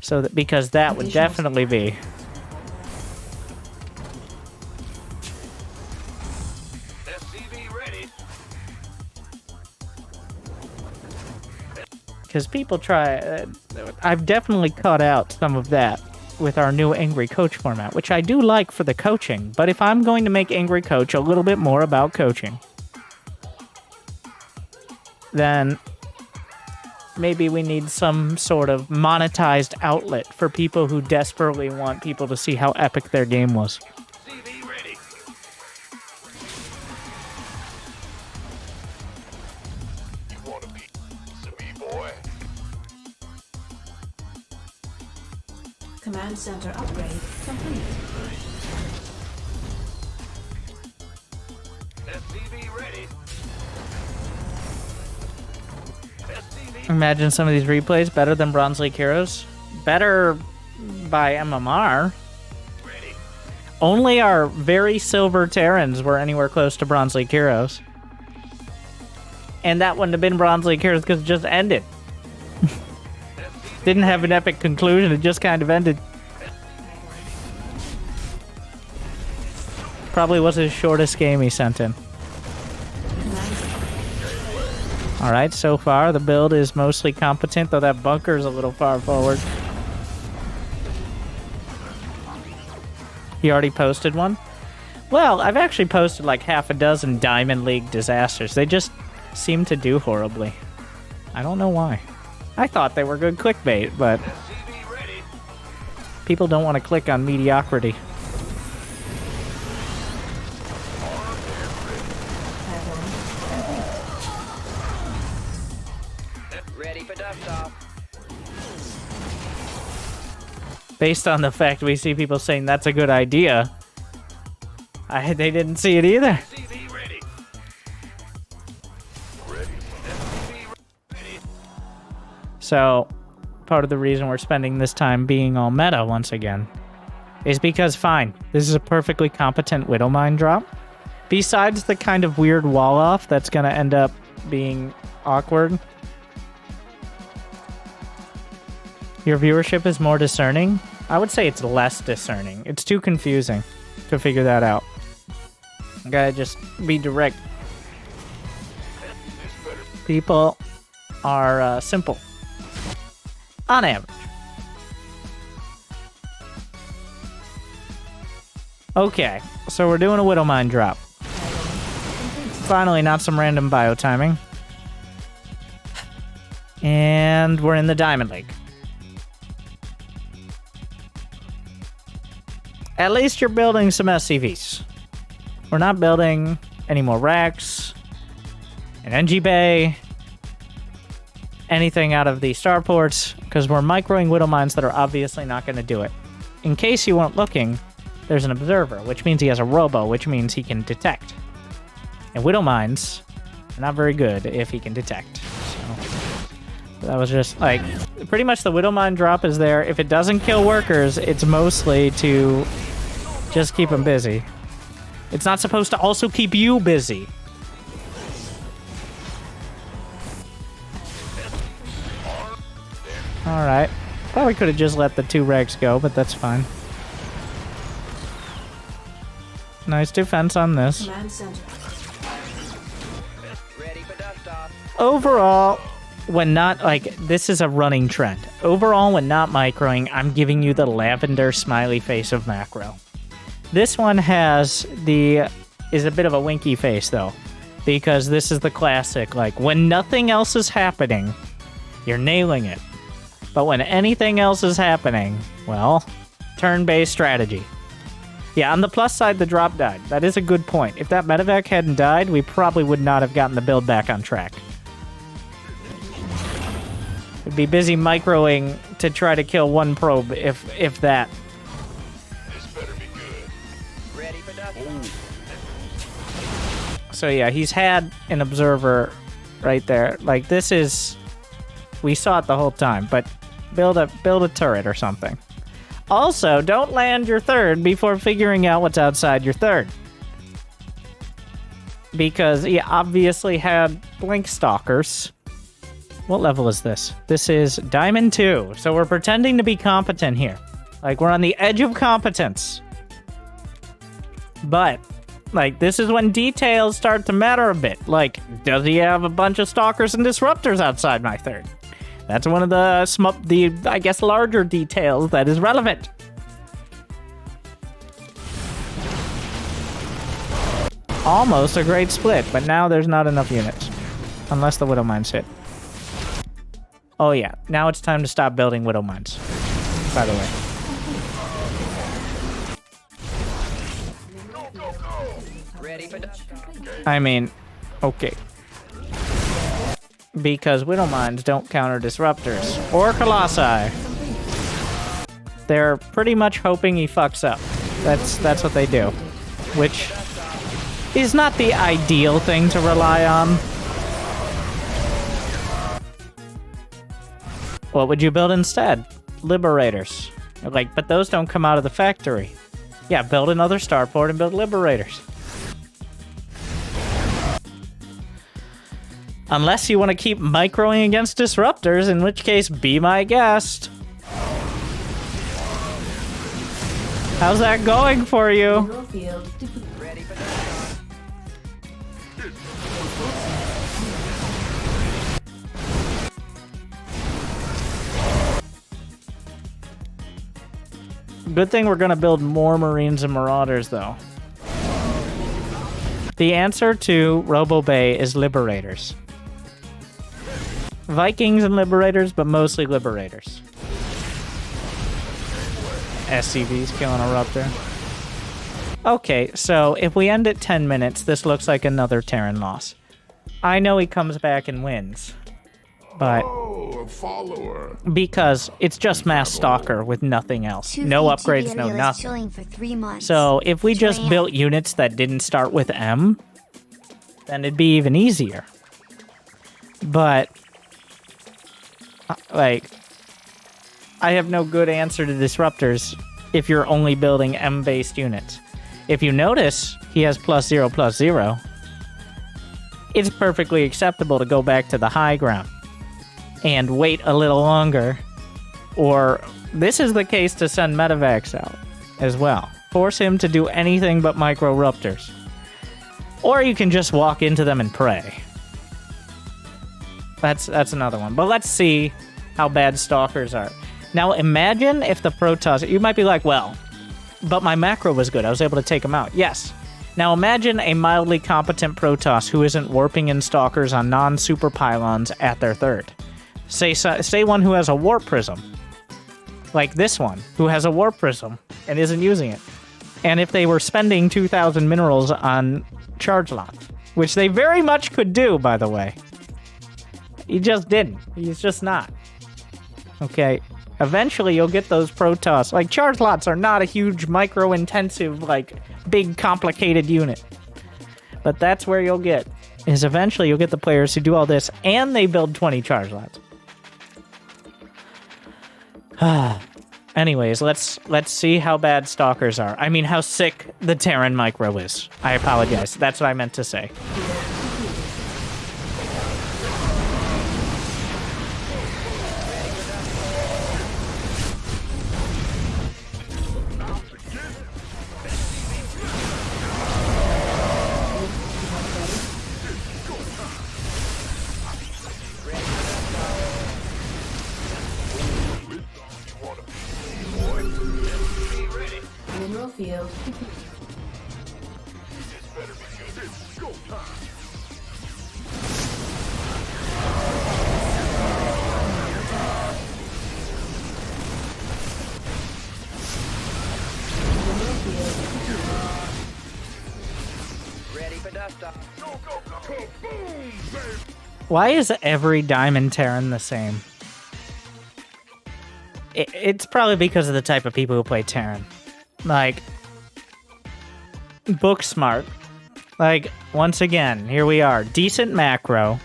So that, because that would definitely be. Because people try, I've definitely cut out some of that with our new Angry Coach format, which I do like for the coaching, but if I'm going to make Angry Coach a little bit more about coaching, then maybe we need some sort of monetized outlet for people who desperately want people to see how epic their game was. Command center upgrade complete. SCV ready. Imagine some of these replays better than Bronze League Heroes. Better by MMR. Ready. Only our very silver Terrans were anywhere close to Bronze League Heroes. And that wouldn't have been Bronze League Heroes because it just ended. Didn't have an epic conclusion, it just kind of ended. Probably was his shortest game he sent in. Alright, so far the build is mostly competent, though that bunker is a little far forward. He already posted one? Well, I've actually posted like half a dozen Diamond League disasters. They just seem to do horribly. I don't know why. I thought they were good clickbait, but people don't want to click on mediocrity. Ready for dust-off. Based on the fact we see people saying that's a good idea, they didn't see it either. SCV ready. So, part of the reason we're spending this time being all meta once again is because, fine, this is a perfectly competent Widowmine drop. Besides the kind of weird wall-off that's going to end up being awkward, your viewership is more discerning. I would say it's less discerning. It's too confusing to figure that out. I gotta just be direct. People are simple. On average. Okay, so we're doing a Widowmine drop. Finally, not some random bio timing. And we're in the Diamond League. At least you're building some SCVs. We're not building any more racks, an NG Bay, anything out of the starports, because we're microing Widowmines that are obviously not going to do it. In case you weren't looking, there's an observer, which means he has a robo, which means he can detect. And Widowmines are not very good if he can detect. So that was just, like, pretty much the Widowmine drop is there. If it doesn't kill workers, it's mostly to just keep them busy. It's not supposed to also keep you busy. Alright. Probably could have just let the 2 regs go, but that's fine. Nice defense on this. Command center. Ready for dust-off. Overall, when not, like, this is a running trend. Overall, when not microing, I'm giving you the lavender smiley face of macro. This one is a bit of a winky face, though, because this is the classic, like, when nothing else is happening, you're nailing it. But when anything else is happening, well, turn-based strategy. Yeah, on the plus side, the drop died. That is a good point. If that medevac hadn't died, we probably would not have gotten the build back on track. We'd be busy microing to try to kill one probe, if that. This better be good. Ready for dust-off. So yeah, he's had an observer right there. Like, this is... We saw it the whole time, but build a turret or something. Also, don't land your third before figuring out what's outside your third. Because he obviously had Blink Stalkers. What level is this? This is Diamond 2. So we're pretending to be competent here. Like, we're on the edge of competence. But, like, this is when details start to matter a bit. Like, does he have a bunch of Stalkers and Disruptors outside my third? That's one of the I guess, larger details that is relevant. Almost a great split, but now there's not enough units. Unless the Widow Mines hit. Oh yeah, now it's time to stop building Widow Mines. By the way. I mean, okay. Because Widow Mines don't counter Disruptors. Or Colossi. They're pretty much hoping he fucks up. That's what they do. Which is not the ideal thing to rely on. What would you build instead? Liberators. Like, but those don't come out of the factory. Yeah, build another starport and build Liberators. Unless you want to keep microing against Disruptors, in which case, be my guest. How's that going for you? Good thing we're gonna build more Marines and Marauders, though. The answer to Robo Bay is Liberators. Vikings and Liberators, but mostly Liberators. SCV's killing a Ruptor. Okay, so if we end at 10 minutes, this looks like another Terran loss. I know he comes back and wins, but because it's just Mass Stalker with nothing else. No upgrades, no nothing. So if we just built units that didn't start with M, then it'd be even easier. But, like, I have no good answer to Disruptors if you're only building M-based units. If you notice, he has +0/+0. It's perfectly acceptable to go back to the high ground and wait a little longer. Or, this is the case to send Medivacs out as well. Force him to do anything but micro-ruptors. Or you can just walk into them and pray. That's another one. But let's see how bad Stalkers are. Now imagine if the Protoss... You might be like, well, but my macro was good. I was able to take them out. Yes. Now imagine a mildly competent Protoss who isn't warping in Stalkers on non-super pylons at their third. Say one who has a Warp Prism. Like this one, who has a Warp Prism and isn't using it. And if they were spending 2,000 minerals on charge lots, which they very much could do, by the way. He just didn't. He's just not. Okay. Eventually, you'll get those Protoss. Like, charge lots are not a huge, micro-intensive, like, big, complicated unit. But that's where you'll get. Is eventually you'll get the players who do all this, and they build 20 charge lots. Anyways, let's see how bad Stalkers are. I mean, how sick the Terran micro is. I apologize. That's what I meant to say. Field. Ready for dust off. Go, go, go. Kaboom, baby. Why is every Diamond Terran the same? It's probably because of the type of people who play Terran. Like, book smart. Like, once again, here we are. Decent macro.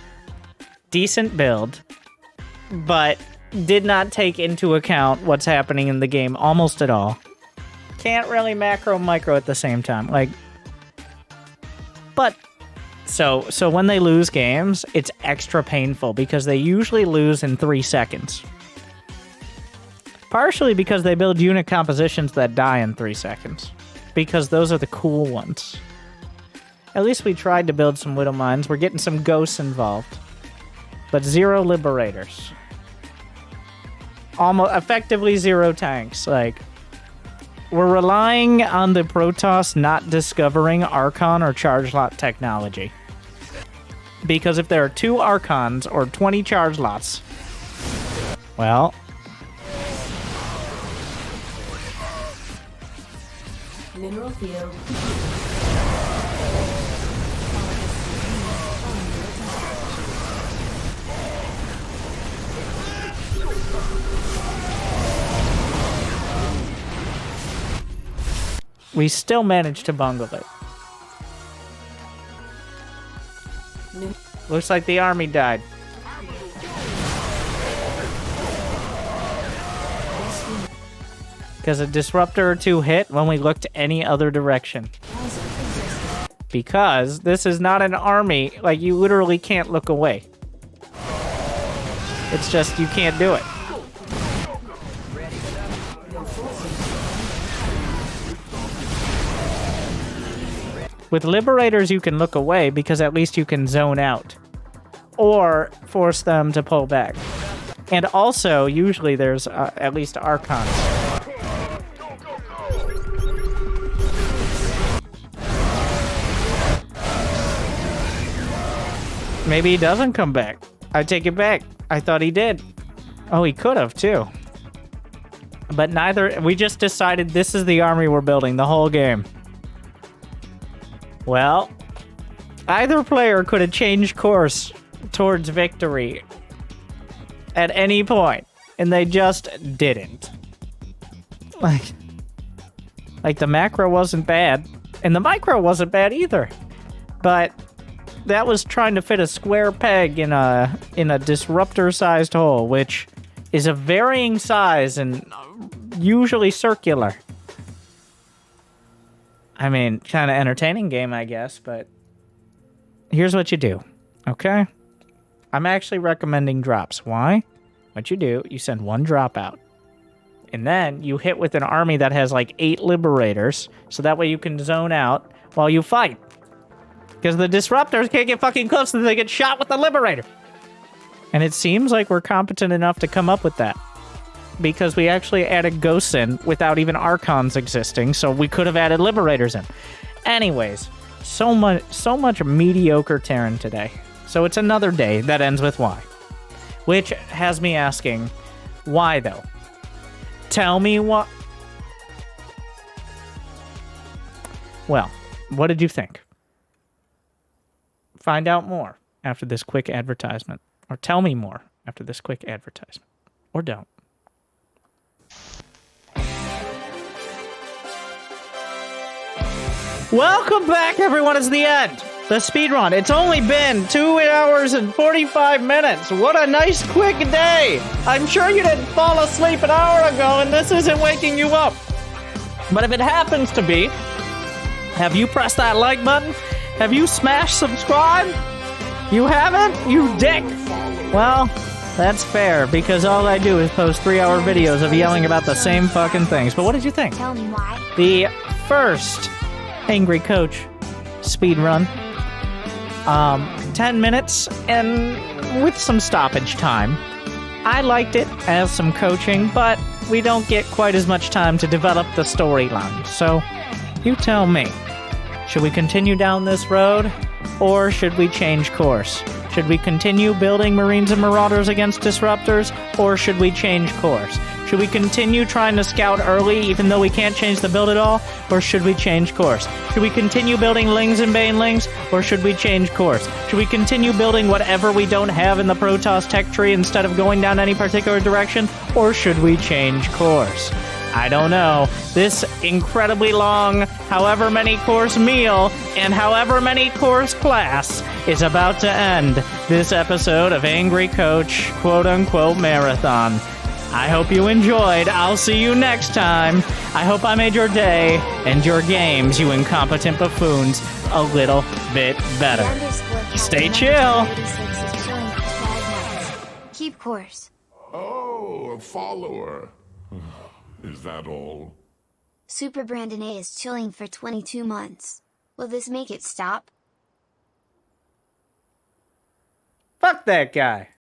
Decent build. But did not take into account what's happening in the game almost at all. Can't really macro micro at the same time. Like, but so when they lose games, it's extra painful because they usually lose in 3 seconds. Partially because they build unit compositions that die in 3 seconds. Because those are the cool ones. At least we tried to build some Widow Mines. We're getting some ghosts involved. But 0 Liberators. Almost effectively 0 tanks. Like, we're relying on the Protoss not discovering Archon or charge lot technology. Because if there are 2 Archons or 20 charge lots, well, Mineral field. we still managed to bungle it. Looks like the army died. Because a disruptor or 2 hit when we looked any other direction. Because this is not an army, like you literally can't look away. It's just you can't do it. With Liberators, you can look away because at least you can zone out. Or force them to pull back. And also, usually there's at least Archons. Maybe he doesn't come back. I take it back. I thought he did. Oh, he could have, too. But neither... We just decided this is the army we're building the whole game. Well, either player could have changed course towards victory at any point, and they just didn't. Like the macro wasn't bad, and the micro wasn't bad either. But that was trying to fit a square peg in a disruptor-sized hole, which is a varying size and usually circular. I mean, kind of entertaining game, I guess, but here's what you do, okay? I'm actually recommending drops. Why? What you do, you send 1 drop out. And then you hit with an army that has like 8 Liberators, so that way you can zone out while you fight. Because the Disruptors can't get fucking close, so they get shot with the Liberator. And it seems like we're competent enough to come up with that. Because we actually added Ghosts in without even Archons existing, so we could have added Liberators in. Anyways, so much mediocre Terran today. So it's another day that ends with Y. Which has me asking, why though? Tell me what... Well, what did you think? Find out more after this quick advertisement. Or tell me more after this quick advertisement. Or don't. Welcome back, everyone. It's the end. The speedrun. It's only been 2 hours and 45 minutes. What a nice, quick day. I'm sure you didn't fall asleep an hour ago and this isn't waking you up. But if it happens to be, have you pressed that like button? Have you smashed subscribe? You haven't? You dick. Well, that's fair, because all I do is post 3-hour videos of yelling about the same fucking things. But what did you think? Tell me why. The first Angry Coach speedrun. 10 minutes and with some stoppage time. I liked it as some coaching, but we don't get quite as much time to develop the storyline. So, you tell me. Should we continue down this road, or should we change course? Should we continue building Marines and Marauders against Disruptors, or should we change course? Should we continue trying to scout early even though we can't change the build at all, or should we change course? Should we continue building Lings and Banelings, or should we change course? Should we continue building whatever we don't have in the Protoss tech tree instead of going down any particular direction, or should we change course? I don't know. This incredibly long, however many course meal and however many course class is about to end this episode of Angry Coach quote-unquote marathon. I hope you enjoyed. I'll see you next time. I hope I made your day and your games, you incompetent buffoons, a little bit better. Stay chill. Keep course. Oh, a follower. Is that all? Super Brandon A is chilling for 22 months. Will this make it stop? Fuck that guy.